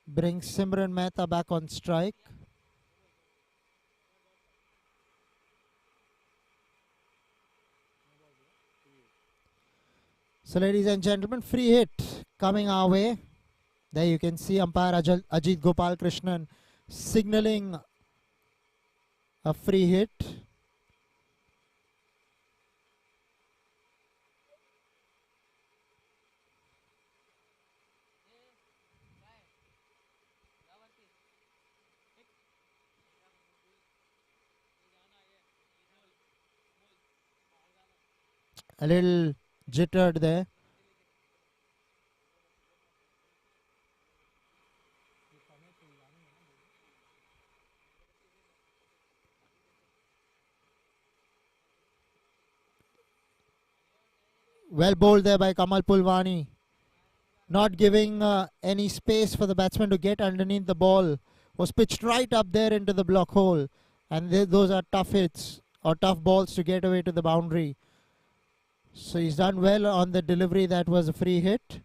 Brings Simran Mehta back on strike. So ladies and gentlemen, free hit coming our way. There you can see umpire Ajit Gopal Krishnan signaling a free hit. A little jittered there. Well bowled there by Kamal Pulwani. Not giving any space for the batsman to get underneath the ball. Was pitched right up there into the block hole. And those are tough hits or tough balls to get away to the boundary. So he's done well on the delivery. That was a free hit.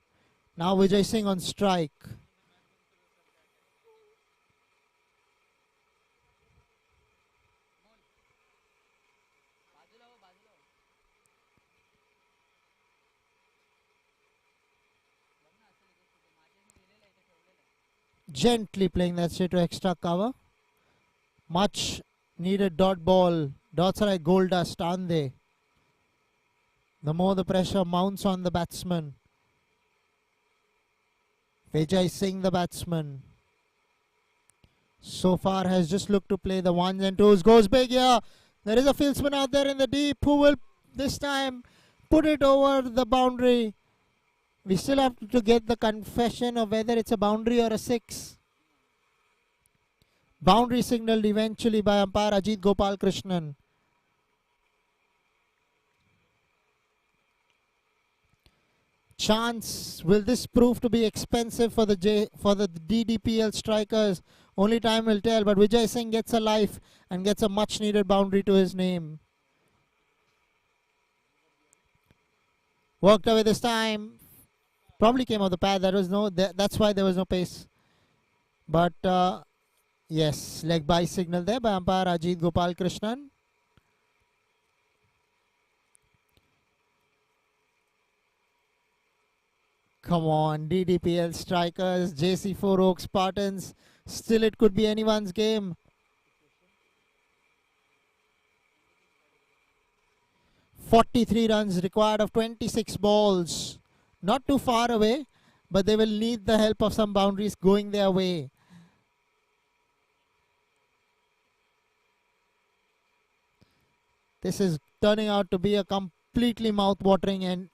Now Vijay Singh on strike. Gently playing that straight to extra cover. Much needed dot ball. Dots are like gold dust, aren't they? The more the pressure mounts on the batsman. Vijay Singh, the batsman, so far has just looked to play the ones and twos. Goes big here. There is a fieldsman out there in the deep who will this time put it over the boundary. We still have to get the confession of whether it's a boundary or a six. Boundary signaled eventually by umpire Ajit Gopal Krishnan. Chance, will this prove to be expensive for the DDPL strikers? Only time will tell, but Vijay Singh gets a life and gets a much needed boundary to his name. Worked away this time. Probably came off the pad. That's why there was no pace. But yes, leg by signal there by umpire Ajit Gopal Krishnan. Come on, DDPL strikers, JC4 Oak Spartans. Still, it could be anyone's game. 43 runs required of 26 balls. Not too far away, but they will need the help of some boundaries going their way. This is turning out to be a completely mouth-watering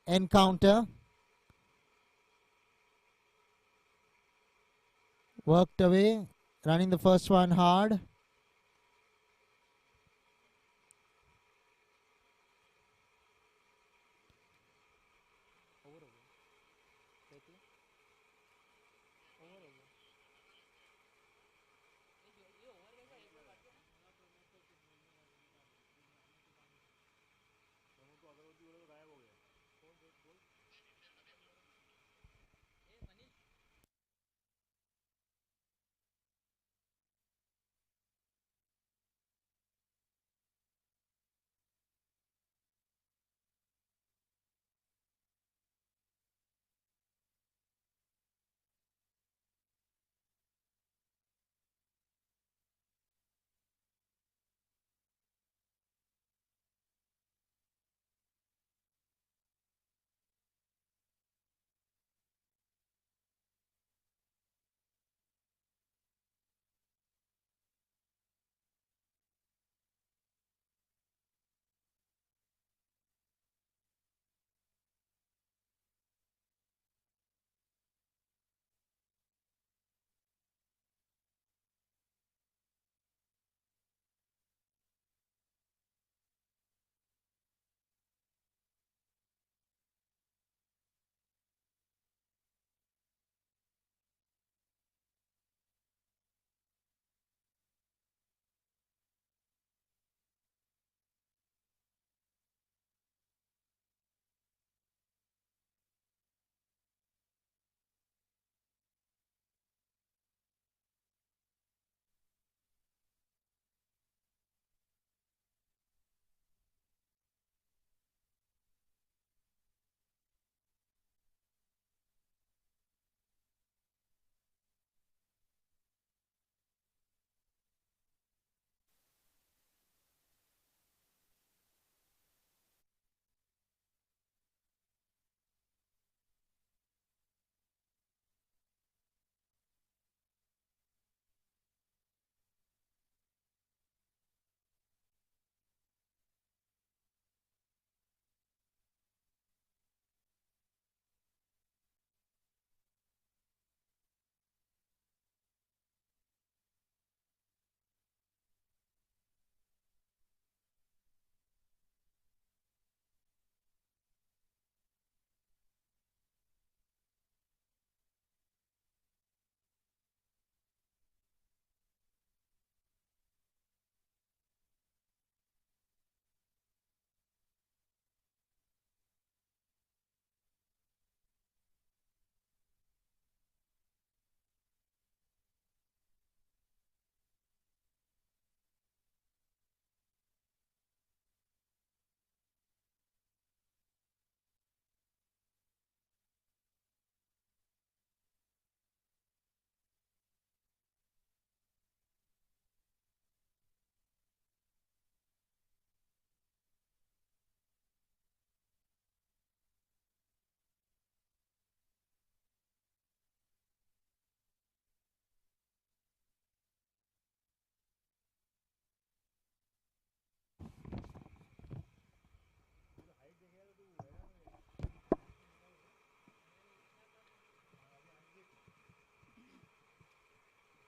encounter. Worked away, running the first one hard.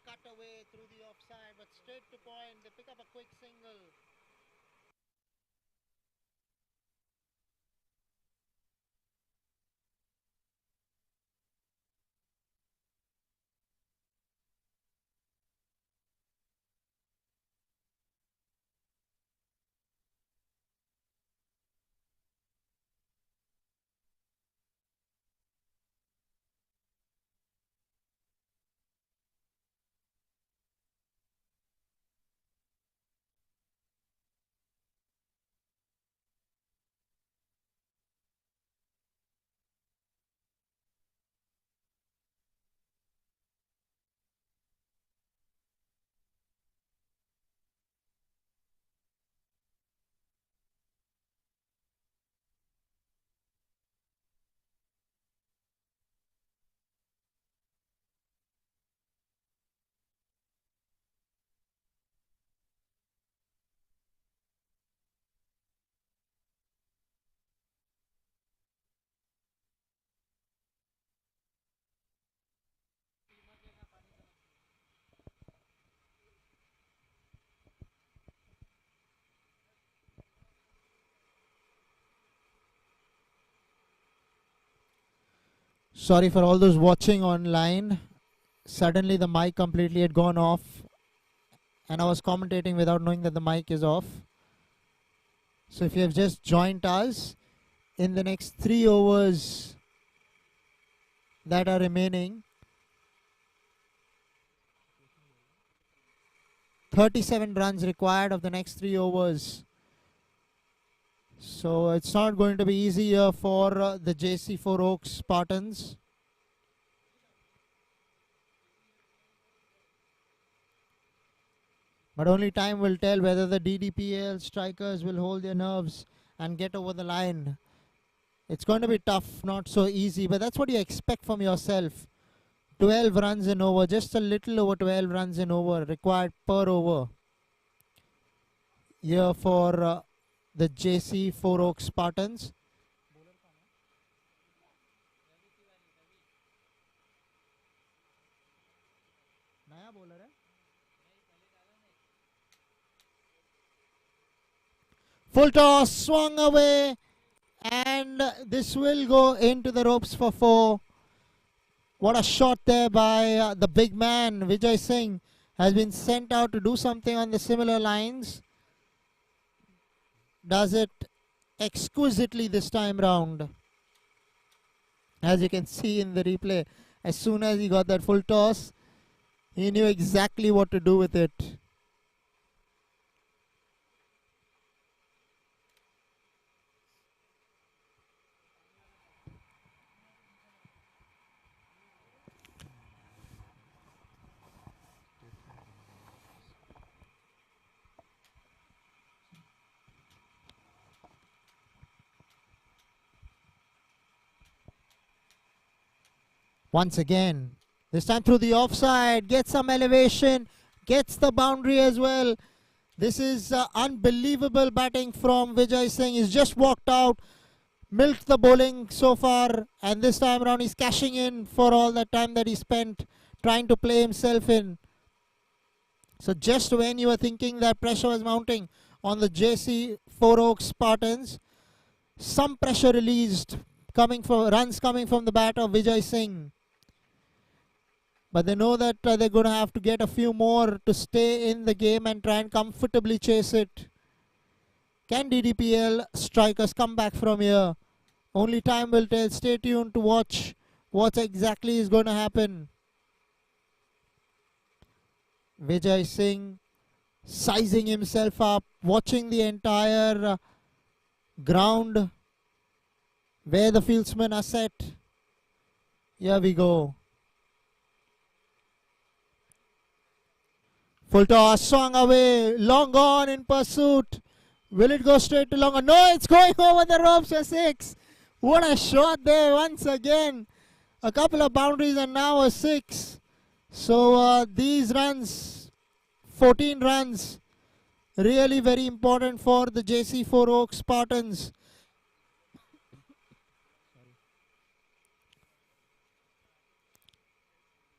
Cut away through the offside, but straight to point. They pick up a quick single. Sorry for all those watching online. Suddenly the mic completely had gone off and I was commentating without knowing that the mic is off. So if you have just joined us, in the next 3 overs that are remaining, 37 runs required of the next 3 overs. So it's not going to be easy here for the JC4 Oaks Spartans. But only time will tell whether the Ddpl strikers will hold their nerves and get over the line. It's going to be tough, not so easy, but that's what you expect from yourself. 12 runs in over, just a little over 12 runs in over required per over here for the JC4 Oaks Spartans. Full toss, swung away, and this will go into the ropes for 4. What a shot there by the big man. Vijay Singh has been sent out to do something on the similar lines. Does it exquisitely this time round. As you can see in the replay, as soon as he got that full toss, he knew exactly what to do with it. Once again, this time through the offside, gets some elevation, gets the boundary as well. This is unbelievable batting from Vijay Singh. He's just walked out, milked the bowling so far, and this time around he's cashing in for all the time that he spent trying to play himself in. So just when you were thinking that pressure was mounting on the JC4 Oaks Spartans, some pressure released, runs coming from the bat of Vijay Singh. But they know that they're going to have to get a few more to stay in the game and try and comfortably chase it. Can Ddpl strikers come back from here? Only time will tell. Stay tuned to watch what exactly is going to happen. Vijay Singh sizing himself up, watching the entire ground where the fieldsmen are set. Here we go. Full toss, swung away, long gone in pursuit. Will it go straight to long on? No, it's going over the ropes for 6. What a shot there once again. A couple of boundaries and now a 6. So these runs, 14 runs, really very important for the JC4 Oaks Spartans.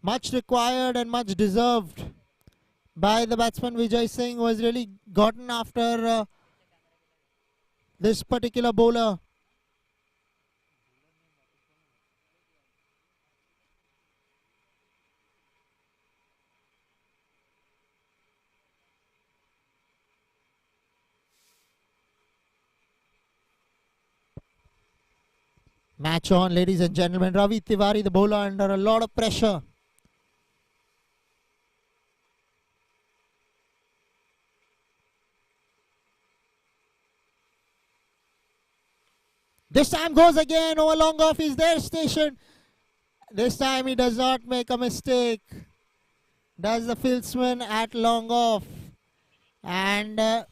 Much required and much deserved by the batsman Vijay Singh, who has really gotten after this particular bowler. Match on, ladies and gentlemen. Ravi Tiwari, the bowler, under a lot of pressure. This time goes again over long off. He's there station. This time he does not make a mistake. Does the fieldsman at long off. And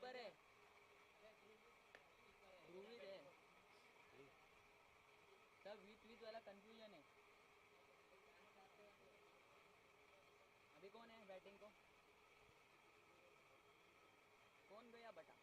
ऊपर है, ध्रुवित है, सब वीत वीत वाला confusion है। अभी कौन है बैटिंग को? कौन गया बटा?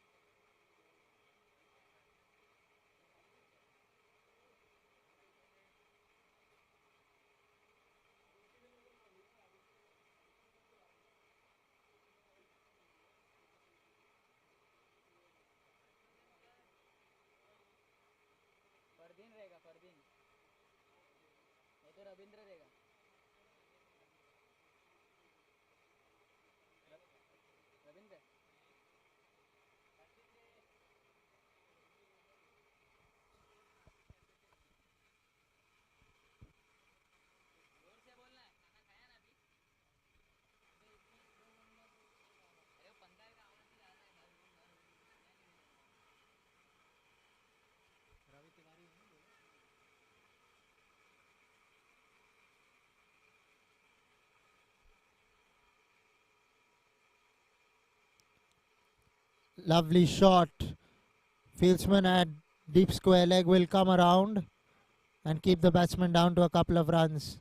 फरदीन रहेगा, फरदीन नहीं तो रविंद्र रहेगा। रविंद्र जोर से बोलना है, खाना खाया ना अभी? अरे वो पंद्रह का आवाज नहीं आ रहा है। रवि तिवारी है ना? Lovely shot. Fieldsman at deep square leg will come around and keep the batsman down to a couple of runs.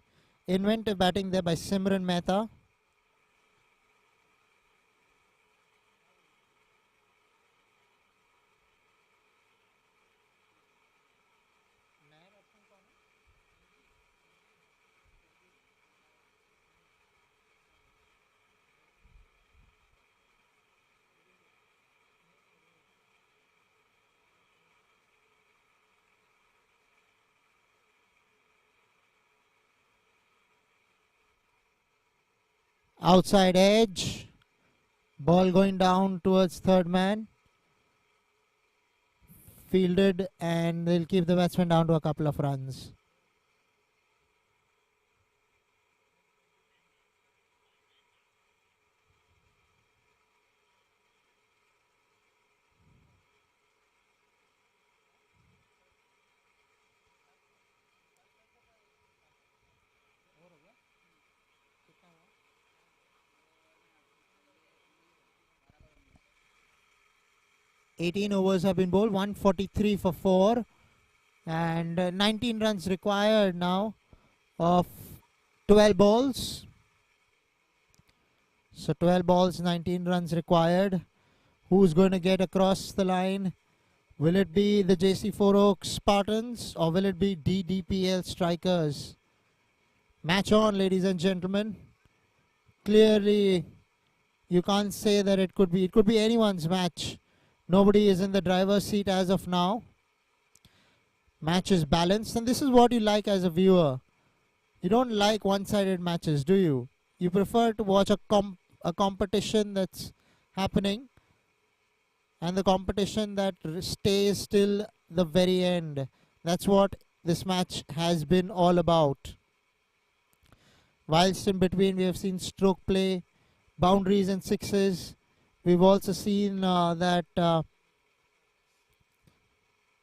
Inventive batting there by Simran Mehta. Outside edge. Ball going down towards third man. Fielded, and they'll keep the batsman down to a couple of runs. और हो गया? कितना हुआ? 18 overs have been bowled, 143 for 4, and 19 runs required now of 12 balls. So 12 balls, 19 runs required. Who's going to get across the line? Will it be the JC4 Oaks Spartans or will it be Ddpl Strikers? Match on, ladies and gentlemen. Clearly, you can't say that it could be anyone's match. Nobody is in the driver's seat as of now. Match is balanced, and this is what you like as a viewer. You don't like one-sided matches, do you? You prefer to watch a competition that's happening, and the competition that stays till the very end. That's what this match has been all about. Whilst in between we have seen stroke play, boundaries and sixes. We've also seen that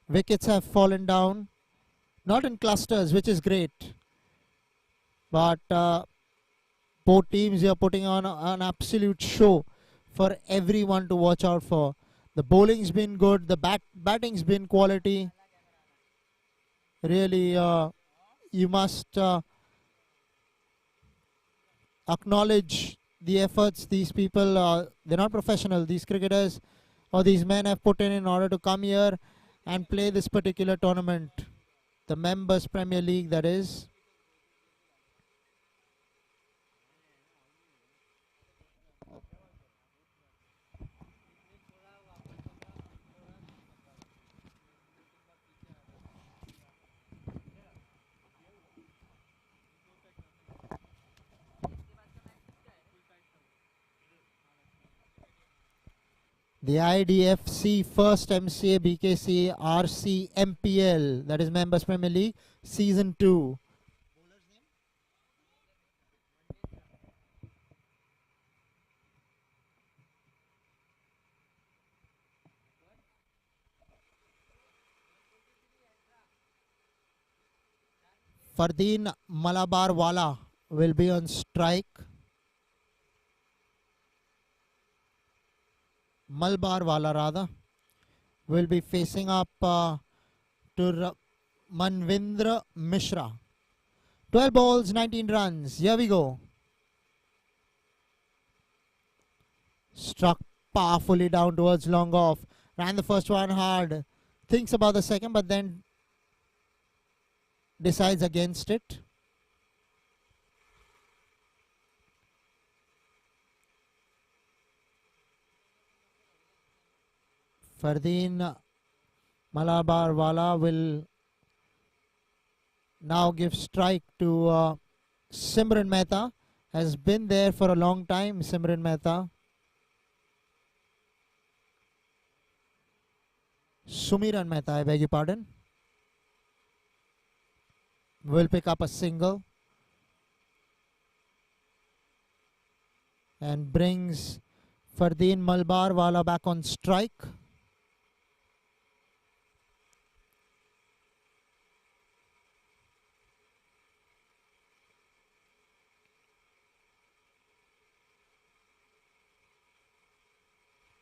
wickets have fallen down, not in clusters, which is great, but both teams are putting on an absolute show for everyone to watch out for. The bowling's been good, the batting's been quality. Really, you must acknowledge the efforts these people, they're not professional, these cricketers or these men have put in order to come here and play this particular tournament. The Members Premier League, that is. The IDFC first Mca Bkc RC MPL, that is Members Premier League, Season 2. Fardeen Malabarwala will be on strike. Malabar Wala rather, will be facing up to Manvindra Mishra. 12 balls, 19 runs. Here we go. Struck powerfully down towards long off. Ran the first one hard. Thinks about the second, but then decides against it. Fardeen Malabar Wala will now give strike to Simran Mehta. Has been there for a long time, Simran Mehta. Sumiran Mehta, I beg your pardon. Will pick up a single and brings Fardeen Malabar Wala back on strike.